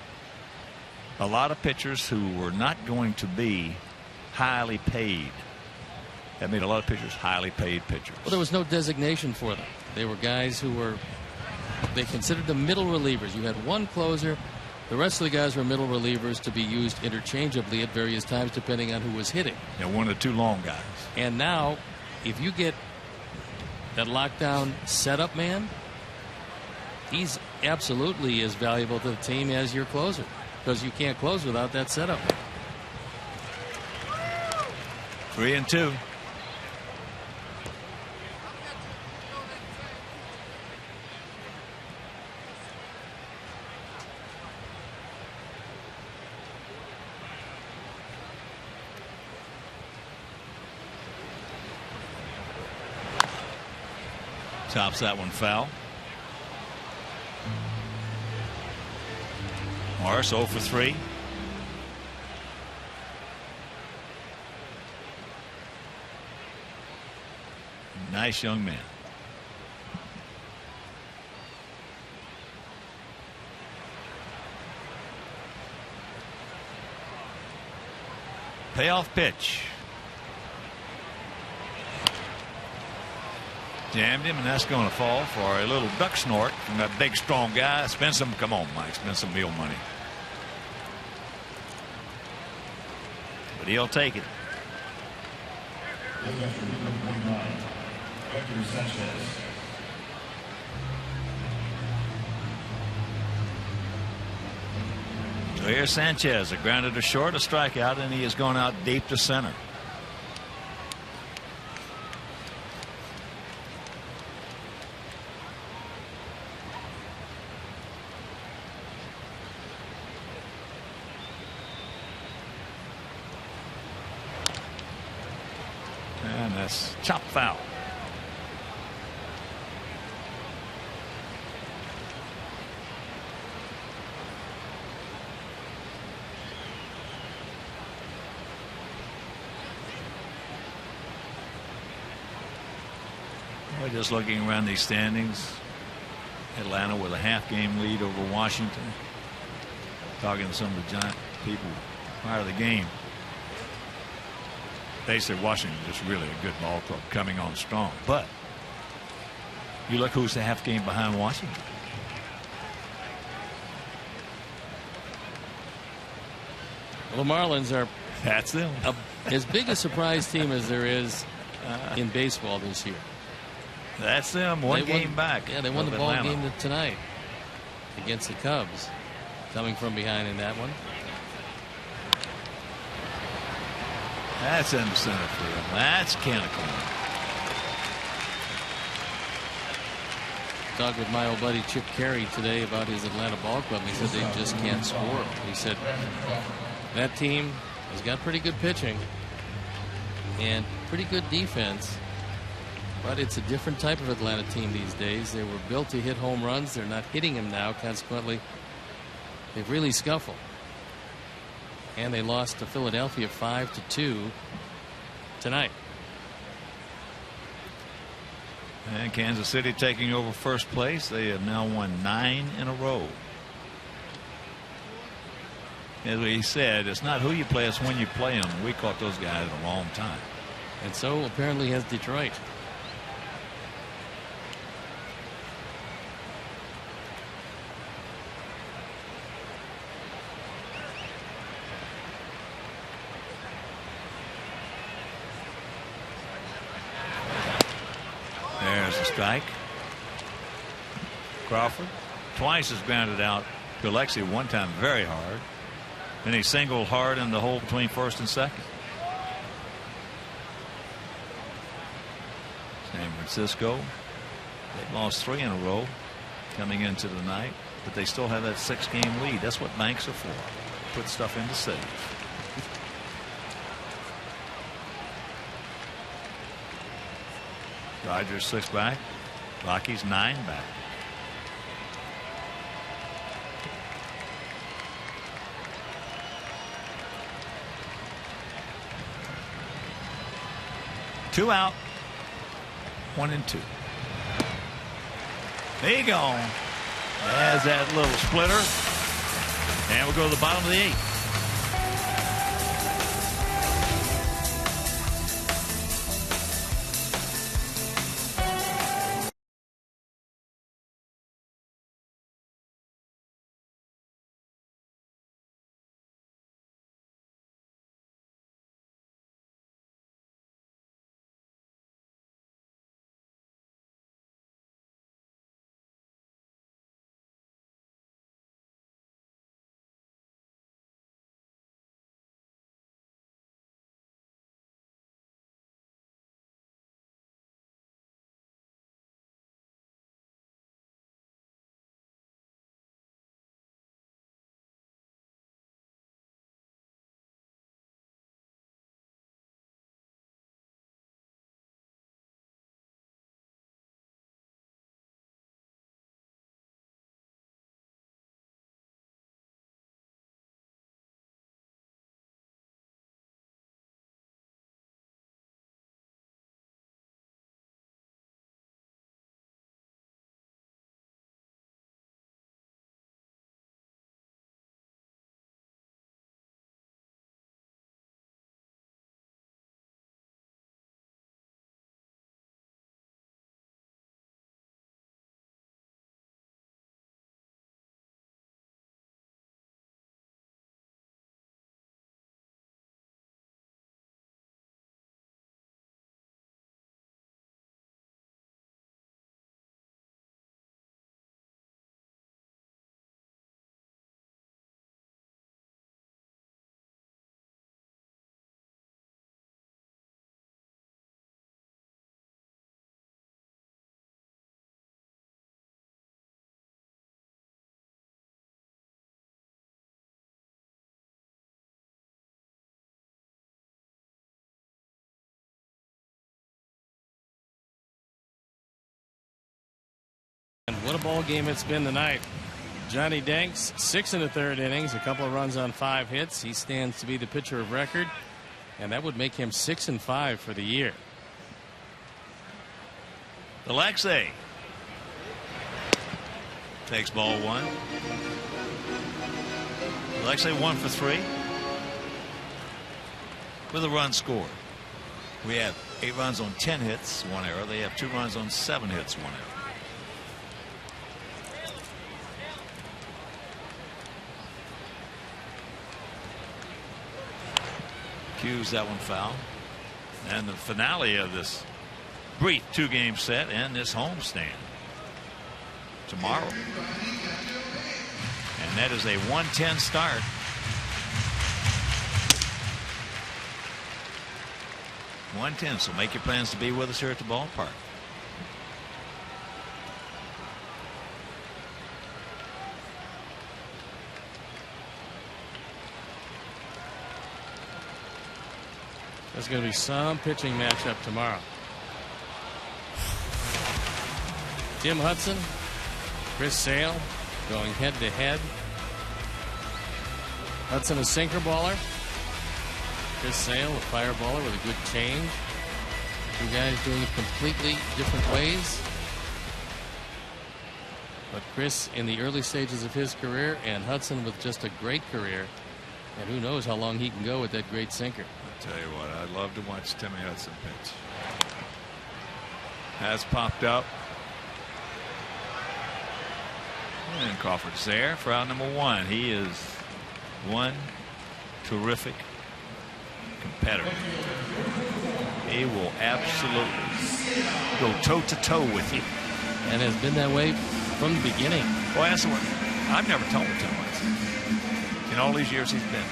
who were not going to be highly paid. That made a lot of pitchers highly paid pitchers. Well, there was no designation for them. They were guys who were, they considered them middle relievers. You had one closer. The rest of the guys were middle relievers to be used interchangeably at various times depending on who was hitting. Yeah, 1 or 2 long guys. And now, if you get that lockdown setup man, he's absolutely as valuable to the team as your closer, because you can't close without that setup. 3-2. Tops that one foul. Morris 0 for 3. Nice young man. Payoff pitch. Jammed him, and that's going to fall for a little duck snort from that big, strong guy. Spend some, come on, Mike, spend some meal money. But he'll take it. Here's Sanchez, a grounded to short, a strikeout, and he has gone out deep to center. And that's chop foul. We're just looking around these standings. Atlanta with a half-game lead over Washington. Talking to some of the Giant people prior to the game. They said Washington is just really a good ball club coming on strong. But you look who's a half game behind Washington. Well, the Marlins are that's them. As big a surprise team as there is in baseball this year. That's them. One game back. Yeah, they won the ball game tonight against the Cubs. Coming from behind in that one. That's in the center field. That's Cannical. Talked with my old buddy Chip Carey today about his Atlanta ball club. He said they just can't score. He said that team has got pretty good pitching and pretty good defense. But it's a different type of Atlanta team these days. They were built to hit home runs. They're not hitting them now. Consequently, they've really scuffled. And they lost to Philadelphia 5-2 tonight. And Kansas City taking over first place. They have now won 9 in a row. As we said, it's not who you play, it's when you play them. We caught those guys a long time. And so apparently has Detroit. There's a strike. Crawford twice has grounded out to Alexi, one time very hard. Then he singled hard in the hole between first and second. San Francisco, they've lost 3 in a row coming into the night, but they still have that 6-game lead. That's what banks are for. Put stuff into safe. Dodgers 6 back. Rockies 9 back. Two out. 1 and 2. There you go. There's that little splitter. And we'll go to the bottom of the 8th. What a ball game it's been tonight. Johnny Danks, 6 in the 3rd innings, a couple of runs on 5 hits. He stands to be the pitcher of record, and that would make him 6-5 for the year. Alexei takes ball 1. Alexei 1 for 3 with a run scored. We have 8 runs on 10 hits, 1 error. They have 2 runs on 7 hits, 1 error. Cues that one foul. And the finale of this brief 2-game set and this homestand tomorrow. And that is a 1:10 start. So make your plans to be with us here at the ballpark. There's going to be some pitching matchup tomorrow. Tim Hudson, Chris Sale going head to head. Hudson a sinker baller. Chris Sale a fire baller with a good change. 2 guys doing it completely different ways. But Chris in the early stages of his career, and Hudson with just a great career. And who knows how long he can go with that great sinker. I'll tell you what, I'd love to watch Timmy Hudson pitch. Has popped up. And Crawford's there for out number 1. He is one terrific competitor. He will absolutely go toe-to-toe with you. And has been that way from the beginning. Boy, that's what I've never told Tim Hudson. In all these years he's been.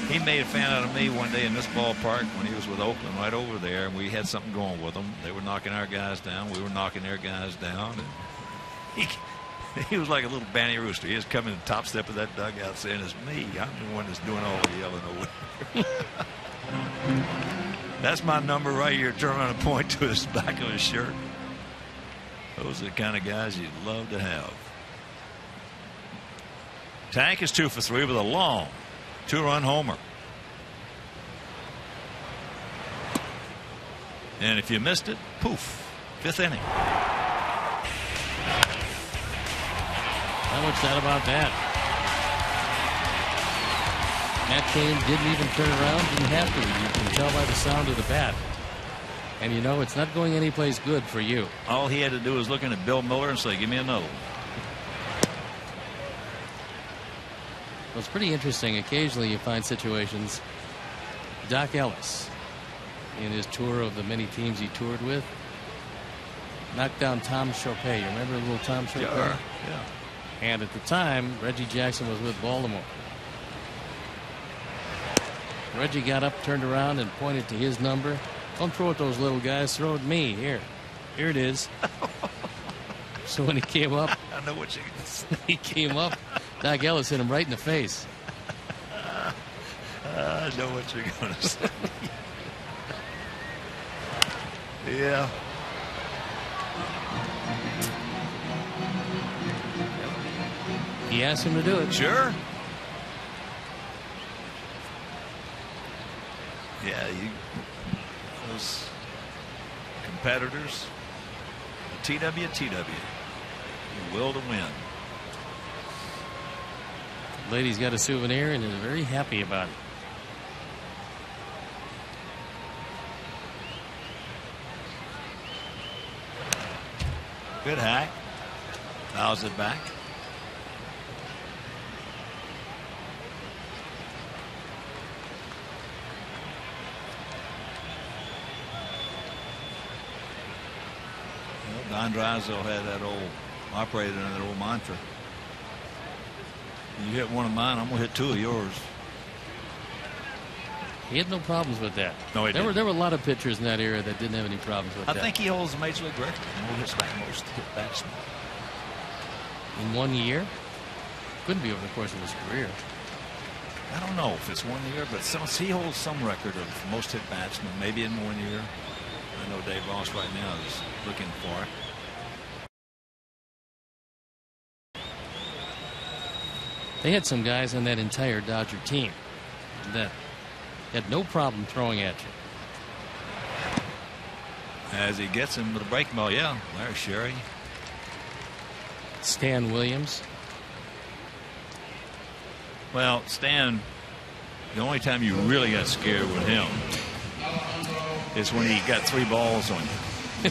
He made a fan out of me one day in this ballpark when he was with Oakland right over there, and we had something going with them. They were knocking our guys down. We were knocking their guys down. And he was like a little banny rooster. He was coming to the top step of that dugout saying, "It's me. I'm the one that's doing all the yelling over there." That's my number right here. Turn around and point to his back of his shirt. Those are the kind of guys you'd love to have. Tank is 2 for 3 with a long 2-run homer. And if you missed it, poof, 5th inning. Not much doubt about that. Matt Cain didn't even turn around, didn't have to. You can tell by the sound of the bat. And you know it's not going anyplace good for you. All he had to do was look at Bill Miller and say, "Give me another one." Well, it's pretty interesting. Occasionally you find situations. Doc Ellis, in his tour of the many teams he toured with, knocked down Tom Chopay. You remember little Tom Chopay? Yeah. And at the time, Reggie Jackson was with Baltimore. Reggie got up, turned around, and pointed to his number. "Don't throw at those little guys. Throw at me. Here it is." So when he came up, I know what you can say. he came up. Doc Ellis hit him right in the face. I know what you're going to say. Yeah. He asked him to do it. Sure. Yeah, those competitors, TW, will to win. Lady's got a souvenir and is very happy about it. Good hack. Fouls it back. Don Drysdale had that old operated on that old mantra. You hit one of mine, I'm gonna hit 2 of yours. He had no problems with that. No, he didn't. There were a lot of pitchers in that era that didn't have any problems with that. I think he holds the major league record for most hit batsmen. In 1 year? Couldn't be over the course of his career. I don't know if it's 1 year, but he holds some record of most hit batsmen, maybe in 1 year. I know Dave Ross right now is looking for it. They had some guys on that entire Dodger team that had no problem throwing at you. As he gets him with a breaking ball, yeah, there's Sherry. Stan Williams. Well, Stan, the only time you really got scared with him is when he got 3 balls on you.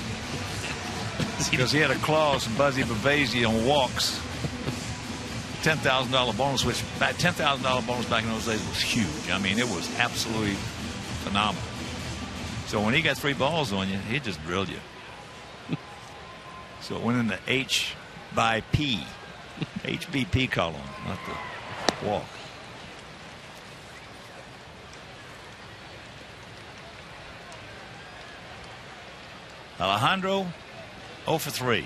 Because he had a clause from Buzzy Bavasi on walks. $10,000 bonus, which $10,000 bonus back in those days was huge. I mean, it was absolutely phenomenal. So when he got 3 balls on you, he just drilled you. So it went in the H by P, HBP column, not the walk. Alejandro 0 for 3.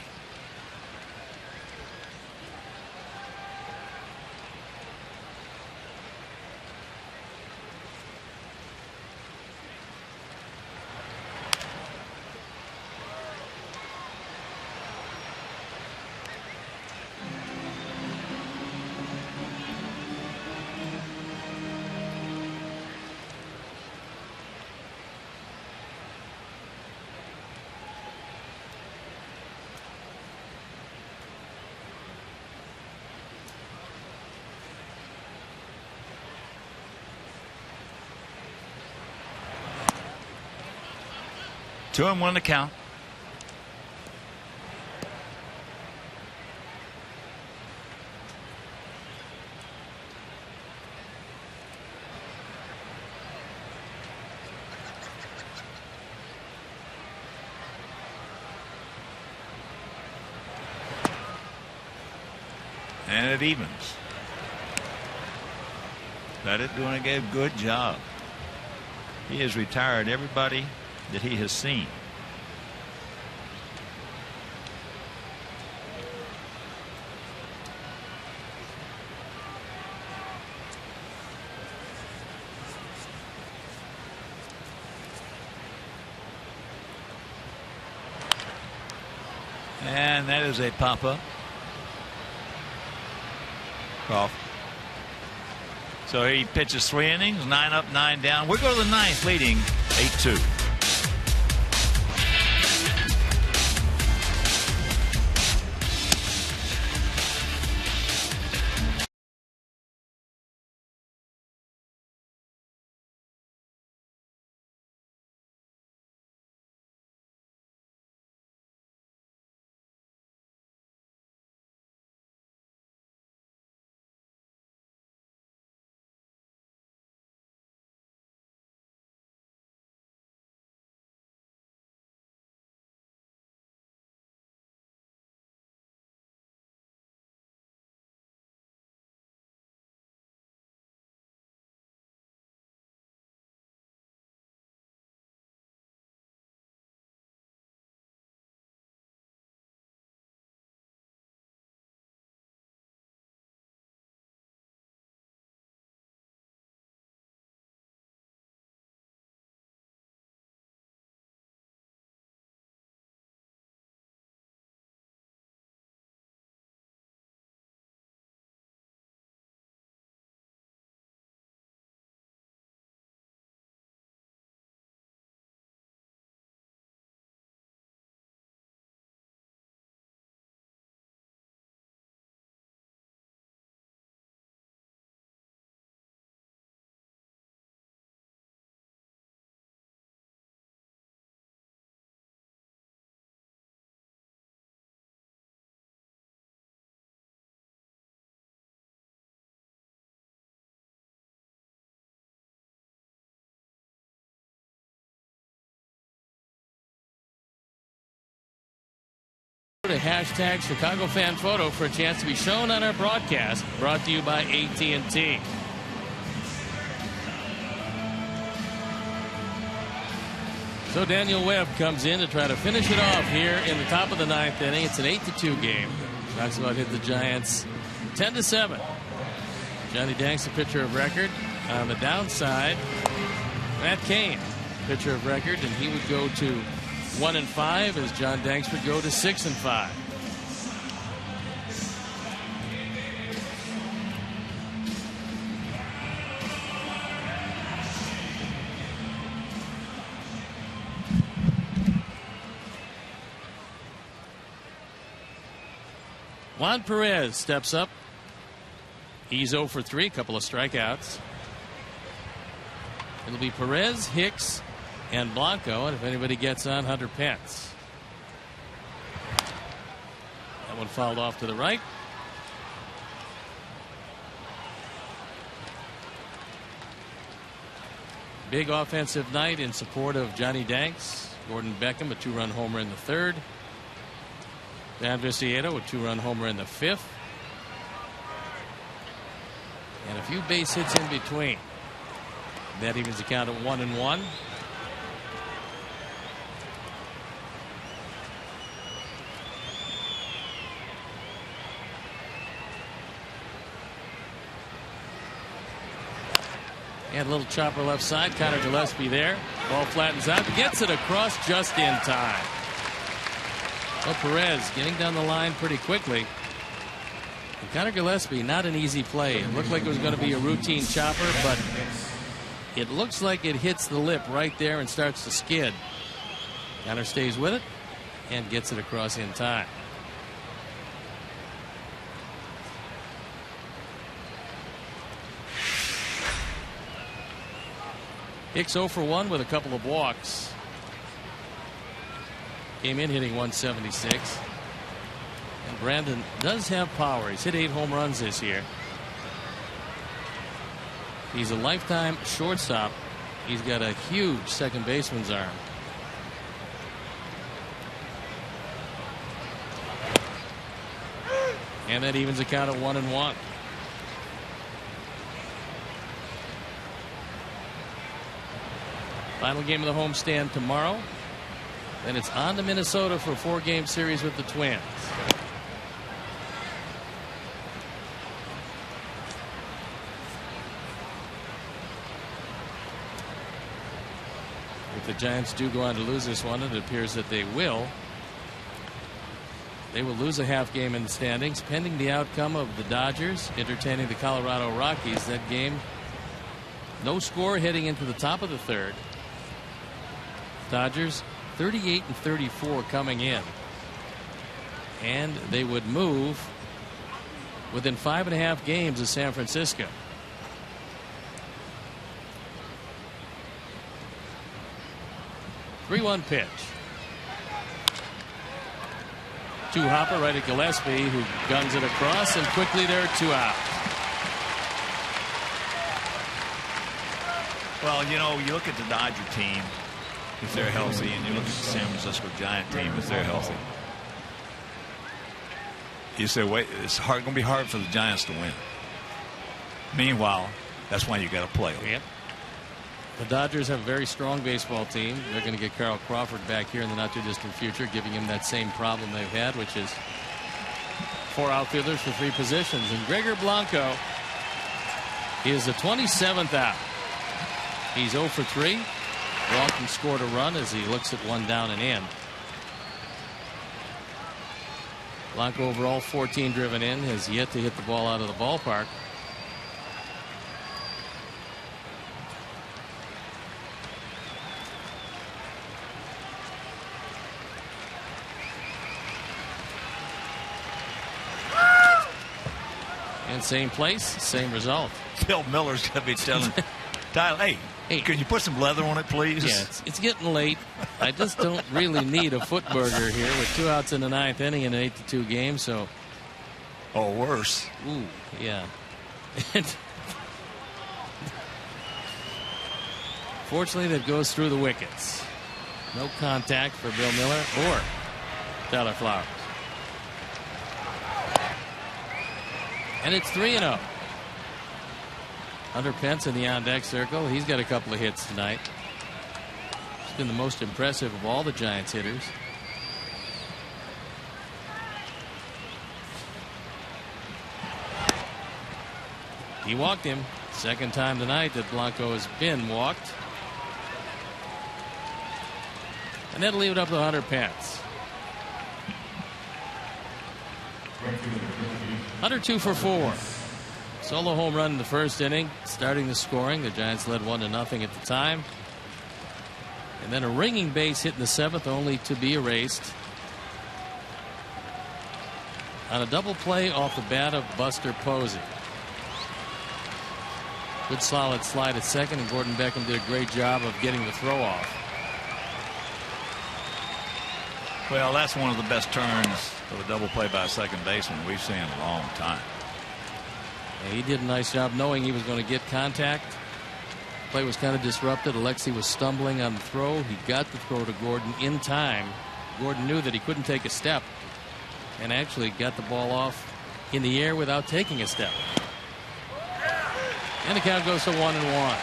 Two and one to count. And it evens. Pettit doing a good job. He has retired everybody that he has seen. And that is a pop-up. Off. So he pitches 3 innings, 9 up, 9 down. We go to the 9th, leading 8-2. To hashtag Chicago Fan Photo for a chance to be shown on our broadcast, brought to you by AT&T. So Daniel Webb comes in to try to finish it off here in the top of the 9th inning. It's an 8-2 game. Talks about hit the Giants 10-7. Johnny Danks, the pitcher of record. On the downside, Matt Cain, pitcher of record, and he would go to 1-5 as John Danks would go to 6-5. Juan Perez steps up. He's 0 for 3, a couple of strikeouts. It'll be Perez, Hicks, and Blanco, and if anybody gets on, Hunter Pence. That one fouled off to the right. Big offensive night in support of Johnny Danks. Gordon Beckham, a 2-run homer in the 3rd. Dan Vicieto, a 2-run homer in the 5th. And a few base hits in between. That evens the count at 1-1. And a little chopper left side. Connor Gillespie there. Ball flattens out. Gets it across just in time. Well, Perez getting down the line pretty quickly. And Connor Gillespie, not an easy play. It looked like it was going to be a routine chopper, but it looks like it hits the lip right there and starts to skid. Connor stays with it and gets it across in time. Hicks 0 for 1 with a couple of walks. Came in hitting 176. And Brandon does have power. He's hit 8 home runs this year. He's a lifetime shortstop. He's got a huge second baseman's arm. And that evens the count at 1-1. Final game of the homestand tomorrow. Then it's on to Minnesota for a 4-game series with the Twins. If the Giants do go on to lose this one, it appears that they will. They will lose a half game in the standings pending the outcome of the Dodgers entertaining the Colorado Rockies. That game, no score heading into the top of the 3rd. Dodgers 38-34 coming in, and they would move within 5.5 games of San Francisco. The 3-1 pitch. 2-hopper right at Gillespie, who guns it across, and quickly there are 2 out. Well, you know, you look at the Dodger team, if they're healthy, and you look at the San Francisco Giant team, if they're healthy. You say, wait, it's going to be hard for the Giants to win. Meanwhile, that's why you got to play them. Yep. The Dodgers have a very strong baseball team. They're going to get Carl Crawford back here in the not too distant future, giving him that same problem they've had, which is 4 outfielders for 3 positions. And Gregor Blanco is the 27th out. He's 0 for 3. Walton scored a run as he looks at 1 down and in. Blanco overall 14 driven in, has yet to hit the ball out of the ballpark. And same place, same result. Bill Miller's going to be telling Tyler, hey, can you put some leather on it, please? Yeah, it's getting late. I just don't really need a foot burger here with 2 outs in the 9th inning in an 8-2 game. So, or worse. Ooh, yeah. Fortunately, that goes through the wickets. No contact for Bill Miller or Tyler Flowers. And it's 3-0. Hunter Pence in the on-deck circle. He's got a couple of hits tonight. He's been the most impressive of all the Giants hitters. He walked him. Second time tonight that Blanco has been walked. And that'll leave it up to Hunter Pence. Hunter 2 for 4. Solo home run in the 1st inning, starting the scoring. The Giants led 1-0 at the time. And then a ringing base hit in the 7th, only to be erased. on a double play off the bat of Buster Posey. Good solid slide at second, and Gordon Beckham did a great job of getting the throw off. Well, that's one of the best turns of a double play by a second baseman we've seen in a long time. Yeah, he did a nice job knowing he was going to get contact. Play was kind of disrupted. Alexi was stumbling on the throw. He got the throw to Gordon in time. Gordon knew that he couldn't take a step and actually got the ball off in the air without taking a step. And the count goes to 1-1.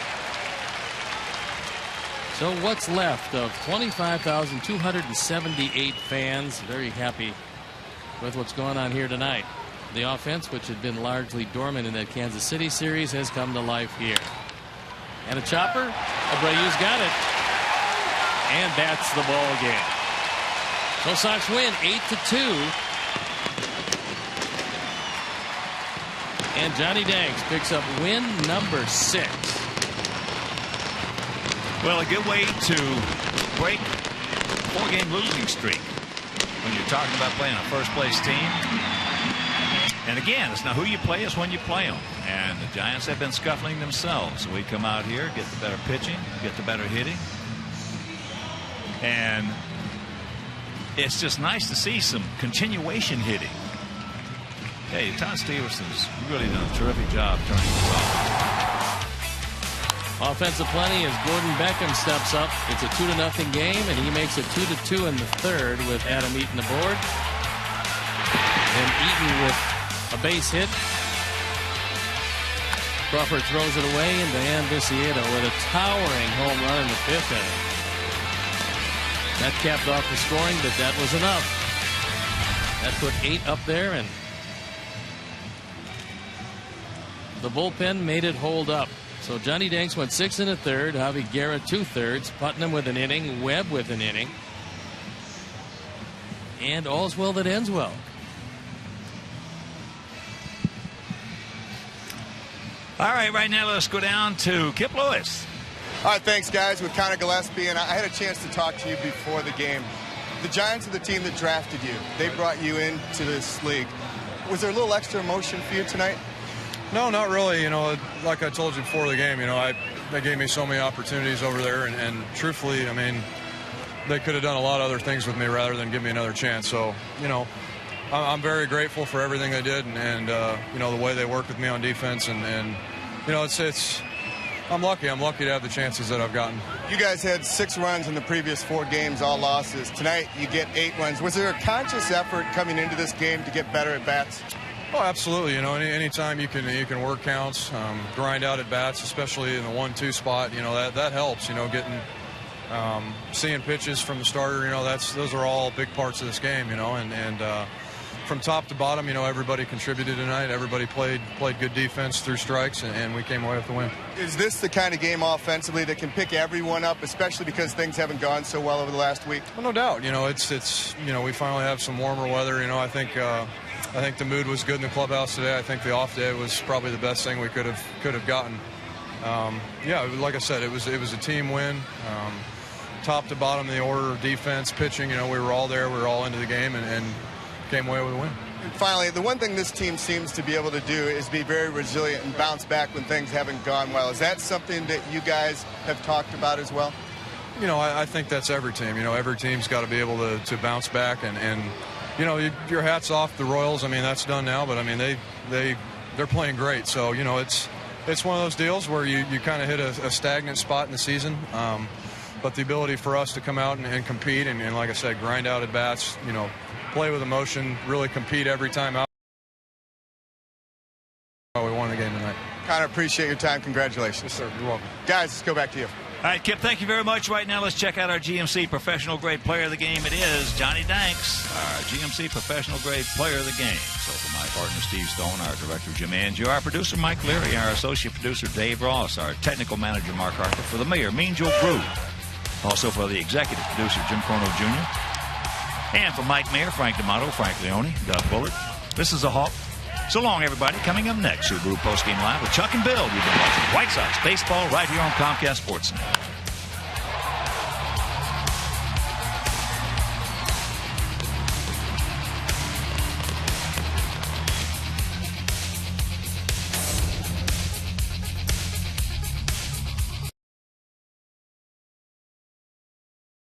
So what's left of 25,278 fans very happy with what's going on here tonight. The offense, which had been largely dormant in that Kansas City series, has come to life here. And a chopper. Abreu's got it. And that's the ball game. So Sox win 8-2. And Johnny Danks picks up win number 6. Well, a good way to break a 4-game losing streak when you're talking about playing a first-place team. And again, it's not who you play, it's when you play them. And the Giants have been scuffling themselves. So we come out here, get the better pitching, get the better hitting. And it's just nice to see some continuation hitting. Hey, Todd Steverson's really done a terrific job turning this off. Offensive plenty as Gordon Beckham steps up. It's a 2-0 game, and he makes it 2-2 in the third with Adam Eaton aboard. And Eaton with a base hit. Crawford throws it away, and Dan Viciado with a towering home run in the 5th inning. That capped off the scoring, but that was enough. That put 8 up there, and the bullpen made it hold up. So Johnny Danks went 6 1/3, Javi Guerra 2/3, Putnam with an inning, Webb with an inning. And all's well that ends well. All right now let's go down to Kip Lewis. All right, thanks, guys. With Connor Gillespie, and I had a chance to talk to you before the game. The Giants are the team that drafted you. They brought you into this league. Was there a little extra emotion for you tonight? No, not really. You know, like I told you before the game, you know, they gave me so many opportunities over there, and truthfully, I mean, they could have done a lot of other things with me rather than give me another chance. So, you know, I'm very grateful for everything they did, and you know, the way they worked with me on defense, and you know, it's I'm lucky. I'm lucky to have the chances that I've gotten. You guys had 6 runs in the previous 4 games, all losses. Tonight, you get 8 runs. Was there a conscious effort coming into this game to get better at bats? Oh, absolutely. You know, anytime you can work counts, grind out at bats, especially in the 1-2 spot. You know, that helps. You know, getting seeing pitches from the starter. You know, those are all big parts of this game. You know, and from top to bottom, you know, everybody contributed tonight. Everybody played good defense through strikes, and we came away with the win. Is this the kind of game offensively that can pick everyone up, especially because things haven't gone so well over the last week? Well, no doubt. You know, it's you know, we finally have some warmer weather. You know, I think the mood was good in the clubhouse today. I think the off day was probably the best thing we could have gotten. Yeah, like I said, it was a team win. Top to bottom, the order of defense, pitching. You know, we were all there. We were all into the game, and came away with a win. And finally, the one thing this team seems to be able to do is be very resilient and bounce back when things haven't gone well. Is that something that you guys have talked about as well? You know, I think that's every team. You know, every team's got to be able to bounce back, and you know, your hat's off the Royals. I mean, that's done now, but I mean, they're playing great. So, you know, it's one of those deals where you kind of hit a stagnant spot in the season. But the ability for us to come out and compete and like I said, grind out at bats, you know, play with emotion, really compete every time out. Oh, we won the game tonight. Connor, appreciate your time. Congratulations. Yes, sir. You're welcome. Guys, let's go back to you. All right, Kip, thank you very much. Right now, let's check out our GMC Professional Grade Player of the Game. It is Johnny Danks, our GMC Professional Grade Player of the Game. So for my partner, Steve Stone, our director, Jim Angier, our producer, Mike Leary, our associate producer, Dave Ross, our technical manager, Mark Harper, for the mayor, Mean Joe Brew. Also for the executive producer, Jim Corno Jr., and for Mike Mayer, Frank D'Amato, Frank Leone, Doug Bullard. This is a Hawk. So long, everybody. Coming up next, Subaru Postgame Live with Chuck and Bill. You've been watching White Sox baseball right here on Comcast Sportsnet.